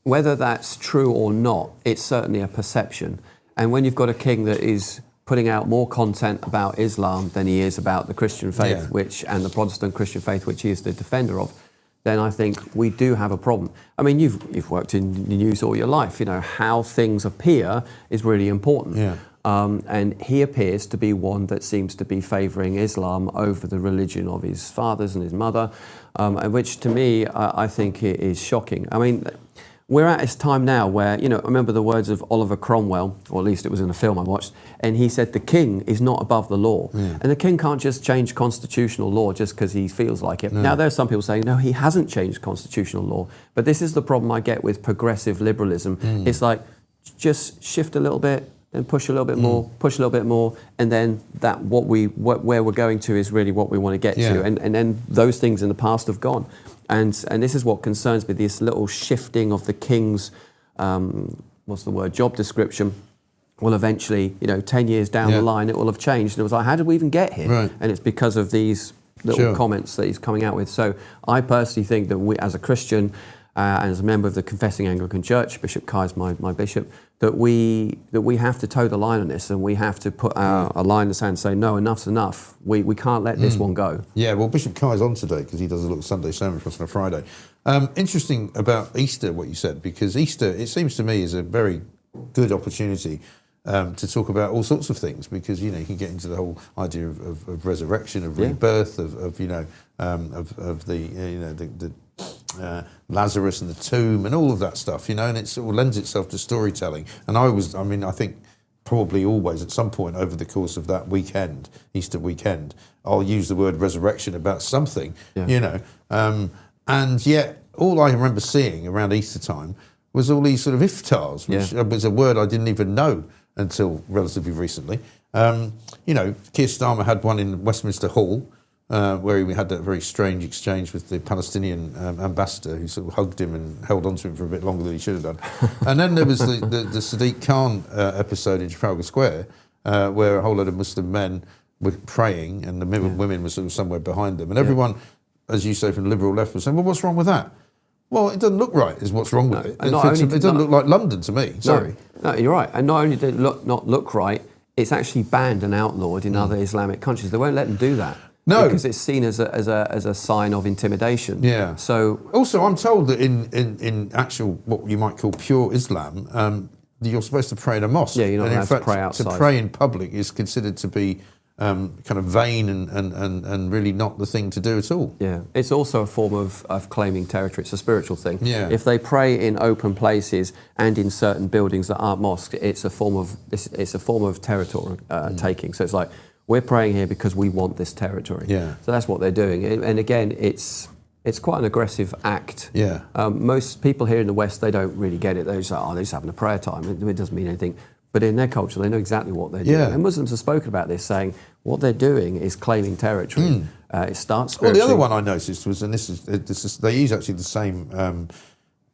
whether that's true or not, it's certainly a perception. And when you've got a king that is putting out more content about Islam than he is about the Christian faith, and the Protestant Christian faith, which he is the defender of, then I think we do have a problem. I mean, you've worked in the news all your life. How things appear is really important. Yeah. And he appears to be one that seems to be favouring Islam over the religion of his fathers and his mother, which to me, I think is shocking. I mean, we're at this time now where, I remember the words of Oliver Cromwell, or at least it was in a film I watched, and he said the king is not above the law. Yeah. And the king can't just change constitutional law just because he feels like it. No. Now, there are some people saying, no, he hasn't changed constitutional law. But this is the problem I get with progressive liberalism. It's like, just shift a little bit, then push a little bit more, push a little bit more, and then where we're going to is really what we want to get to. And then those things in the past have gone. And this is what concerns me, this little shifting of the king's, job description will eventually, 10 years down the line, it will have changed. And it was like, how did we even get here? Right. And it's because of these little comments that he's coming out with. So I personally think that we, as a Christian, and as a member of the Confessing Anglican Church, Bishop Kai is my bishop, that we have to toe the line on this, and we have to put a line in the sand and say, no, enough's enough. We can't let this one go. Yeah, well, Bishop Kai is on today because he does a little Sunday sermon for us on a Friday. Interesting about Easter, what you said, because Easter, it seems to me, is a very good opportunity to talk about all sorts of things, because you can get into the whole idea of resurrection, of rebirth, of the Lazarus and the tomb and all of that stuff, and it sort of lends itself to storytelling. And I think probably always at some point over the course of that weekend, Easter weekend, I'll use the word resurrection about something, and yet all I remember seeing around Easter time was all these sort of iftars, which was a word I didn't even know until relatively recently. Keir Starmer had one in Westminster Hall, where we had that very strange exchange with the Palestinian ambassador, who sort of hugged him and held on to him for a bit longer than he should have done. And then there was the Sadiq Khan episode in Trafalgar Square, where a whole lot of Muslim men were praying and the women were sort of somewhere behind them. And everyone, as you say, from the liberal left was saying, well, what's wrong with that? Well, it doesn't look right, is what's wrong with it. It doesn't look like London to me. Sorry. No, you're right. And not only did it not look right, it's actually banned and outlawed in other Islamic countries. They won't let them do that. No, because it's seen as a sign of intimidation. Yeah. So also, I'm told that in actual what you might call pure Islam, you're supposed to pray in a mosque. Yeah, you're not allowed to pray outside. To pray in public is considered to be kind of vain and really not the thing to do at all. Yeah, it's also a form of claiming territory. It's a spiritual thing. Yeah. If they pray in open places and in certain buildings that aren't mosques, it's a form of territory taking. So it's like, we're praying here because we want this territory. Yeah. So that's what they're doing. And again, it's quite an aggressive act. Yeah. Most people here in the West, they don't really get it. They're just like, they're just having a prayer time. It doesn't mean anything. But in their culture, they know exactly what they're doing. Yeah. And Muslims have spoken about this, saying what they're doing is claiming territory. It starts spiritually. Well, the other one I noticed was, and this is they use actually the same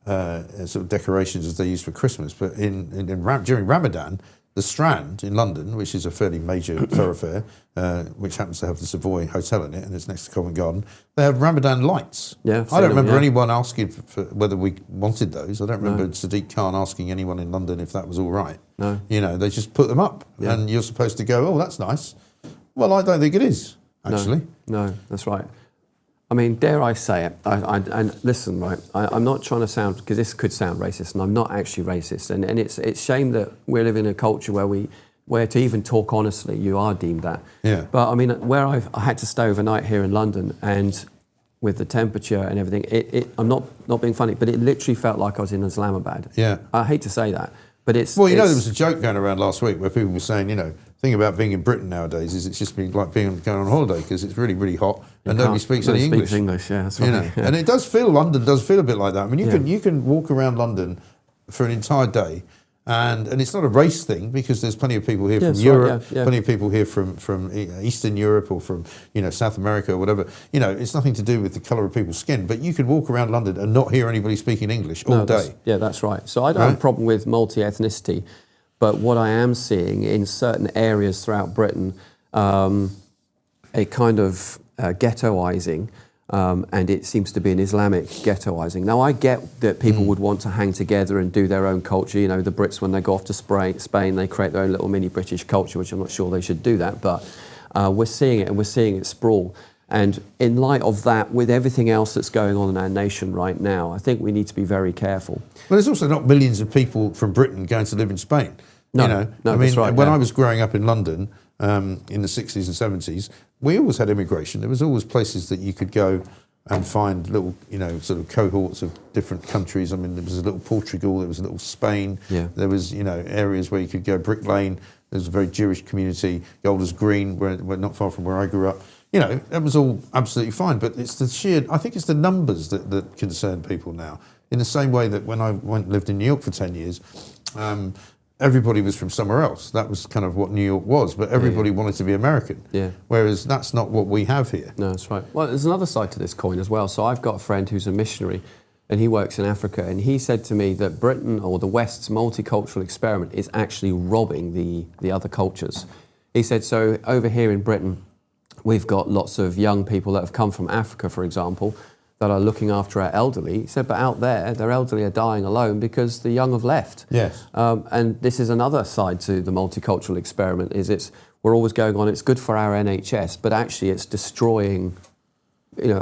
sort of decorations as they use for Christmas, but during Ramadan, the Strand in London, which is a fairly major thoroughfare, which happens to have the Savoy Hotel in it, and it's next to Covent Garden, they have Ramadan lights. Yeah, I don't remember anyone asking for whether we wanted those. I don't remember Sadiq Khan asking anyone in London if that was all right. No. They just put them up, and you're supposed to go, oh, that's nice. Well, I don't think it is, actually. No, that's right. I mean, dare I say it? And listen, right? I'm not trying to sound, because this could sound racist, and I'm not actually racist. And it's shame that we're living in a culture where to even talk honestly, you are deemed that. Yeah. But I mean, where I had to stay overnight here in London, and with the temperature and everything, I'm not being funny, but it literally felt like I was in Islamabad. Yeah. I hate to say that, but it's. Well, there was a joke going around last week where people were saying, the thing about being in Britain nowadays is it's just been like going on holiday because it's really, really hot and nobody speaks any English. Yeah, that's right. And it does feel, London does feel a bit like that. I mean, you can walk around London for an entire day, and it's not a race thing because there's plenty of people here from Europe, plenty of people here from Eastern Europe or from South America or whatever. It's nothing to do with the colour of people's skin, but you could walk around London and not hear anybody speaking English all day. That's right. So I don't have a problem with multi-ethnicity. But what I am seeing in certain areas throughout Britain, a kind of ghettoising, and it seems to be an Islamic ghettoising. Now, I get that people would want to hang together and do their own culture. The Brits, when they go off to Spain, they create their own little mini British culture, which I'm not sure they should do that. But we're seeing it, and we're seeing it sprawl. And in light of that, with everything else that's going on in our nation right now, I think we need to be very careful. Well, there's also not millions of people from Britain going to live in Spain. No, I mean, that's right, when I was growing up in London in the 60s and 70s, we always had immigration. There was always places that you could go and find little, sort of cohorts of different countries. I mean, there was a little Portugal, there was a little Spain. Yeah. There was, areas where you could go. Brick Lane, there's a very Jewish community. Golders Green, where not far from where I grew up. That was all absolutely fine. But it's I think it's the numbers that concern people now. In the same way that when I lived in New York for 10 years, everybody was from somewhere else. That was kind of what New York was, but everybody wanted to be American. Yeah. Whereas that's not what we have here. No, that's right. Well, there's another side to this coin as well. So I've got a friend who's a missionary, and he works in Africa, and he said to me that Britain, or the West's multicultural experiment, is actually robbing the other cultures. He said, so over here in Britain, we've got lots of young people that have come from Africa, for example, that are looking after our elderly. He said, but out there, their elderly are dying alone because the young have left. Yes. And this is another side to the multicultural experiment, we're always going on, it's good for our NHS, but actually it's destroying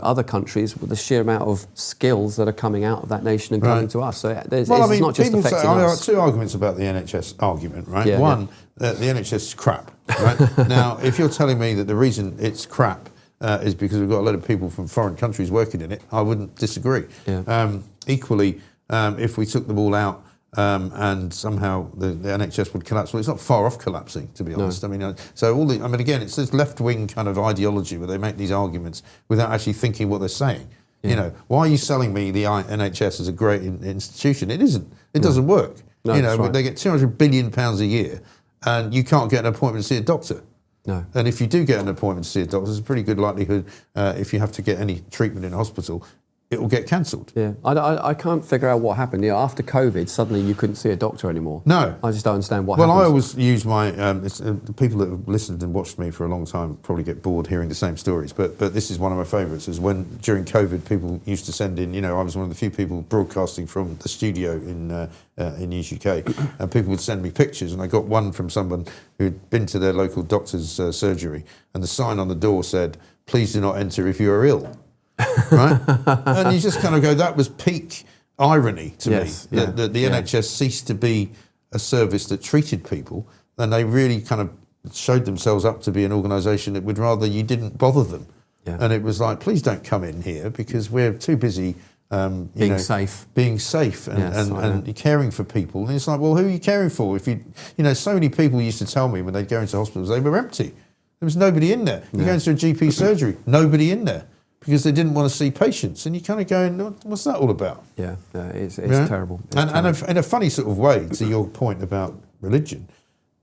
other countries with the sheer amount of skills that are coming out of that nation and coming to us. So it's not just affecting us. There are two arguments about the NHS argument, right? Yeah, One, the NHS is crap, right? Now, if you're telling me that the reason it's crap is because we've got a lot of people from foreign countries working in it, I wouldn't disagree. Yeah. Equally, if we took them all out and somehow the NHS would collapse, well, it's not far off collapsing, to be honest. No. I mean, again, it's this left-wing kind of ideology where they make these arguments without actually thinking what they're saying. Yeah. Why are you selling me the NHS as a great institution? It isn't. It doesn't work. No, that's right. They get £200 billion a year, and you can't get an appointment to see a doctor. No. And if you do get an appointment to see a doctor, there's a pretty good likelihood if you have to get any treatment in a hospital, it will get cancelled. Yeah, I can't figure out what happened. After COVID, suddenly you couldn't see a doctor anymore. No. I just don't understand what happened. Well, I always use my... the people that have listened and watched me for a long time probably get bored hearing the same stories, but this is one of my favourites, is when, during COVID, people used to send in... I was one of the few people broadcasting from the studio in News UK, and people would send me pictures, and I got one from someone who'd been to their local doctor's surgery, and the sign on the door said, "Please do not enter if you are ill." Right? And you just kind of go, that was peak irony to me, that the NHS ceased to be a service that treated people, and they really kind of showed themselves up to be an organisation that would rather you didn't bother them. Yeah. And it was like, please don't come in here because we're too busy being safe and caring for people. And it's like, well, who are you caring for? If so many people used to tell me when they'd go into hospitals, they were empty. There was nobody in there. You go into a GP surgery, nobody in there, because they didn't want to see patients. And you're kind of going, what's that all about? Yeah, it's terrible. And in a funny sort of way, to your point about religion,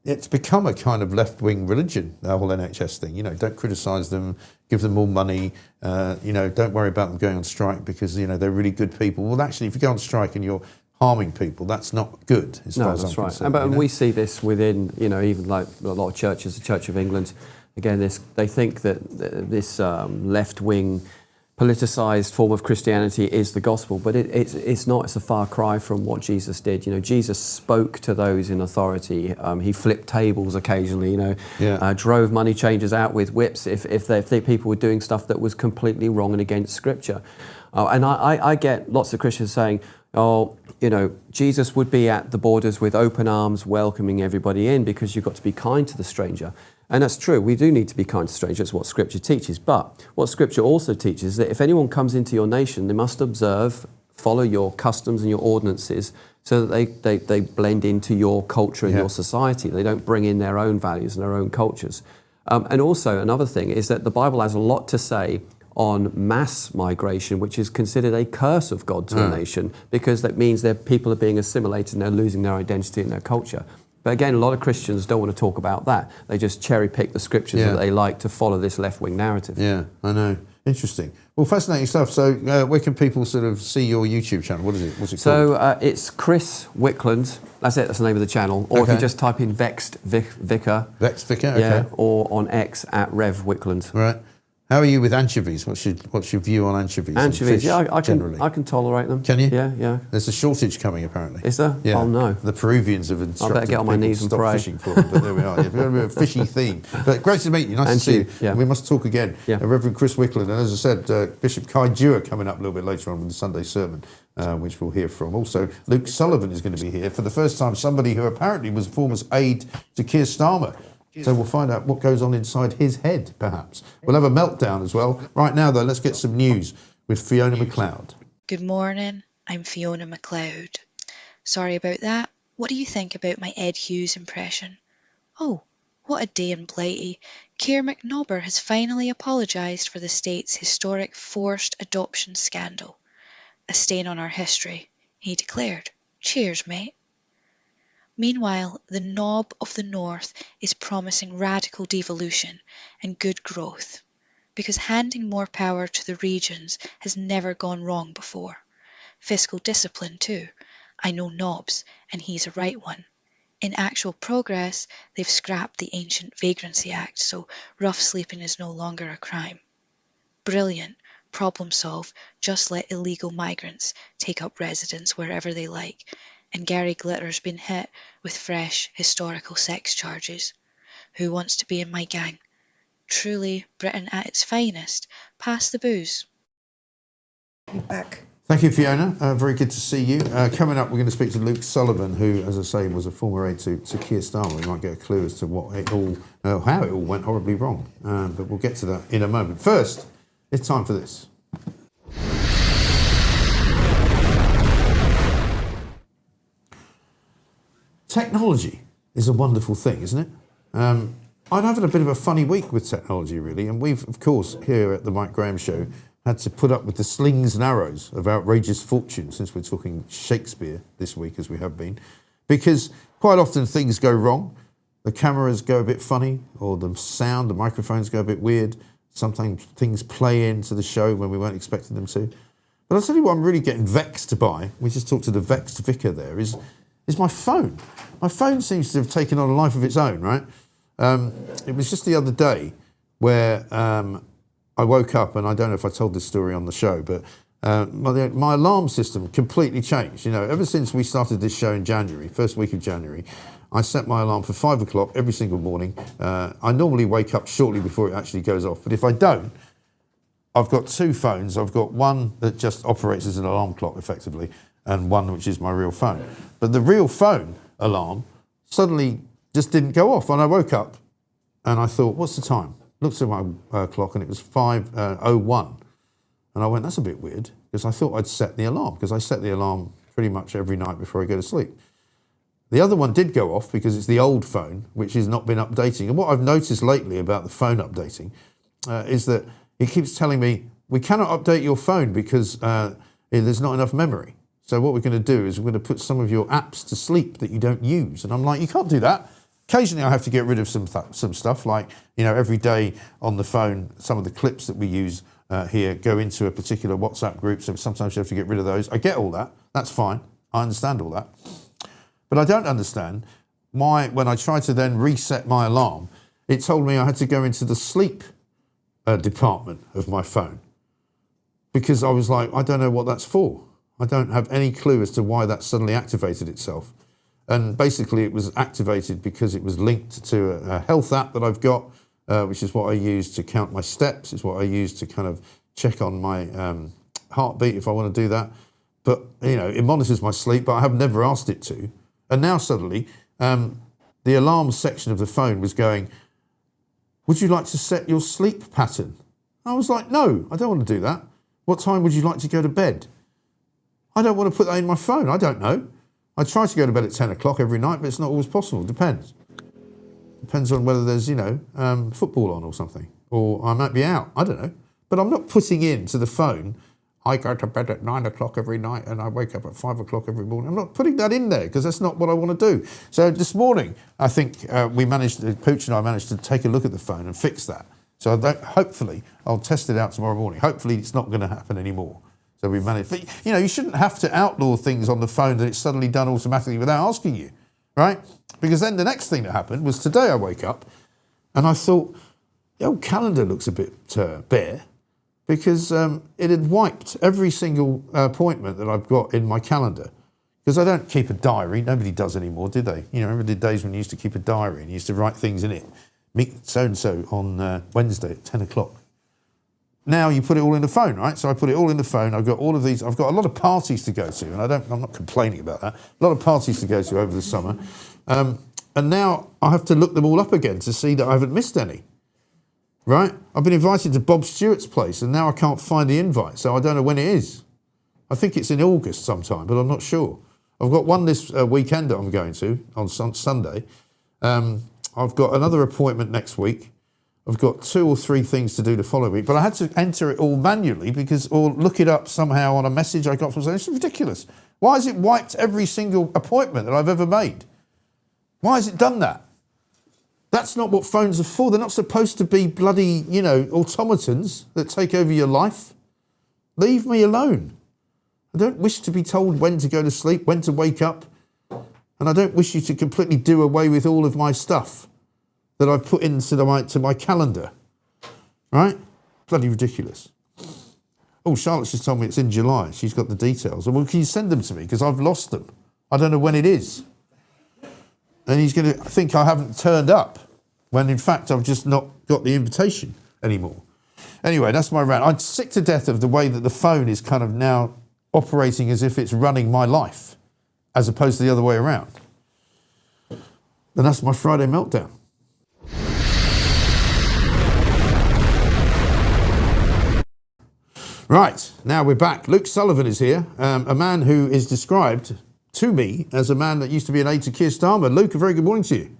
it's become a kind of left-wing religion, the whole NHS thing. Don't criticise them, give them more money, don't worry about them going on strike because, they're really good people. Well, actually, if you go on strike and you're harming people, that's not good, as far as I'm concerned. But we see this within, even like a lot of churches, the Church of England. Again, they think that this left-wing politicized form of Christianity is the gospel, but it's not. It's a far cry from what Jesus did. You know, Jesus spoke to those in authority. He flipped tables occasionally. You know, drove money changers out with whips if people were doing stuff that was completely wrong and against Scripture. And I get lots of Christians saying, "Oh, you know, Jesus would be at the borders with open arms, welcoming everybody in because you've got to be kind to the stranger." And that's true. We do need to be kind to strangers. That's what Scripture teaches. But what Scripture also teaches is that if anyone comes into your nation, they must observe, follow your customs and your ordinances so that they blend into your culture and your society. They don't bring in their own values and their own cultures. And also another thing is that the Bible has a lot to say on mass migration, which is considered a curse of God to a nation because that means that people are being assimilated and they're losing their identity and their culture. But again, a lot of Christians don't want to talk about that. They just cherry pick the scriptures that they like to follow this left-wing narrative. Yeah, I know. Interesting. Well, fascinating stuff. So where can people sort of see your YouTube channel? What is it? What's it called? So it's Chris Wickland. That's it. That's the name of the channel. Or if you just type in Vexed Vicar. Vexed Vicar, okay. Yeah, or on X at Rev Wickland. Right. How are you with anchovies? What's your view on anchovies? Anchovies, yeah, I generally can tolerate them. Can you? Yeah. There's a shortage coming apparently. Is there? Yeah. Oh no. The Peruvians have instructed I better get on my people knees to and stop pray. fishing for them, but there we are. We've got a bit of a fishy theme. But great to meet you. Nice And to see you. yeah. We must talk again. Yeah. Reverend Chris Wickland, and as I said, Bishop Kai Dewar coming up a little bit later on with the Sunday sermon, which we'll hear from. Also, Luke Sullivan is going to be here for the first time. Somebody who apparently was a former aide to Keir Starmer. So we'll find out what goes on inside his head, perhaps. We'll have a meltdown as well. Right now, though, let's get some news with Fiona McLeod. Good morning, I'm Fiona McLeod. Sorry about that. What do you think about my Ed Hughes impression? Oh, what a day in Blighty. Keir McNobber has finally apologised for the state's historic forced adoption scandal. A stain on our history, he declared. Cheers, mate. Meanwhile, the knob of the North is promising radical devolution and good growth, because handing more power to the regions has never gone wrong before. Fiscal discipline too. I know Nobbs, and he's a right one. In actual progress, they've scrapped the ancient Vagrancy Act, so rough sleeping is no longer a crime. Brilliant. Problem solved. Just let illegal migrants take up residence wherever they like. And Gary Glitter's been hit with fresh historical sex charges. Who wants to be in my gang? Truly Britain at its finest. Pass the booze. Back. Thank you, Fiona. Very good to see you. Coming up, we're going to speak to Luke Sullivan, who, as I say, was a former aide to Keir Starmer. We might get a clue as to how it all went horribly wrong. But we'll get to that in a moment. First, it's time for this. Technology is a wonderful thing, isn't it? I'm having a bit of a funny week with technology, really, and we've, of course, here at the Mike Graham Show, had to put up with the slings and arrows of outrageous fortune, since we're talking Shakespeare this week, as we have been, because quite often things go wrong. The cameras go a bit funny, or the sound, the microphones go a bit weird. Sometimes things play into the show when we weren't expecting them to. But I'll tell you what I'm really getting vexed by, we just talked to the vexed vicar there, is my phone. My phone seems to have taken on a life of its own, right? It was just the other day where I woke up, and I don't know if I told this story on the show, but my alarm system completely changed. You know, ever since we started this show in January, first week of January, I set my alarm for 5 o'clock every single morning. I normally wake up shortly before it actually goes off, but if I don't, I've got two phones. I've got one that just operates as an alarm clock, effectively, and one which is my real phone. But the real phone alarm suddenly just didn't go off, and I woke up and I thought, what's the time? Looked at my clock and it was 5:01. And I went, that's a bit weird, because I thought I'd set the alarm, because I set the alarm pretty much every night before I go to sleep. The other one did go off because it's the old phone, which has not been updating. And what I've noticed lately about the phone updating is that it keeps telling me, we cannot update your phone because there's not enough memory. So what we're going to do is we're going to put some of your apps to sleep that you don't use. And I'm like, you can't do that. Occasionally I have to get rid of some stuff, like, you know, every day on the phone, some of the clips that we use here go into a particular WhatsApp group, so sometimes you have to get rid of those. I get all that. That's fine. I understand all that. But I don't understand why, when I tried to then reset my alarm, it told me I had to go into the sleep department of my phone. because I was like, I don't know what that's for. I don't have any clue as to why that suddenly activated itself. And basically it was activated because it was linked to a health app that I've got, which is what I use to count my steps. It's what I use to kind of check on my heartbeat if I want to do that. But, you know, it monitors my sleep, but I have never asked it to. And now suddenly, the alarm section of the phone was going, would you like to set your sleep pattern? I was like, no, I don't want to do that. What time would you like to go to bed? I don't want to put that in my phone. I don't know. I try to go to bed at 10 o'clock every night, but it's not always possible. Depends. Depends on whether there's, you know, football on or something. Or I might be out. I don't know. But I'm not putting into the phone, I go to bed at 9 o'clock every night and I wake up at 5 o'clock every morning. I'm not putting that in there because that's not what I want to do. So this morning, I think Pooch and I managed to take a look at the phone and fix that. So hopefully, I'll test it out tomorrow morning. Hopefully, it's not going to happen anymore. So we managed. But, you know, you shouldn't have to outlaw things on the phone that it's suddenly done automatically without asking you, right? Because then the next thing that happened was today I wake up and I thought, the old calendar looks a bit bare because it had wiped every single appointment that I've got in my calendar. Because I don't keep a diary. Nobody does anymore, do they? You know, remember the days when you used to keep a diary and you used to write things in it. Meet so-and-so on Wednesday at 10 o'clock. Now you put it all in the phone, right? So I put it all in the phone. I've got all of these. I've got a lot of parties to go to, and I'm not complaining about that. A lot of parties to go to over the summer. And now I have to look them all up again to see that I haven't missed any, right? I've been invited to Bob Stewart's place, and now I can't find the invite, so I don't know when it is. I think it's in August sometime, but I'm not sure. I've got one this weekend that I'm going to on Sunday. I've got another appointment next week. I've got 2 or 3 things to do the following week, but I had to enter it all manually or look it up somehow on a message I got from someone. It's ridiculous. Why has it wiped every single appointment that I've ever made? Why has it done that? That's not what phones are for. They're not supposed to be bloody, you know, automatons that take over your life. Leave me alone. I don't wish to be told when to go to sleep, when to wake up, and I don't wish you to completely do away with all of my stuff that I've put into my calendar, right? Bloody ridiculous. Oh, Charlotte's just told me it's in July. She's got the details. Well, can you send them to me? Because I've lost them. I don't know when it is. And he's going to think I haven't turned up, when in fact I've just not got the invitation anymore. Anyway, that's my rant. I'm sick to death of the way that the phone is kind of now operating as if it's running my life, as opposed to the other way around. And that's my Friday meltdown. Right, now we're back. Luke Sullivan is here, a man who is described to me as a man that used to be an aide to Keir Starmer. Luke, a very good morning to you.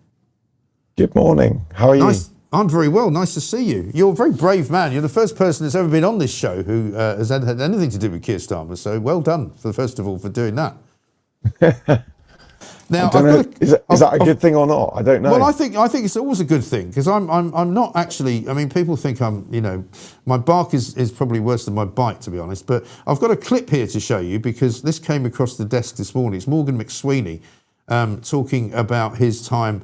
Good morning. How are you? I'm very well. Nice to see you. You're a very brave man. You're the first person that's ever been on this show who has had anything to do with Keir Starmer. So well done, first of all, for doing that. Now, is that a good thing or not? I don't know. Well, I think it's always a good thing because I'm not actually. I mean, people think I'm. You know, my bark is probably worse than my bite, to be honest. But I've got a clip here to show you because this came across the desk this morning. It's Morgan McSweeney talking about his time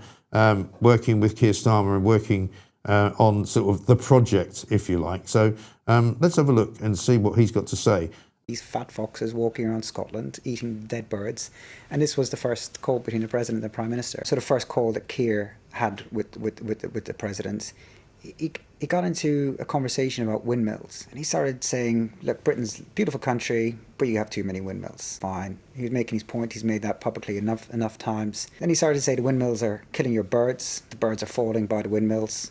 working with Keir Starmer and working on sort of the project, if you like. So let's have a look and see what he's got to say. These fat foxes walking around Scotland eating dead birds, and this was the first call between the president and the prime minister. So the first call that Keir had with the president, he got into a conversation about windmills, and he started saying, "Look, Britain's a beautiful country, but you have too many windmills." Fine. He was making his point. He's made that publicly enough times. Then he started to say the windmills are killing your birds. The birds are falling by the windmills.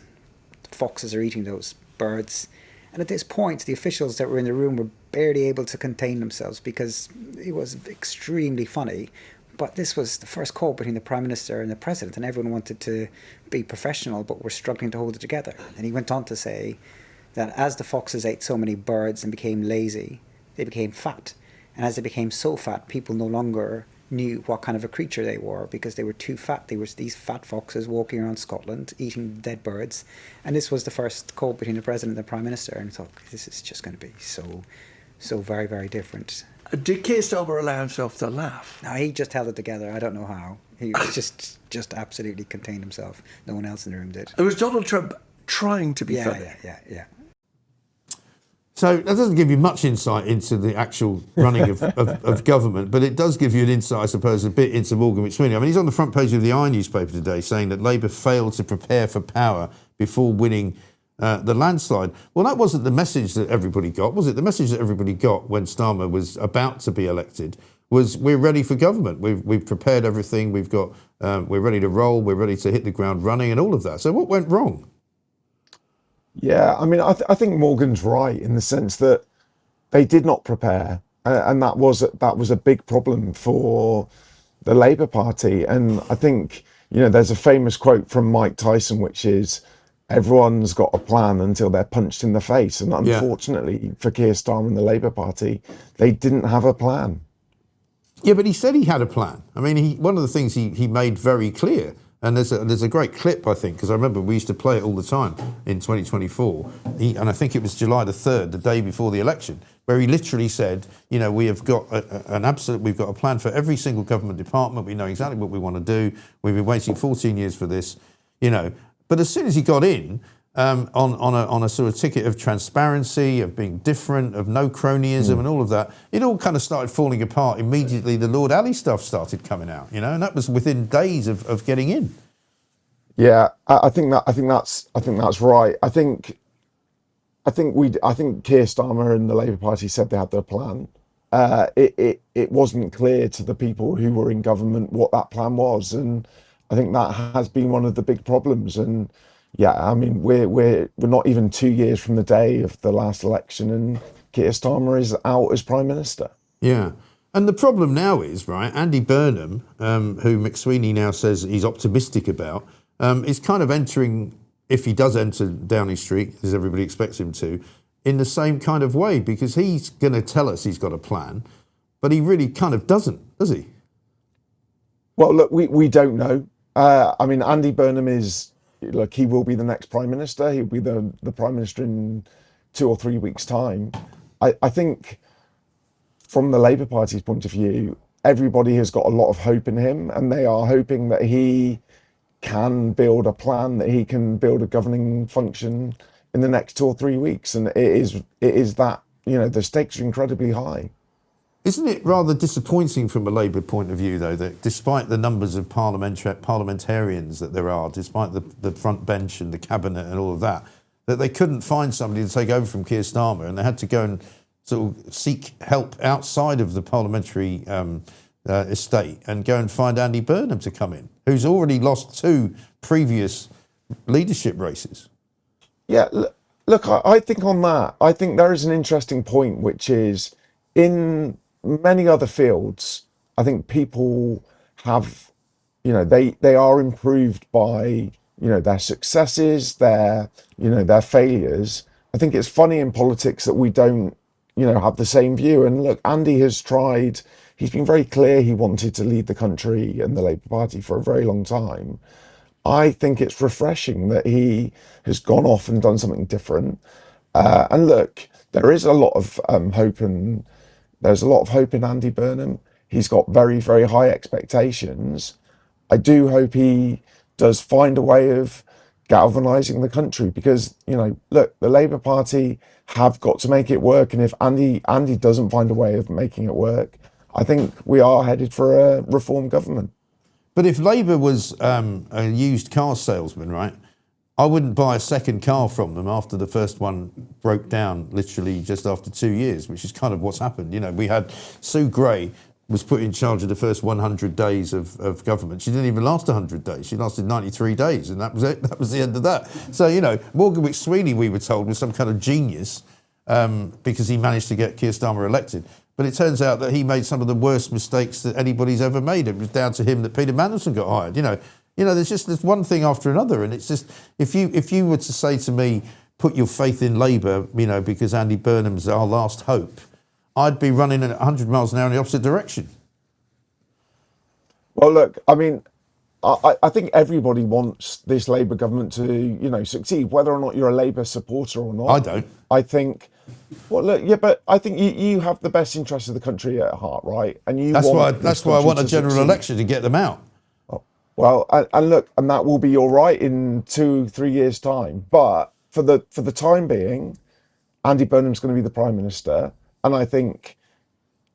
The foxes are eating those birds. And at this point, the officials that were in the room were barely able to contain themselves because it was extremely funny. But this was the first call between the Prime Minister and the President, and everyone wanted to be professional, but were struggling to hold it together. And he went on to say that as the foxes ate so many birds and became lazy, they became fat. And as they became so fat, people no longer knew what kind of a creature they were because they were too fat. They were these fat foxes walking around Scotland eating dead birds. And this was the first call between the President and the Prime Minister. And I thought, this is just going to be so very, very different. Did Keir Starmer allow himself to laugh? No, he just held it together. I don't know how. He was just absolutely contained himself. No one else in the room did. It was Donald Trump trying to be funny. Yeah. So that doesn't give you much insight into the actual running of government, but it does give you an insight, I suppose, a bit into Morgan McSweeney. I mean, he's on the front page of the I newspaper today saying that Labour failed to prepare for power before winning the landslide. Well, that wasn't the message that everybody got, was it? The message that everybody got when Starmer was about to be elected was, we're ready for government. We've prepared everything. We're ready to roll. We're ready to hit the ground running and all of that. So what went wrong? Yeah, I mean, I think Morgan's right in the sense that they did not prepare, and that was a big problem for the Labour Party. And I think, you know, there's a famous quote from Mike Tyson, which is, everyone's got a plan until they're punched in the face. And unfortunately for Keir Starmer and the Labour Party, they didn't have a plan. Yeah, but he said he had a plan. I mean, one of the things he made very clear, and there's a great clip, I think, because I remember we used to play it all the time in 2024, and I think it was July the 3rd, the day before the election, where he literally said, you know, we have got we've got a plan for every single government department. We know exactly what we want to do. We've been waiting 14 years for this, you know. But as soon as he got in, on a sort of ticket of transparency, of being different, of no cronyism and all of that, it all kind of started falling apart. Immediately the Lord Alley stuff started coming out, you know, and that was within days of getting in. Yeah, I think that's right. I think Keir Starmer and the Labour Party said they had their plan. It wasn't clear to the people who were in government what that plan was, and I think that has been one of the big problems. And yeah, I mean, we're not even 2 years from the day of the last election, and Keir Starmer is out as Prime Minister. Yeah. And the problem now is, right, Andy Burnham, who McSweeney now says he's optimistic about, is kind of entering, if he does enter Downing Street, as everybody expects him to, in the same kind of way, because he's going to tell us he's got a plan, but he really kind of doesn't, does he? Well, look, we don't know. I mean, Andy Burnham is, look, he will be the next Prime Minister. He'll be the Prime Minister in 2 or 3 weeks' time. I think from the Labour Party's point of view, everybody has got a lot of hope in him, and they are hoping that he can build a plan, that he can build a governing function in the next 2 or 3 weeks. And it is that, you know, the stakes are incredibly high. Isn't it rather disappointing from a Labour point of view, though, that despite the numbers of parliamentarians that there are, despite the front bench and the cabinet and all of that, that they couldn't find somebody to take over from Keir Starmer, and they had to go and sort of seek help outside of the parliamentary estate and go and find Andy Burnham to come in, who's already lost 2 previous leadership races? Yeah, look, I think on that, I think there is an interesting point, which is in many other fields, I think people have, you know, they are improved by, you know, their successes, their failures. I think it's funny in politics that we don't, you know, have the same view. And look, Andy has tried, he's been very clear he wanted to lead the country and the Labour Party for a very long time. I think it's refreshing that he has gone off and done something different. And look, there is a lot of hope, and there's a lot of hope in Andy Burnham. He's got very, very high expectations. I do hope he does find a way of galvanising the country, because, you know, look, the Labour Party have got to make it work. And if Andy doesn't find a way of making it work, I think we are headed for a reform government. But if Labour was a used car salesman, right, I wouldn't buy a second car from them after the first one broke down literally just after 2 years, which is kind of what's happened. You know, we had Sue Gray was put in charge of the first 100 days of government. She didn't even last 100 days. She lasted 93 days, and that was it. That was the end of that. So, you know, Morgan McSweeney, we were told, was some kind of genius because he managed to get Keir Starmer elected. But it turns out that he made some of the worst mistakes that anybody's ever made. It was down to him that Peter Mandelson got hired. You know, there's one thing after another, and it's just, if you were to say to me, put your faith in Labour, you know, because Andy Burnham's our last hope, I'd be running at 100 miles an hour in the opposite direction. Well, look, I mean, I think everybody wants this Labour government to, you know, succeed, whether or not you're a Labour supporter or not. I don't. I think, well, look, yeah, but I think you have the best interests of the country at heart, right? And you that's why I want a general succeed. election to get them out. Well, and look, and that will be all right in 2-3 years' time. But for the time being, Andy Burnham's going to be the Prime Minister, and I think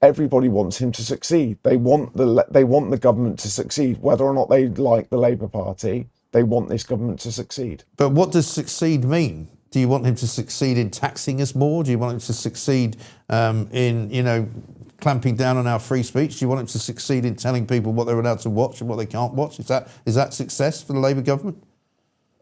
everybody wants him to succeed. They want the government to succeed, whether or not they like the Labour Party. They want this government to succeed. But what does succeed mean? Do you want him to succeed in taxing us more? Do you want him to succeed in, clamping down on our free speech? Do you want him to succeed in telling people what they're allowed to watch and what they can't watch? Is that success for the Labour government?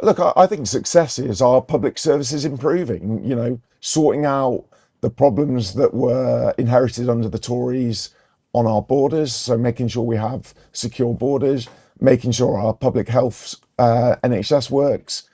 Look, I think success is our public services improving, sorting out the problems that were inherited under the Tories on our borders. So making sure we have secure borders, making sure our public health NHS works,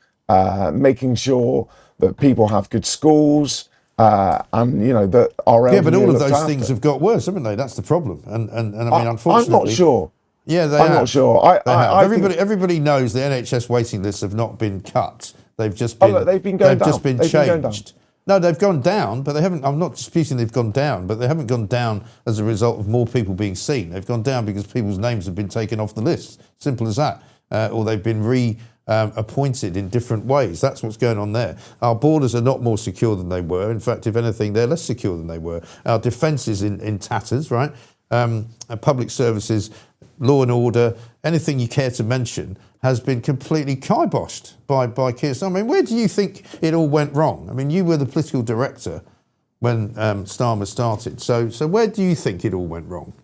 making sure that people have good schools, and that our elderly but all are of looked those after. things have got worse, haven't they? That's the problem. And I mean, unfortunately, I'm not sure. Yeah, I'm not sure. Everybody knows the NHS waiting lists have not been cut. They've just been they've been going down. just been They've been going changed. No, they've gone down, but they haven't. I'm not disputing they've gone down, but they haven't gone down as a result of more people being seen. They've gone down because people's names have been taken off the list. Simple as that. Or they've been appointed in different ways. That's what's going on there. Our borders are not more secure than they were. In fact, if anything, they're less secure than they were. Our defence is in tatters, right? Public services, law and order, anything you care to mention has been completely kiboshed by Keir Starmer. I mean, where do you think it all went wrong? I mean, you were the political director when Starmer started. So where do you think it all went wrong?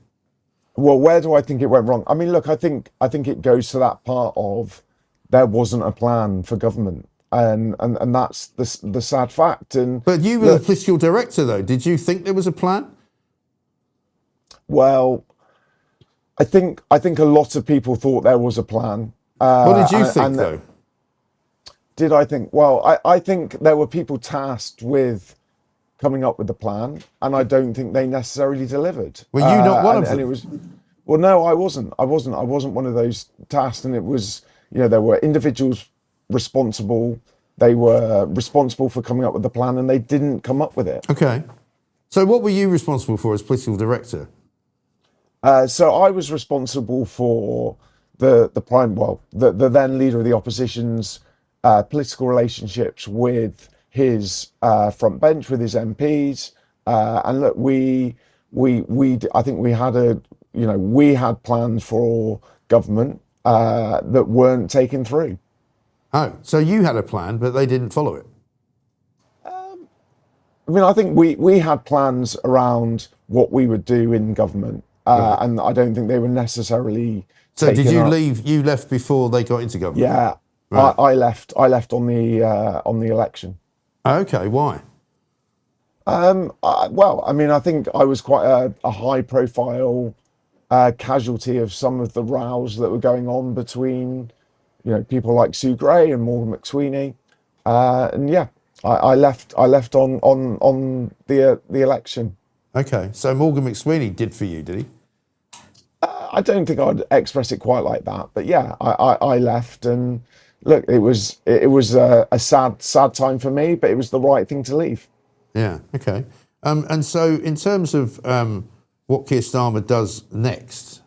Well, where do I think it went wrong? I mean, look, I think it goes to that part of there wasn't a plan for government, and that's the sad fact. But you were the political director, though. Did you think there was a plan? Well, I think a lot of people thought there was a plan. What did you think, though? Did I think? Well, I think there were people tasked with coming up with the plan, and I don't think they necessarily delivered. Were you not one of them? And it was, well, no, I wasn't. I wasn't one of those tasked, and it was, there were individuals responsible. They were responsible for coming up with the plan, and they didn't come up with it. Okay. So what were you responsible for as political director? So I was responsible for the then leader of the opposition's political relationships with his front bench, with his MPs, and look, I think we had plans for government that weren't taken through. Oh, so you had a plan, but they didn't follow it. I mean, I think we had plans around what we would do in government, and I don't think they were necessarily. So did you up. leave? You left before they got into government. Yeah, right. I left on the election. Okay, why? Well, I mean, I think I was quite a high-profile casualty of some of the rows that were going on between, people like Sue Gray and Morgan McSweeney, and yeah, I left on the election. Okay, so Morgan McSweeney did for you, did he? I don't think I'd express it quite like that, but yeah, I left, and look, it was a sad time for me, but it was the right thing to leave. Yeah. Okay. And so, in terms of what Keir Starmer does next,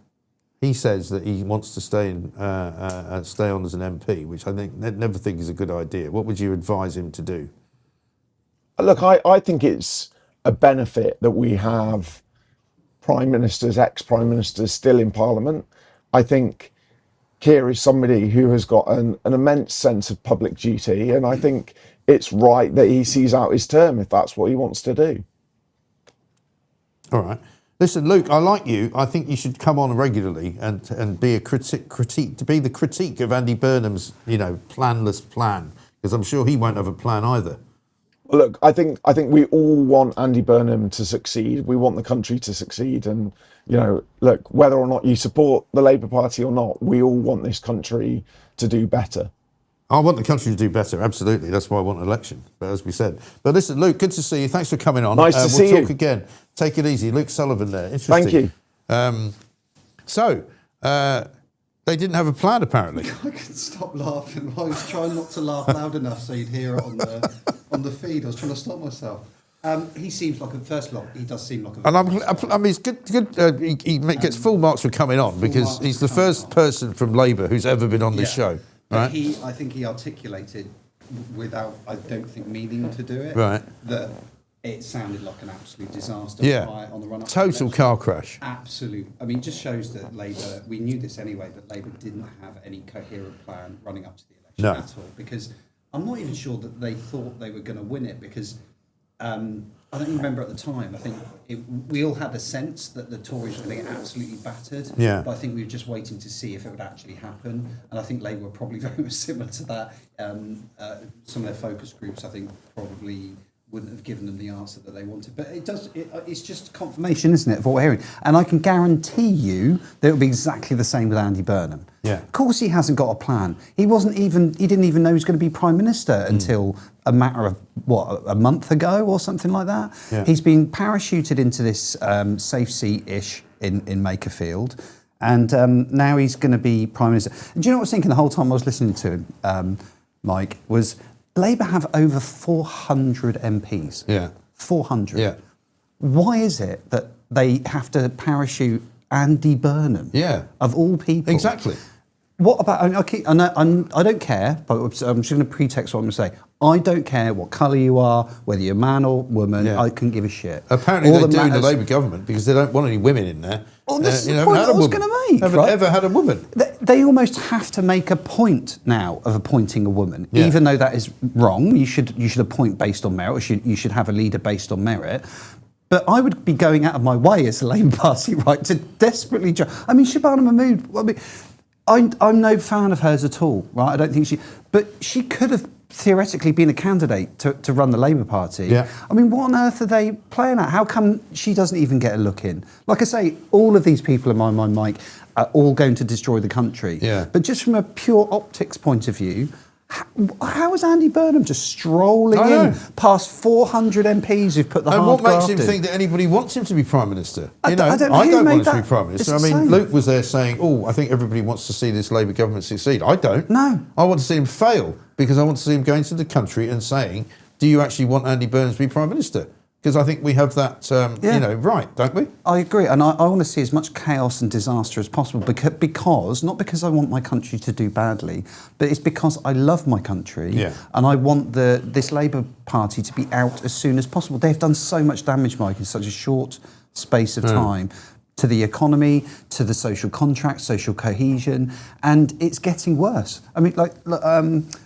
he says that he wants to stay on as an MP, which I never think is a good idea. What would you advise him to do? Look, I think it's a benefit that we have prime ministers, ex-prime ministers still in Parliament. I think Keir is somebody who has got an immense sense of public duty, and I think it's right that he sees out his term if that's what he wants to do. All right. Listen, Luke, I like you. I think you should come on regularly and be a critique to be the critique of Andy Burnham's, planless plan, because I'm sure he won't have a plan either. Look, I think we all want Andy Burnham to succeed. We want the country to succeed, and look, whether or not you support the Labour Party or not, we all want this country to do better. I want the country to do better, absolutely. That's why I want an election, but as we said. But listen, Luke, good to see you. Thanks for coming on. Nice to see you. We'll talk again. Take it easy. Luke Sullivan there. Interesting. Thank you. They didn't have a plan, apparently. I couldn't stop laughing. I was trying not to laugh loud enough so you'd hear it on the feed. I was trying to stop myself. He seems like he does seem like a... And I mean, it's good. He gets full marks for coming on because he's the first person from Labour who's ever been on this show. Right? I think he articulated, without, I don't think, meaning to do it, right, that it sounded like an absolute disaster on the run-up. Total car crash. Absolute. I mean, it just shows that Labour, we knew this anyway, that Labour didn't have any coherent plan running up to the election at all. Because I'm not even sure that they thought they were going to win it, because I don't even remember at the time. I think we all had a sense that the Tories were going to get absolutely battered. Yeah. But I think we were just waiting to see if it would actually happen. And I think Labour were probably very much similar to that. Some of their focus groups, I think, probably wouldn't have given them the answer that they wanted. But it's just confirmation, isn't it, of what we're hearing? And I can guarantee you that it'll be exactly the same with Andy Burnham. Yeah. Of course he hasn't got a plan. He didn't even know he was going to be Prime Minister until a matter of, a month ago or something like that? Yeah. He's been parachuted into this safe seat-ish in Makerfield, and now he's going to be Prime Minister. And do you know what I was thinking the whole time I was listening to him, Mike, was Labour have over 400 MPs. Yeah. 400. Yeah. Why is it that they have to parachute Andy Burnham? Yeah. Of all people. Exactly. What about, I don't care, but I'm just going to pretext what I'm going to say. I don't care what colour you are, whether you're man or woman, I couldn't give a shit. Apparently they do in the Labour government because they don't want any women in there. Well, this is the point I was going to make. Haven't ever had a woman. They almost have to make a point now of appointing a woman, even though that is wrong. You should appoint based on merit. You should have a leader based on merit. But I would be going out of my way as the Labour Party, right, to desperately... Shabana Mahmood... I'm no fan of hers at all, right? I don't think she... But she could have theoretically been a candidate to run the Labour Party. Yeah. I mean, what on earth are they playing at? How come she doesn't even get a look in? Like I say, all of these people in my mind, Mike, are all going to destroy the country. Yeah. But just from a pure optics point of view, how is Andy Burnham just strolling in past 400 MPs who've put the hard what makes graft him in? think that anybody wants him to be Prime Minister? I don't know who don't made want him to that. be Prime Minister. It's I mean, insane. Luke was there saying, I think everybody wants to see this Labour government succeed. I don't. No. I want to see him fail because I want to see him going to the country and saying, do you actually want Andy Burnham to be Prime Minister? Because I think we have that, right, don't we? I agree, and I want to see as much chaos and disaster as possible because not because I want my country to do badly, but it's because I love my country, and I want this Labour Party to be out as soon as possible. They've done so much damage, Mike, in such a short space of time, to the economy, to the social contract, social cohesion, and it's getting worse. I mean, like we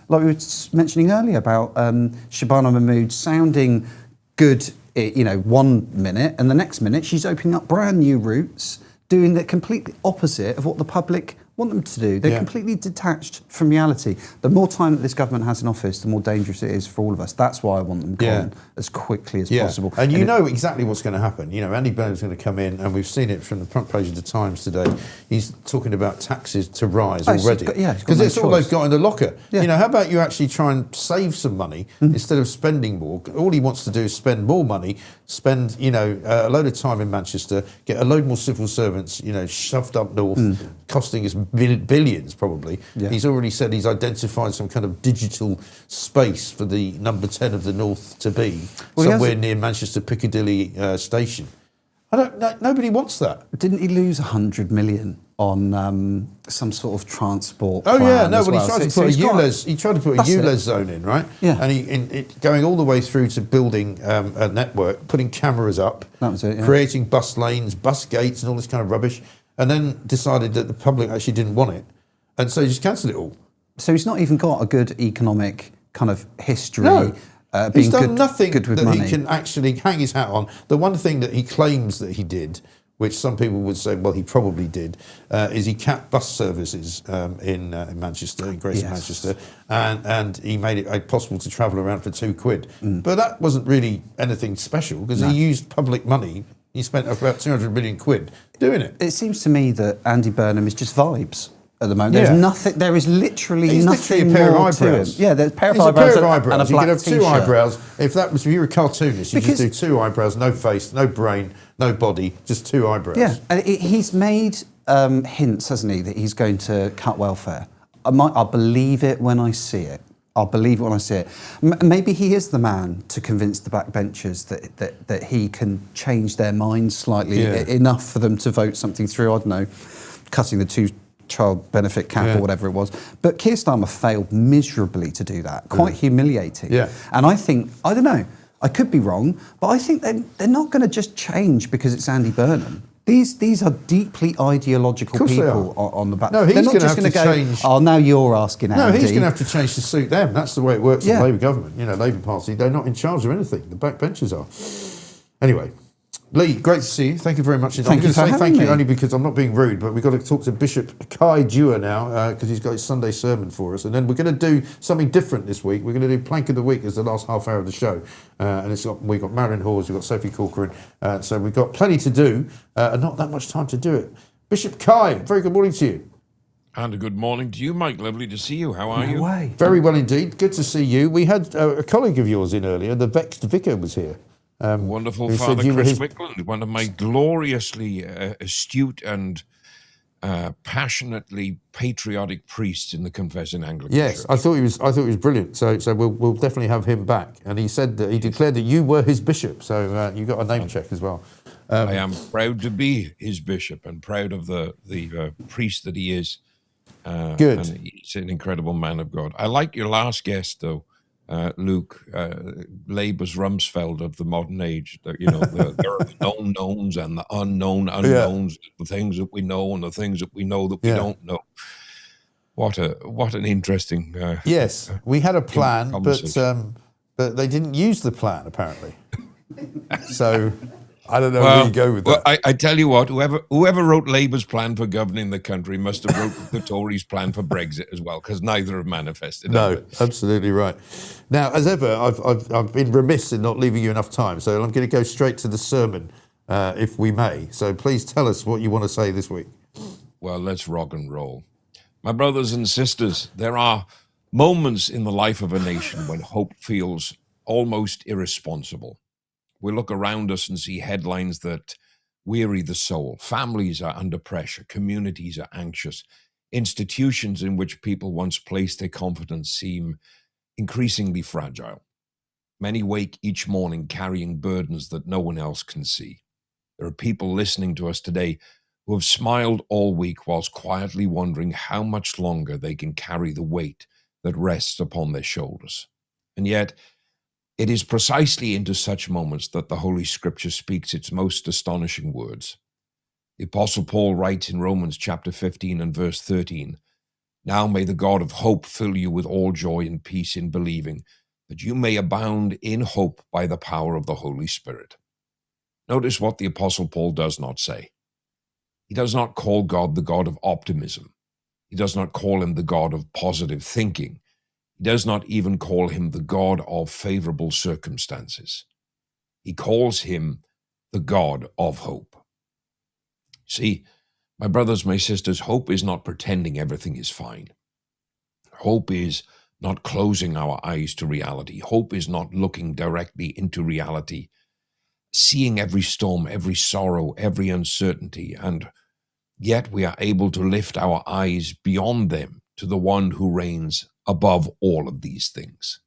were mentioning earlier about Shabana Mahmood sounding good, 1 minute, and the next minute she's opening up brand new routes, doing the completely opposite of what the public want them to do. They're completely detached from reality. The more time that this government has in office, the more dangerous it is for all of us. That's why I want them gone as quickly as possible. And you know exactly what's going to happen. Andy Burnham's going to come in, and we've seen it from the front page of the Times today. He's talking about taxes to rise already. Because it's all they've got in the locker. How about you actually try and save some money instead of spending more? All he wants to do is spend more money, spend a load of time in Manchester, get a load more civil servants, shoved up north, costing us billions probably. He's already said he's identified some kind of digital space for the number 10 of the north to be somewhere near Manchester Piccadilly station. Nobody wants that. Didn't he lose 100 million on some sort of transport plan? As he well? tried to put a ULEZ. He tried to put a ULEZ zone in, right? Yeah. And going all the way through to building a network, putting cameras up, that was it, creating bus lanes, bus gates, and all this kind of rubbish, and then decided that the public actually didn't want it, and so he just cancelled it all. So he's not even got a good economic kind of history. No. He's done nothing good with that money. he can actually hang his hat on. The one thing that he claims that he did, which some people would say, well, he probably did, is he capped bus services in Manchester, in Greater Manchester, and he made it possible to travel around for £2. But that wasn't really anything special because he used public money. He spent about 200 million quid doing it. It seems to me that Andy Burnham is just vibes at the moment. There's nothing. There is literally nothing a pair of more eyebrows. to him. There's a pair of He's eyebrows, a pair of eyebrows. and a You black could have two t-shirt. eyebrows. If you were a cartoonist, you just do two eyebrows, no face, no brain, no body, just two eyebrows. Yeah, and he's made hints, hasn't he, that he's going to cut welfare. I'll believe it when I see it. I'll believe it when I see it. Maybe he is the man to convince the backbenchers that he can change their minds slightly enough for them to vote something through. I don't know, cutting the two-child benefit cap or whatever it was. But Keir Starmer failed miserably to do that. Quite humiliating. Yeah. And I think, I don't know, I could be wrong, but I think they're not going to just change because it's Andy Burnham. These are deeply ideological people on the back. No, he's they're not going to just have going to to go, change. oh, now you're asking Andy. No, he's going to have to change to suit them. That's the way it works in Yeah. the Labour government. You know, Labour Party, they're not in charge of anything. The backbenchers are. Anyway, Lee, great to see you. Thank you very much. Thank I'm you going to for say having thank you me. only because I'm not being rude, but we've got to talk to Bishop Kai Dewar now because he's got his Sunday sermon for us. And then we're going to do something different this week. We're going to do Plank of the Week as the last half hour of the show. And we've got Marilyn Hawes, we've got Sophie Corcoran. So we've got plenty to do and not that much time to do it. Bishop Kai, very good morning to you. And a good morning to you, Mike. Lovely to see you. How are you? Very well indeed. Good to see you. We had a colleague of yours in earlier. The Vexed Vicar was here. Wonderful who Father said you were Chris his- Wickland, one of my gloriously astute and passionately patriotic priests in the Confessing Anglican Yes, Church. I thought he was brilliant. So we'll definitely have him back. And he said that he declared that you were his bishop. So you got a name check as well. I am proud to be his bishop and proud of the priest that he is. Good. And he's an incredible man of God. I like your last guest, though, Luke, Labour's Rumsfeld of the modern age. There are the known knowns and the unknown unknowns, the things that we know and the things that we know that we don't know. What an interesting. Yes, we had a plan, conversation. but they didn't use the plan apparently. So I don't know where you go with that. Well, I tell you what, whoever wrote Labour's plan for governing the country must have wrote the Tories' plan for Brexit as well, because neither have manifested. No, absolutely right. Now, as ever, I've been remiss in not leaving you enough time, so I'm going to go straight to the sermon, if we may. So please tell us what you want to say this week. Well, let's rock and roll. My brothers and sisters, there are moments in the life of a nation when hope feels almost irresponsible. We look around us and see headlines that weary the soul. Families are under pressure. Communities are anxious. Institutions in which people once placed their confidence seem increasingly fragile. Many wake each morning carrying burdens that no one else can see. There are people listening to us today who have smiled all week whilst quietly wondering how much longer they can carry the weight that rests upon their shoulders. And yet, it is precisely into such moments that the Holy Scripture speaks its most astonishing words. The Apostle Paul writes in Romans chapter 15 and verse 13, "Now may the God of hope fill you with all joy and peace in believing, that you may abound in hope by the power of the Holy Spirit." Notice what the Apostle Paul does not say. He does not call God the God of optimism. He does not call him the God of positive thinking. He does not even call him the God of favorable circumstances. He calls him the God of hope. See, my brothers, my sisters, hope is not pretending everything is fine. Hope is not closing our eyes to reality. Hope is not looking directly into reality, seeing every storm, every sorrow, every uncertainty, and yet we are able to lift our eyes beyond them to the one who reigns above all of these things.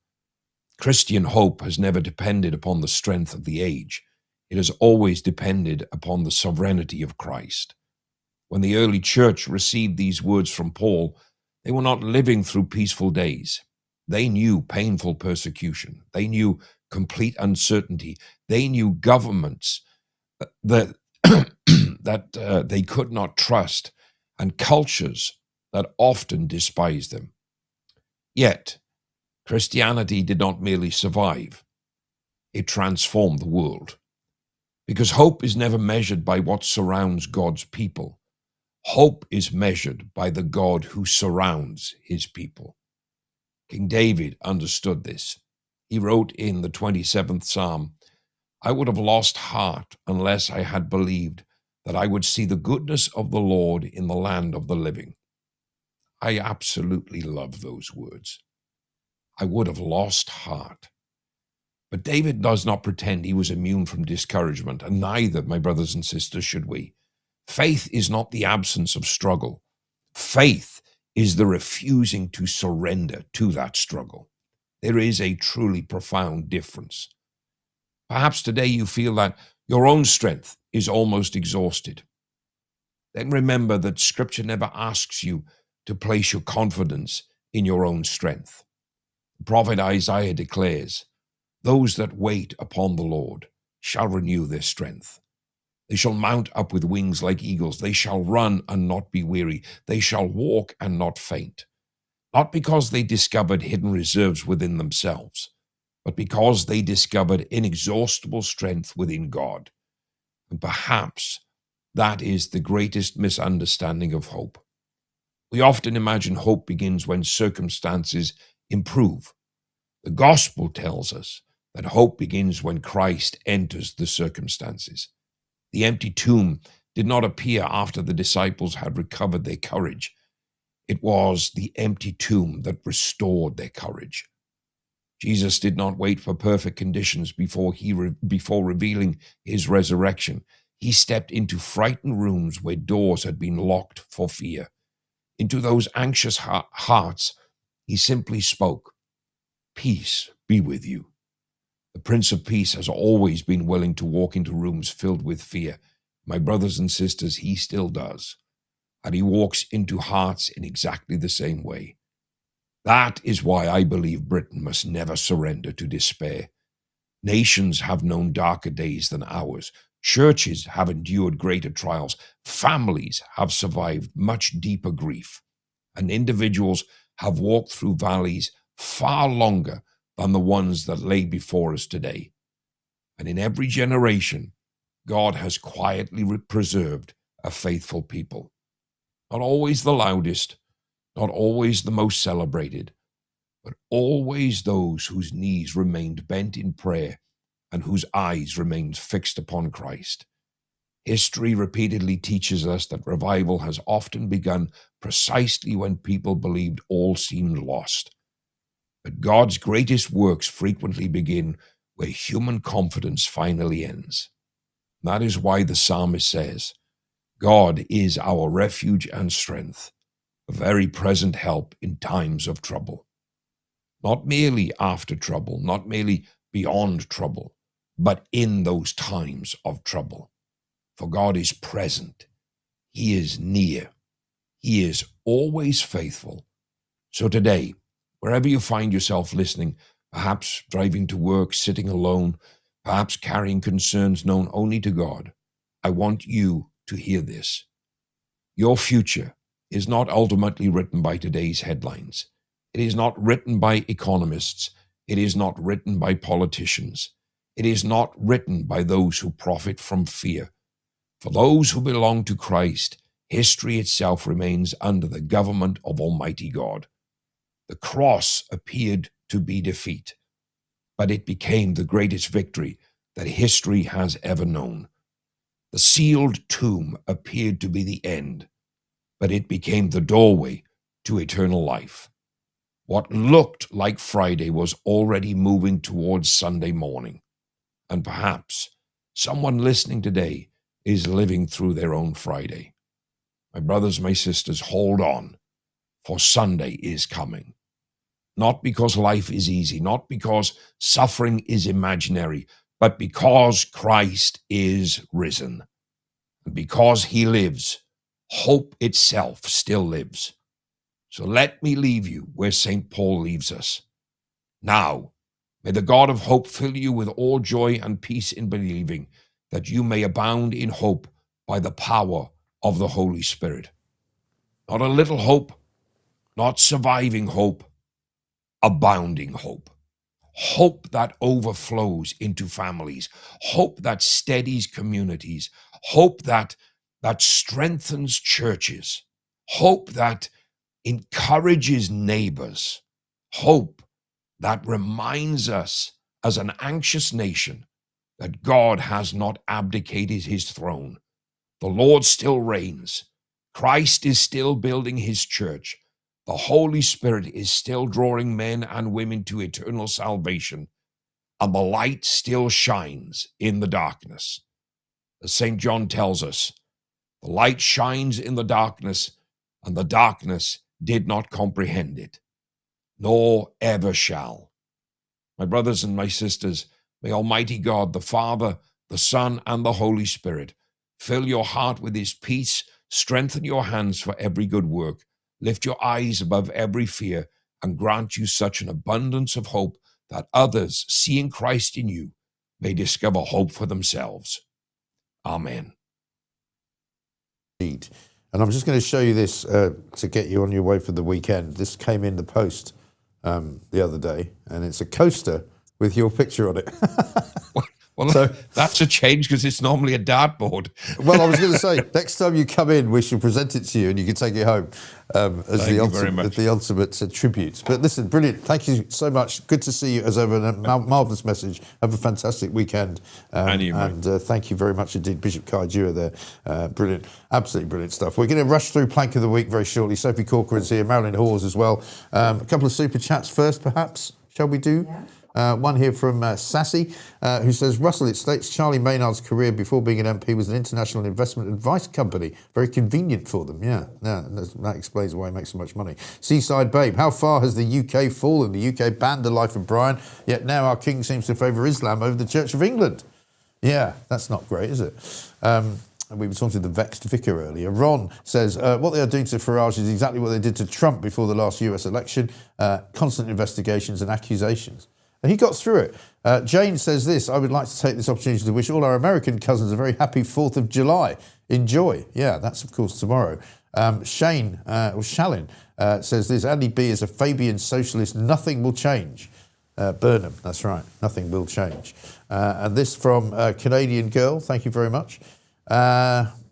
Christian hope has never depended upon the strength of the age. It has always depended upon the sovereignty of Christ. When the early church received these words from Paul, they were not living through peaceful days. They knew painful persecution. They knew complete uncertainty. They knew governments that, that they could not trust, and cultures that often despised them. Yet, Christianity did not merely survive. It transformed the world. Because hope is never measured by what surrounds God's people. Hope is measured by the God who surrounds his people. King David understood this. He wrote in the 27th Psalm, "I would have lost heart unless I had believed that I would see the goodness of the Lord in the land of the living." I absolutely love those words. I would have lost heart. But David does not pretend he was immune from discouragement, and neither, my brothers and sisters, should we. Faith is not the absence of struggle. Faith is the refusing to surrender to that struggle. There is a truly profound difference. Perhaps today you feel that your own strength is almost exhausted. Then remember that Scripture never asks you to place your confidence in your own strength. The prophet Isaiah declares, Those that wait upon the Lord shall renew their strength. They shall mount up with wings like eagles. They shall run and not be weary. They shall walk and not faint. Not because they discovered hidden reserves within themselves, but because they discovered inexhaustible strength within God. And perhaps that is the greatest misunderstanding of hope. We often imagine hope begins when circumstances improve. The gospel tells us that hope begins when Christ enters the circumstances. The empty tomb did not appear after the disciples had recovered their courage. It was the empty tomb that restored their courage. Jesus did not wait for perfect conditions before revealing his resurrection. He stepped into frightened rooms where doors had been locked for fear. Into those anxious hearts, he simply spoke, "Peace be with you." The Prince of Peace has always been willing to walk into rooms filled with fear. My brothers and sisters, he still does. And he walks into hearts in exactly the same way. That is why I believe Britain must never surrender to despair. Nations have known darker days than ours. Churches have endured greater trials. Families have survived much deeper grief. And individuals have walked through valleys far longer than the ones that lay before us today. And in every generation, God has quietly preserved a faithful people. Not always the loudest, not always the most celebrated, but always those whose knees remained bent in prayer and whose eyes remained fixed upon Christ. History repeatedly teaches us that revival has often begun precisely when people believed all seemed lost. But God's greatest works frequently begin where human confidence finally ends. That is why the psalmist says, "God is our refuge and strength, a very present help in times of trouble." Not merely after trouble, not merely beyond trouble, but in those times of trouble. For God is present. He is near. He is always faithful. So today, wherever you find yourself listening, perhaps driving to work, sitting alone, perhaps carrying concerns known only to God, I want you to hear this. Your future is not ultimately written by today's headlines. It is not written by economists. It is not written by politicians. It is not written by those who profit from fear. For those who belong to Christ, history itself remains under the government of Almighty God. The cross appeared to be defeat, but it became the greatest victory that history has ever known. The sealed tomb appeared to be the end, but it became the doorway to eternal life. What looked like Friday was already moving towards Sunday morning. And perhaps someone listening today is living through their own Friday. My brothers, my sisters, hold on, for Sunday is coming. Not because life is easy, not because suffering is imaginary, but because Christ is risen. And because he lives, hope itself still lives. So let me leave you where St. Paul leaves us. Now, may the God of hope fill you with all joy and peace in believing, that you may abound in hope by the power of the Holy Spirit. Not a little hope, not surviving hope, abounding hope. Hope that overflows into families. Hope that steadies communities. Hope that strengthens churches. Hope that encourages neighbors. Hope that reminds us as an anxious nation that God has not abdicated his throne. The Lord still reigns. Christ is still building his church. The Holy Spirit is still drawing men and women to eternal salvation, and the light still shines in the darkness. As St. John tells us, the light shines in the darkness, and the darkness did not comprehend it, nor ever shall. My brothers and my sisters, may Almighty God, the Father, the Son, and the Holy Spirit fill your heart with his peace, strengthen your hands for every good work, lift your eyes above every fear, and grant you such an abundance of hope that others, seeing Christ in you, may discover hope for themselves. Amen. And I'm just going to show you this to get you on your way for the weekend. This came in the post the other day, and it's a coaster with your picture on it. Well, so, that's a change because it's normally a dartboard. Well, I was going to say, next time you come in, we shall present it to you and you can take it home as the ultimate tribute. But listen, brilliant. Thank you so much. Good to see you as ever. A marvellous message. Have a fantastic weekend. And thank you very much indeed, Bishop Kai Dewar there. Brilliant. Absolutely brilliant stuff. We're going to rush through Plank of the Week very shortly. Sophie Corcoran's here, Marilyn Hawes as well. A couple of super chats first, perhaps. Shall we do? Yeah. One here from Sassy, who says, Russell, it states Charlie Maynard's career before being an MP was an international investment advice company. Very convenient for them. Yeah, that explains why he makes so much money. Seaside Babe, how far has the UK fallen? The UK banned the life of Brian, yet now our king seems to favour Islam over the Church of England. Yeah, that's not great, is it? We were talking to the vexed vicar earlier. Ron says, what they are doing to Farage is exactly what they did to Trump before the last US election. Constant investigations and accusations. And he got through it. Jane says this, I would like to take this opportunity to wish all our American cousins a very happy 4th of July. Enjoy. Yeah, that's of course tomorrow. Shallin says this, Andy B is a Fabian socialist, nothing will change. Burnham, that's right, nothing will change. And this from Canadian Girl, thank you very much.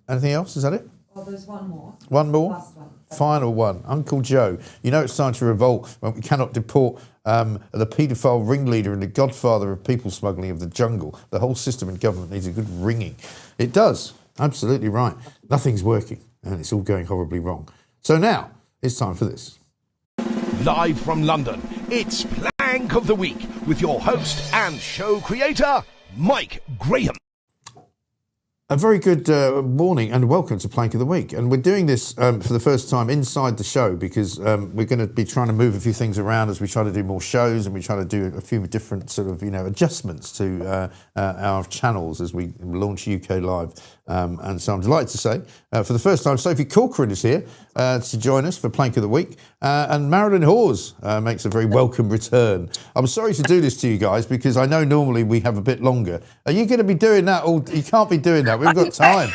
Anything else, is that it? Well, there's one more. One more? Last one. Final one. Uncle Joe, you know it's time to revolt when we cannot deport the paedophile ringleader and the godfather of people smuggling of the jungle. The whole system in government needs a good ringing. It does. Absolutely right. Nothing's working and it's all going horribly wrong. So now it's time for this. Live from London, it's Plank of the Week with your host and show creator, Mike Graham. A very good morning and welcome to Plank of the Week. And we're doing this for the first time inside the show because we're going to be trying to move a few things around as we try to do more shows and we try to do a few different sort of, adjustments to our channels as we launch UK Live. And so I'm delighted to say, for the first time, Sophie Corcoran is here to join us for Plank of the Week. And Marilyn Hawes makes a very welcome return. I'm sorry to do this to you guys because I know normally we have a bit longer. Are you going to be doing that all? You can't be doing that. We've got time.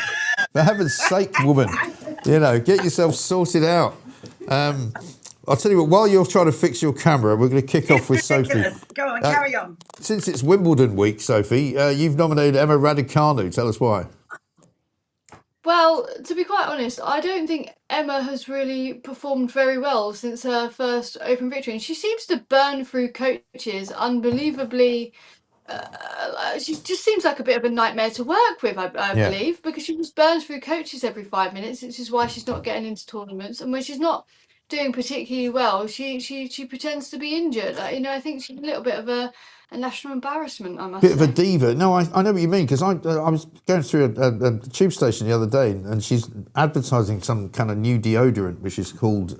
For heaven's sake, woman. Get yourself sorted out. I'll tell you what, while you're trying to fix your camera, we're going to kick off with Sophie. Go on, carry on. Since it's Wimbledon week, Sophie, you've nominated Emma Raducanu. Tell us why. Well, to be quite honest, I don't think Emma has really performed very well since her first Open victory. And she seems to burn through coaches unbelievably. She just seems like a bit of a nightmare to work with, I believe, because she just burns through coaches every 5 minutes, which is why she's not getting into tournaments. And when she's not doing particularly well, she pretends to be injured. I think she's a little bit of a national embarrassment, I must say. Bit of a diva. No, I know what you mean, because I was going through a tube station the other day and she's advertising some kind of new deodorant, which is called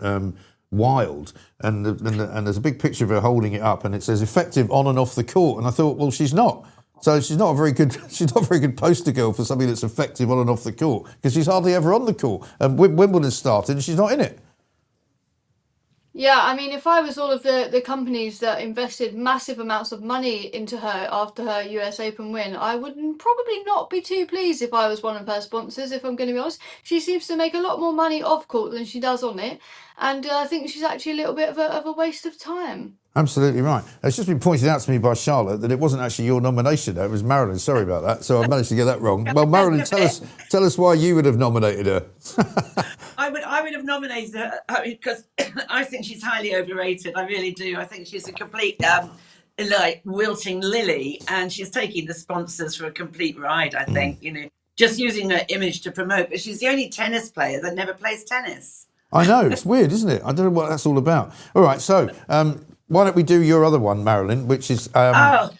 Wild, and there's a big picture of her holding it up and it says effective on and off the court. And I thought, well, she's not. So she's not a very good poster girl for something that's effective on and off the court, because she's hardly ever on the court. And Wimbledon started and she's not in it. Yeah, I mean, if I was all of the companies that invested massive amounts of money into her after her US Open win, I would probably not be too pleased if I was one of her sponsors, if I'm going to be honest. She seems to make a lot more money off court than she does on it. And I think she's actually a little bit of a waste of time. Absolutely right. It's just been pointed out to me by Charlotte that it wasn't actually your nomination. It was Marilyn. Sorry about that. So I managed to get that wrong. Well, Marilyn, tell us why you would have nominated her. I would have nominated her because I think she's highly overrated. I really do. I think she's a complete wilting lily, and she's taking the sponsors for a complete ride. I think just using her image to promote. But she's the only tennis player that never plays tennis. I know, it's weird, isn't it? I don't know what that's all about. All right, so why don't we do your other one, Marilyn, which is... I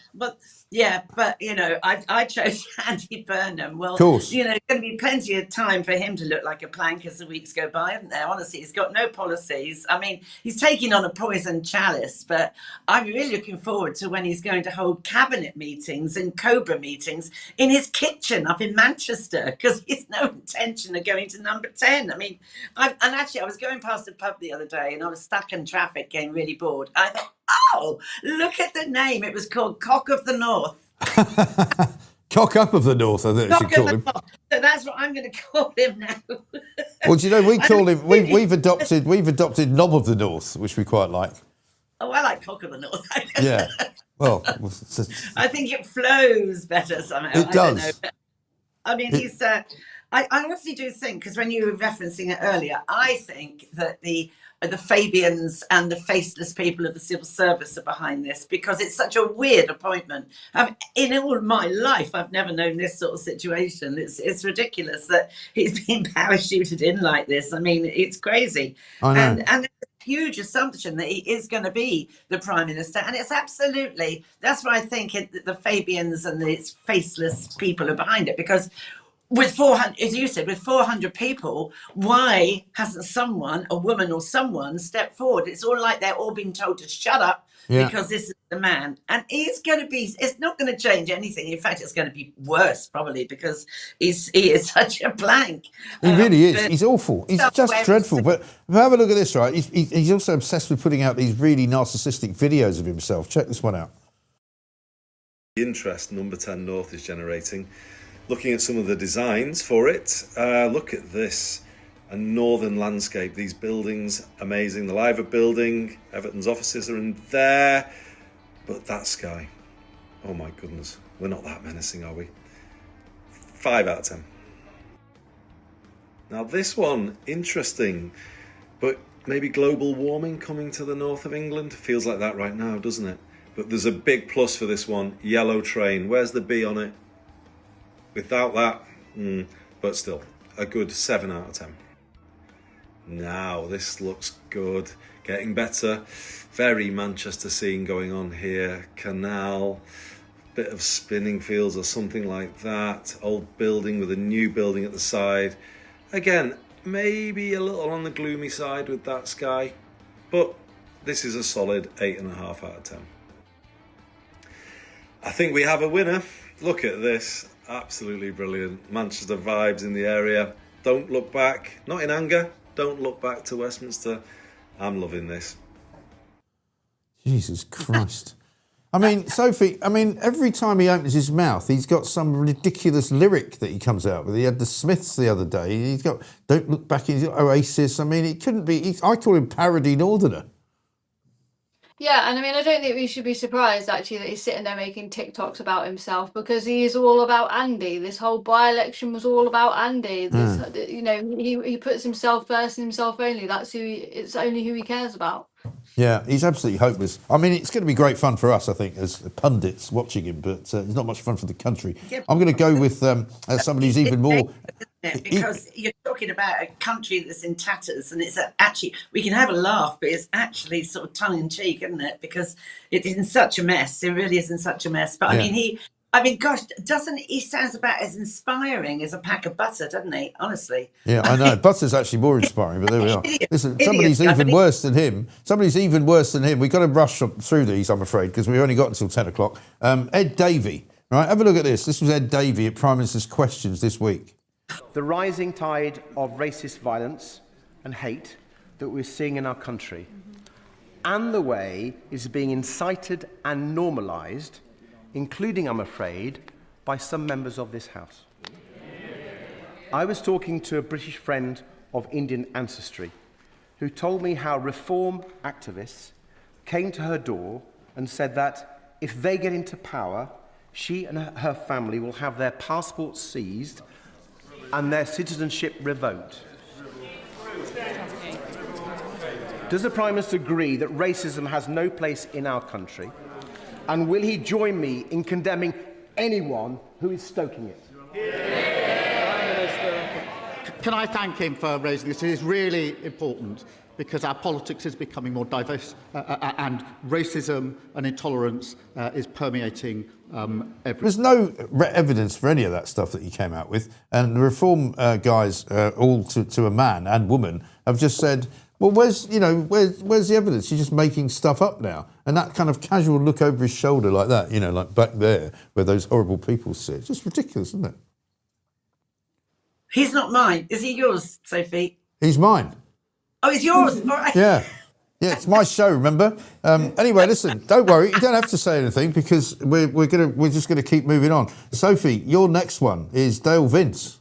chose Andy Burnham. Well, of course. There's going to be plenty of time for him to look like a plank as the weeks go by, isn't there? Honestly, he's got no policies. I mean, he's taking on a poison chalice, but I'm really looking forward to when he's going to hold cabinet meetings and Cobra meetings in his kitchen up in Manchester, because he's no intention of going to number 10. I mean, I was going past a pub the other day and I was stuck in traffic, getting really bored. I thought, Oh, look at the name. It was called Cock of the North. Cock up of the North, I think they should Cock of call the him. North. So that's what I'm going to call him now. Well, do you know, we call him, we've adopted Knob of the North, which we quite like. Oh, I like Cock of the North. Yeah. Well, I think it flows better somehow. It I don't know. does. I mean, he's. I honestly do think, because when you were referencing it earlier, I think that the Fabians and the faceless people of the civil service are behind this, because it's such a weird appointment. In all my life, I've never known this sort of situation. It's ridiculous that he's been parachuted in like this. I mean, it's crazy. I know. And there's a huge assumption that he is going to be the Prime Minister. And it's absolutely, that's why I think the Fabians and the faceless people are behind it, because with 400, as you said, with 400 people, why hasn't someone, a woman or someone, stepped forward? It's all like they're all being told to shut up because this is the man. And it's not going to change anything. In fact, it's going to be worse probably, because he is such a blank. He really is. He's awful. He's just dreadful. But have a look at this, right? He's also obsessed with putting out these really narcissistic videos of himself. Check this one out. The interest Number 10 North is generating. Looking at some of the designs for it, look at this, a northern landscape. These buildings, amazing. The Liver building, Everton's offices are in there, but that sky, oh my goodness, we're not that menacing, are we? 5 out of 10. Now this one, interesting, but maybe global warming coming to the north of England. Feels like that right now, doesn't it? But there's a big plus for this one, yellow train. Where's the B on it? Without that, but still, a good 7 out of 10. Now, this looks good. Getting better. Very Manchester scene going on here. Canal, bit of spinning fields or something like that. Old building with a new building at the side. Again, maybe a little on the gloomy side with that sky, but this is a solid 8.5 out of 10. I think we have a winner. Look at this. Absolutely brilliant. Manchester vibes in the area. Don't look back. Not in anger. Don't look back to Westminster. I'm loving this. Jesus Christ. I mean, Sophie, every time he opens his mouth, he's got some ridiculous lyric that he comes out with. He had the Smiths the other day. He's got Don't Look Back, he's got Oasis. I mean, it couldn't be... I call him Parody Northerner. Yeah, and I mean, I don't think we should be surprised actually that he's sitting there making TikToks about himself, because he is all about Andy. This whole by-election was all about Andy. You know, he puts himself first and himself only. It's only who he cares about. Yeah, he's absolutely hopeless. I mean, it's going to be great fun for us, I think, as pundits watching him, but it's not much fun for the country. Yeah. I'm going to go with somebody who's even more... Because you're talking about a country that's in tatters, and it's actually, we can have a laugh, but it's actually sort of tongue-in-cheek, isn't it? Because it is in such a mess. It really is in such a mess. But I mean, gosh, he sounds about as inspiring as a pack of butter, doesn't he? Honestly. Yeah, I know. Butter's actually more inspiring, but there we are. Listen, somebody's even worse than him. Somebody's even worse than him. We've got to rush through these, I'm afraid, because we've only got until 10 o'clock. Ed Davey, right? Have a look at this. This was Ed Davey at Prime Minister's Questions this week. The rising tide of racist violence and hate that we're seeing in our country, and the way it's being incited and normalised, including, I'm afraid, by some members of this House. I was talking to a British friend of Indian ancestry who told me how reform activists came to her door and said that if they get into power, she and her family will have their passports seized and their citizenship revoked. Does the Prime Minister agree that racism has no place in our country? And will he join me in condemning anyone who is stoking it? Can I thank him for raising this? It is really important, because our politics is becoming more diverse and racism and intolerance is permeating everything. There's no evidence for any of that stuff that he came out with, and the reform guys, all to a man and woman, have just said, well, where's the evidence? You're just making stuff up now. And that kind of casual look over his shoulder like that, like back there where those horrible people sit. It's just ridiculous, isn't it? He's not mine. Is he yours, Sophie? He's mine. Oh, he's yours. All right. Yeah. Yeah, it's my show, remember? Anyway, listen, don't worry. You don't have to say anything because we're just gonna keep moving on. Sophie, your next one is Dale Vince.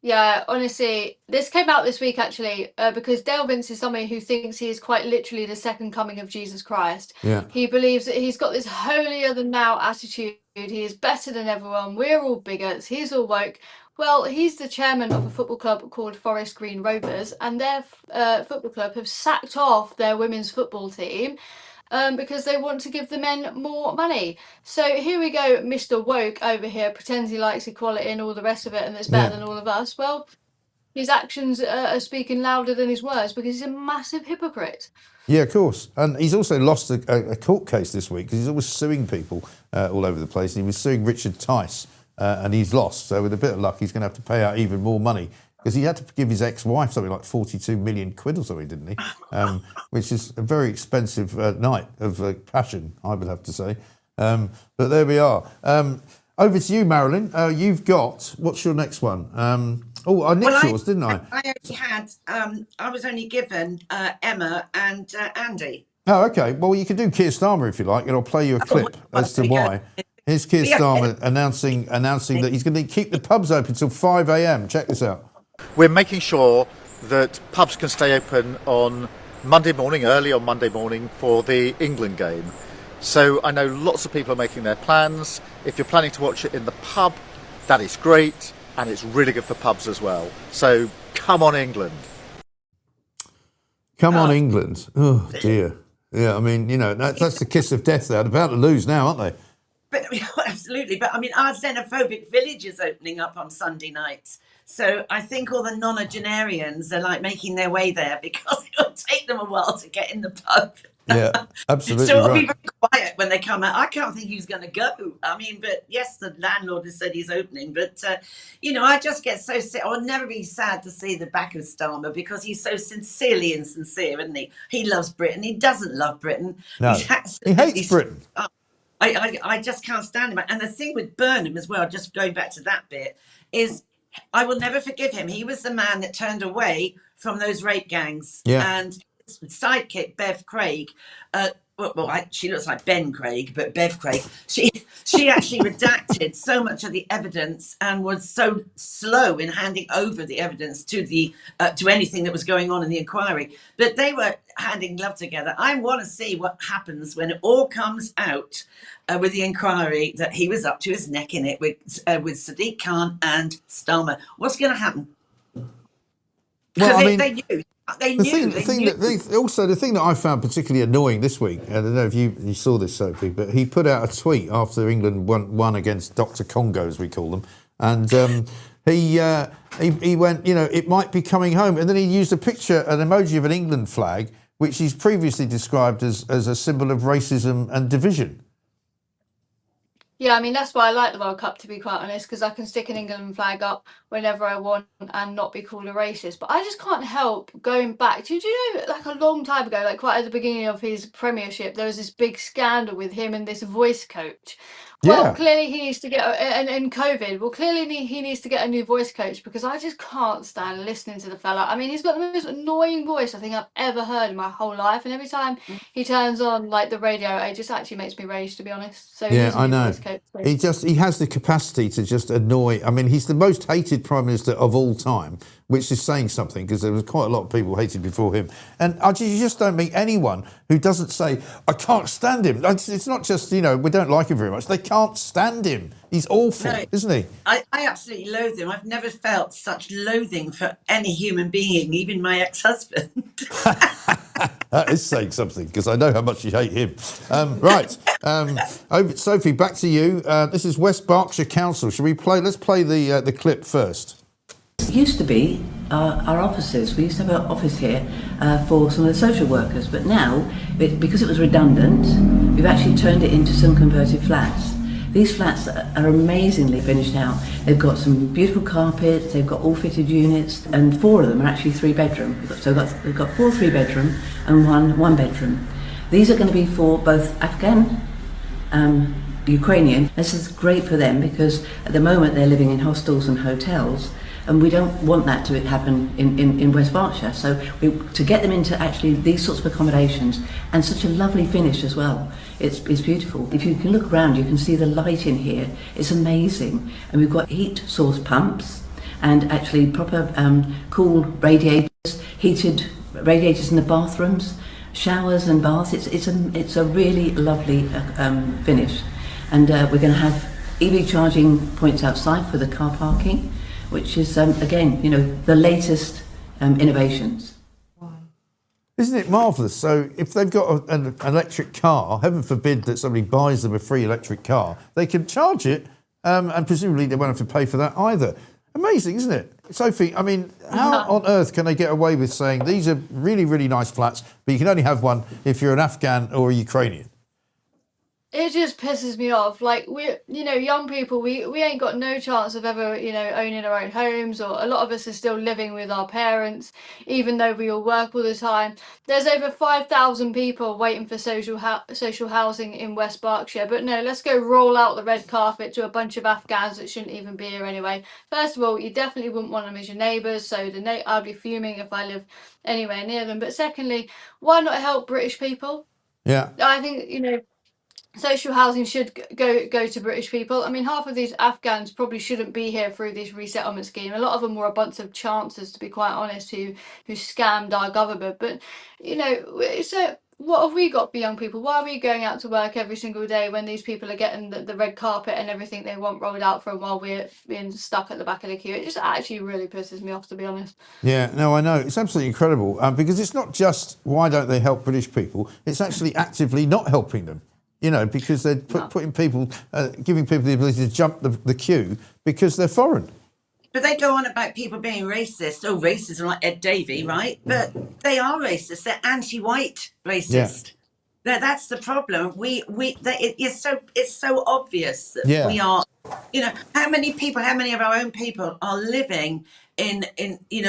Yeah, honestly, this came out this week actually because Dale Vince is somebody who thinks he is quite literally the second coming of Jesus Christ. Yeah. He believes that he's got this holier than thou attitude. He is better than everyone. We're all bigots. He's all woke. Well, he's the chairman of a football club called Forest Green Rovers, and their football club have sacked off their women's football team. Because they want to give the men more money. So here we go, Mr. Woke over here pretends he likes equality and all the rest of it and that's better than all of us. Well, his actions are speaking louder than his words because he's a massive hypocrite. Yeah, of course. And he's also lost a court case this week because he's always suing people all over the place. And he was suing Richard Tice and he's lost. So with a bit of luck, he's going to have to pay out even more money. Because he had to give his ex-wife something like 42 million quid or something, didn't he? Which is a very expensive night of passion, I would have to say. But there we are. Over to you, Marilyn. You've got, what's your next one? I nicked yours, didn't I? I only had, I was only given Emma and Andy. Oh, OK. Well, you can do Keir Starmer if you like, and I'll play you a clip as to why. Here's Keir Starmer announcing that he's going to keep the pubs open till 5 a.m. Check this out. We're making sure that pubs can stay open on Monday morning, early on Monday morning for the England game. So I know lots of people are making their plans. If you're planning to watch it in the pub, that is great, and it's really good for pubs as well. So come on, England. Come on, England. Oh, dear. Yeah, I mean, that's the kiss of death there. They're about to lose now, aren't they? But absolutely. But I mean, our xenophobic village is opening up on Sunday nights. So I think all the nonagenarians are like making their way there because it'll take them a while to get in the pub. Yeah, absolutely. So it'll right. be very quiet when they come out. I can't think who's going to go. I mean, but yes, the landlord has said he's opening. But, I just get so sick. I'll never be sad to see the back of Starmer because he's so sincerely insincere, isn't he? He loves Britain. He doesn't love Britain. No, he hates Britain. I just can't stand him. And the thing with Burnham as well, just going back to that bit, is I will never forgive him. He was the man that turned away from those rape gangs. Yeah. And his sidekick, Bev Craig, she looks like Ben Craig, but Bev Craig, she actually redacted so much of the evidence and was so slow in handing over the evidence to anything that was going on in the inquiry. But they were handing love together. I want to see what happens when it all comes out with the inquiry that he was up to his neck in it with Sadiq Khan and Starmer. What's going to happen? Because they knew. The thing that I found particularly annoying this week, I don't know if you saw this, Sophie, but he put out a tweet after England won against Dr. Congo, as we call them, and he went, it might be coming home, and then he used an emoji of an England flag, which he's previously described as a symbol of racism and division. Yeah, I mean, that's why I like the World Cup, to be quite honest, because I can stick an England flag up whenever I want and not be called a racist. But I just can't help going back. Do you know, like a long time ago, like quite at the beginning of his premiership, there was this big scandal with him and this voice coach. Well, clearly he needs to get, and COVID, clearly he needs to get a new voice coach because I just can't stand listening to the fella. I mean, he's got the most annoying voice I think I've ever heard in my whole life. And every time he turns on like the radio, it just actually makes me rage, to be honest. So yeah, I know. Voice coach, so. He has the capacity to just annoy. I mean, he's the most hated Prime Minister of all time, which is saying something because there was quite a lot of people hated before him. And you just don't meet anyone who doesn't say, I can't stand him. It's not just, we don't like him very much. They can't stand him. He's awful, isn't he? I absolutely loathe him. I've never felt such loathing for any human being, even my ex-husband. That is saying something, because I know how much you hate him. Right. Sophie, back to you. This is West Berkshire Council. Let's play the clip first. It used to be our offices. We used to have an office here for some of the social workers, but now, because it was redundant, we've actually turned it into some converted flats. These flats are amazingly finished out. They've got some beautiful carpets, they've got all fitted units, and 4 of them are actually 3-bedroom. So we've got 4 3-bedroom and 1 bedroom. These are going to be for both Afghan, Ukrainian. This is great for them because at the moment they're living in hostels and hotels. and we don't want that to happen in West Berkshire. So to get them into actually these sorts of accommodations, and such a lovely finish as well. It's beautiful. If you can look around, you can see the light in here. It's amazing. And we've got heat source pumps and actually proper cool radiators, heated radiators in the bathrooms, showers and baths. It's a really lovely finish. And we're going to have EV charging points outside for the car parking, which is, again, the latest innovations. Isn't it marvellous? So if they've got an electric car, heaven forbid that somebody buys them a free electric car, they can charge it, and presumably they won't have to pay for that either. Amazing, isn't it? Sophie, I mean, how on earth can they get away with saying these are really, really nice flats, but you can only have one if you're an Afghan or a Ukrainian? It just pisses me off. Like, young people, we ain't got no chance of ever, owning our own homes, or a lot of us are still living with our parents, even though we all work all the time. There's over 5,000 people waiting for social housing in West Berkshire. But no, let's go roll out the red carpet to a bunch of Afghans that shouldn't even be here anyway. First of all, you definitely wouldn't want them as your neighbours, so I'd be fuming if I live anywhere near them. But secondly, why not help British people? Yeah. I think, social housing should go to British people. I mean, half of these Afghans probably shouldn't be here through this resettlement scheme. A lot of them were a bunch of chancers, to be quite honest, who scammed our government. But, so what have we got for young people? Why are we going out to work every single day when these people are getting the red carpet and everything they want rolled out for them while we're being stuck at the back of the queue? It just actually really pisses me off, to be honest. Yeah, no, I know. It's absolutely incredible because it's not just why don't they help British people, it's actually actively not helping them. Because they're putting people, giving people the ability to jump the queue because they're foreign. But they go on about people being racist. Oh, racism, like Ed Davey, right? But they are racist. They're anti-white racist. That's the problem. It's so obvious that we are. How many of our own people are living in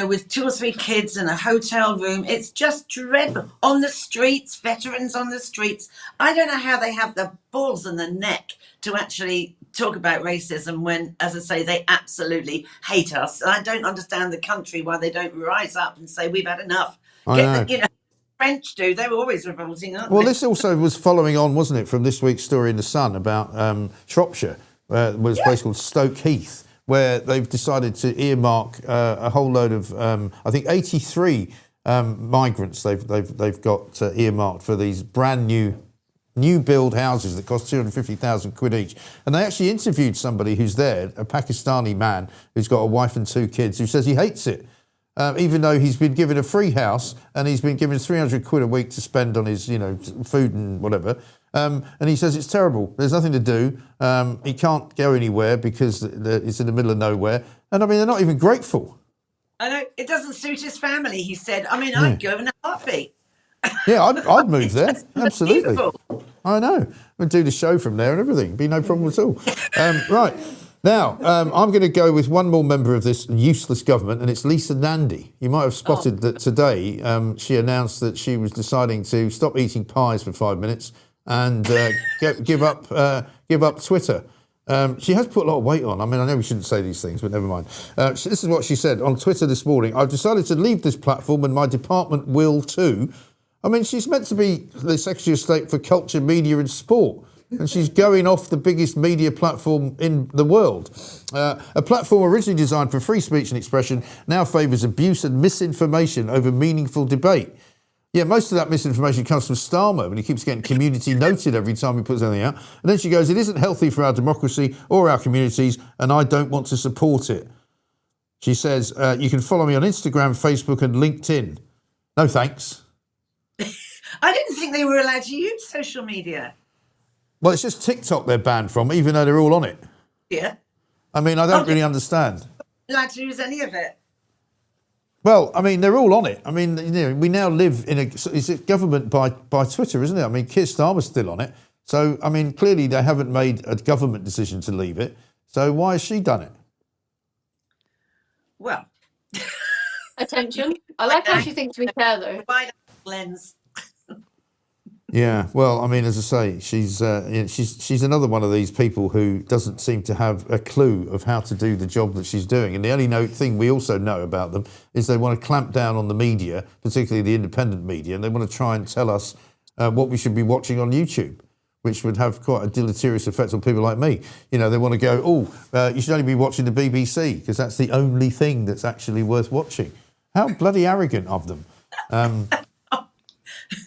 with 2 or 3 kids in a hotel room? It's just dreadful. On the streets, veterans on the streets. I don't know how they have the balls and the neck to actually talk about racism when, as I say, they absolutely hate us. And I don't understand the country why they don't rise up and say we've had enough. French do. They were always revolting, aren't they? Well, this also was following on, wasn't it, from this week's story in The Sun about Shropshire, where it was a place called Stoke Heath, where they've decided to earmark a whole load of, I think, 83 migrants they've got earmarked for these brand new build houses that cost 250,000 quid each. And they actually interviewed somebody who's there, a Pakistani man who's got a wife and 2 kids, who says he hates it. Even though he's been given a free house and he's been given 300 quid a week to spend on his, food and whatever. And he says it's terrible. There's nothing to do. He can't go anywhere because it's in the middle of nowhere. And I mean, they're not even grateful. I know. It doesn't suit his family, he said. I mean, I'd go in a heartbeat. Yeah, I'd move there. Absolutely. Beautiful. I know. We'd do the show from there and everything. Be no problem at all. Right. Now, I'm going to go with one more member of this useless government, and it's Lisa Nandy. You might have spotted that today she announced that she was deciding to stop eating pies for 5 minutes and give up Twitter. She has put a lot of weight on. I mean, I know we shouldn't say these things, but never mind. This is what she said on Twitter this morning. I've decided to leave this platform and my department will too. I mean, she's meant to be the Secretary of State for Culture, Media and Sport. And she's going off the biggest media platform in the world. A platform originally designed for free speech and expression now favours abuse and misinformation over meaningful debate. Yeah, most of that misinformation comes from Starmer, and he keeps getting community noted every time he puts anything out. And then she goes, it isn't healthy for our democracy or our communities, and I don't want to support it. She says, you can follow me on Instagram, Facebook and LinkedIn. No thanks. I didn't think they were allowed to use social media. Well, it's just TikTok they're banned from, even though they're all on it. Yeah. I mean, I don't really understand. Allowed to use any of it. Well, I mean, they're all on it. I mean, we now live in it's a government by Twitter, isn't it? I mean, Keir Starmer's still on it. So, I mean, clearly they haven't made a government decision to leave it. So why has she done it? Well. Attention. I like how she thinks we care, though. Wide lens. Yeah, well, I mean, as I say, she's another one of these people who doesn't seem to have a clue of how to do the job that she's doing. And the only thing we also know about them is they want to clamp down on the media, particularly the independent media, and they want to try and tell us what we should be watching on YouTube, which would have quite a deleterious effect on people like me. You know, they want to go, you should only be watching the BBC because that's the only thing that's actually worth watching. How bloody arrogant of them.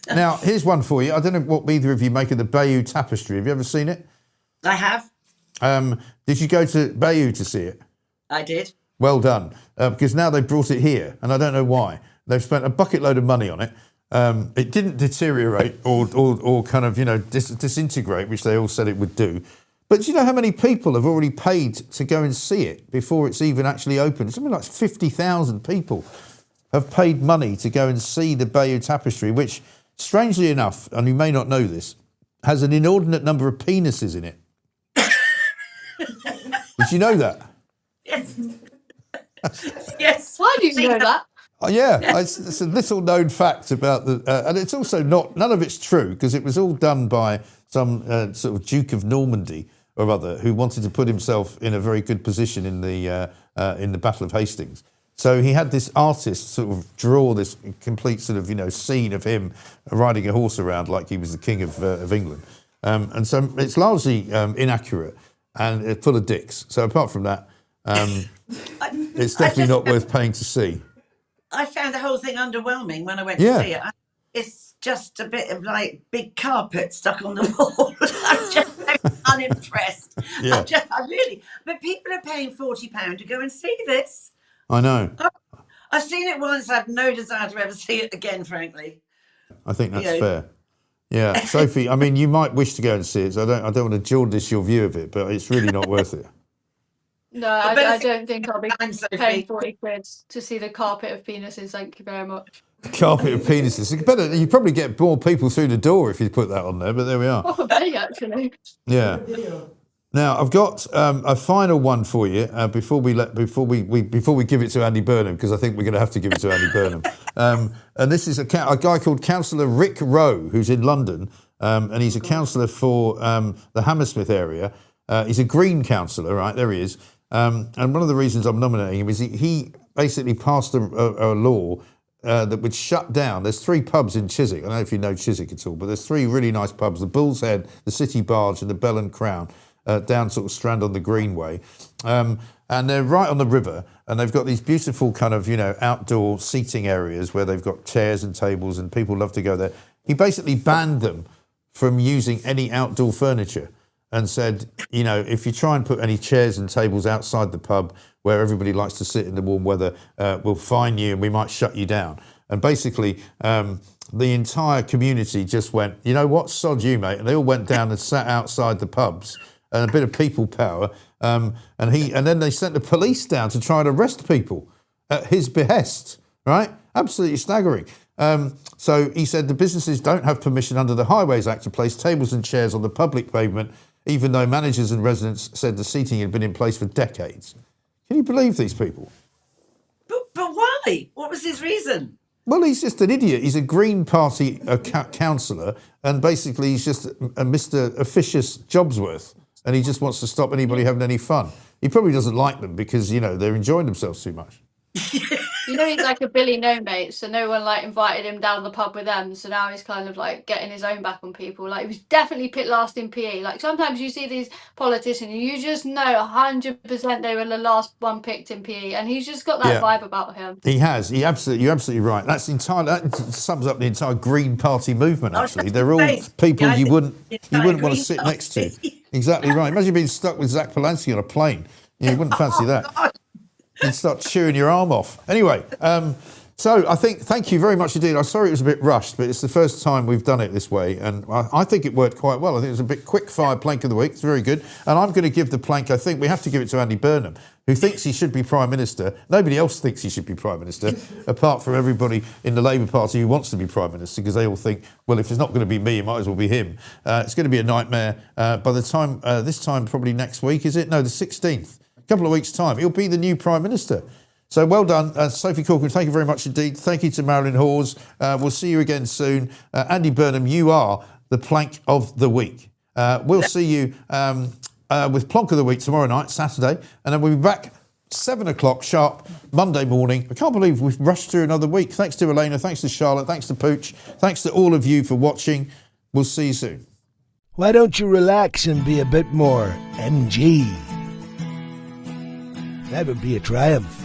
Now, here's one for you. I don't know what either of you make of the Bayeux Tapestry. Have you ever seen it? I have. Did you go to Bayeux to see it? I did. Well done. Because now they've brought it here, and I don't know why. They've spent a bucket load of money on it. It didn't deteriorate or kind of, disintegrate, which they all said it would do. But do you know how many people have already paid to go and see it before it's even actually opened? Something like 50,000 people have paid money to go and see the Bayeux Tapestry, which, strangely enough, and you may not know this, has an inordinate number of penises in it. Did you know that? Yes. Yes. Why do you know that? Yeah, it's a little known fact about and it's also none of it's true because it was all done by some sort of Duke of Normandy or other who wanted to put himself in a very good position in the Battle of Hastings. So he had this artist sort of draw this complete sort of, scene of him riding a horse around like he was the king of England. And so it's largely inaccurate and full of dicks. So apart from that, it's definitely not worth paying to see. I found the whole thing underwhelming when I went to see it. It's just a bit of like big carpet stuck on the wall. I'm just so unimpressed. Yeah. But people are paying £40 to go and see this. I know. I've seen it once. I have no desire to ever see it again, frankly. I think that's fair. Yeah, Sophie, I mean, you might wish to go and see it, so I don't want to jaundice your view of it, but it's really not worth it. No, I don't think I'll be paying 40 quid to see the carpet of penises. Thank you very much. Carpet of penises. You probably get more people through the door if you put that on there, but there we are. Probably, actually. Yeah. Now I've got a final one for you before we give it to Andy Burnham, because I think we're going to have to give it to Andy Burnham. And this is a guy called Councillor Rick Rowe, who's in London, and he's a councillor for the Hammersmith area. He's a Green councillor, right? There he is. And one of the reasons I'm nominating him is he basically passed a law that would shut down. There's 3 pubs in Chiswick. I don't know if you know Chiswick at all, but there's 3 really nice pubs: the Bull's Head, the City Barge, and the Bell and Crown. Down sort of Strand on the Greenway. And they're right on the river, and they've got these beautiful kind of, outdoor seating areas where they've got chairs and tables and people love to go there. He basically banned them from using any outdoor furniture and said, if you try and put any chairs and tables outside the pub where everybody likes to sit in the warm weather, we'll fine you and we might shut you down. And basically, the entire community just went, you know what, sod you, mate. And they all went down and sat outside the pubs. And a bit of people power, and then they sent the police down to try and arrest people at his behest, right? Absolutely staggering. So he said the businesses don't have permission under the Highways Act to place tables and chairs on the public pavement, even though managers and residents said the seating had been in place for decades. Can you believe these people? But why? What was his reason? Well, he's just an idiot. He's a Green Party councillor, and basically he's just a Mr. Officious Jobsworth. And he just wants to stop anybody having any fun. He probably doesn't like them because, they're enjoying themselves too much. He's like a Billy No Mate, so no one invited him down the pub with them. So now he's kind of getting his own back on people. He was definitely picked last in PE. Sometimes you see these politicians, and you just know 100% they were the last one picked in PE, and he's just got that vibe about him. He has. You're absolutely right. That sums up the entire Green Party movement. Actually, they're all people you wouldn't want to sit next to. Exactly right. Imagine being stuck with Zach Polanski on a plane. You wouldn't fancy that. You'd start chewing your arm off. Anyway, so thank you very much indeed. I'm sorry it was a bit rushed, but it's the first time we've done it this way, and I think it worked quite well. I think it was a bit quick-fire plank of the week. It's very good. And I'm going to give the plank, I think we have to give it to Andy Burnham, who thinks he should be Prime Minister. Nobody else thinks he should be Prime Minister, apart from everybody in the Labour Party who wants to be Prime Minister, because they all think, well, if it's not going to be me, it might as well be him. It's going to be a nightmare. By the time, this time probably next week, is it? No, the 16th. A couple of weeks' time, he'll be the new Prime Minister. So well done, Sophie Corcoran. Thank you very much indeed. Thank you to Marilyn Hawes. We'll see you again soon. Andy Burnham, you are the plank of the week. We'll see you with Plonk of the Week tomorrow night, Saturday, and then we'll be back 7 o'clock sharp Monday morning. I can't believe we've rushed through another week. Thanks to Elena, thanks to Charlotte, thanks to Pooch, thanks to all of you for watching. We'll see you soon. Why don't you relax and be a bit more MG? That would be a triumph.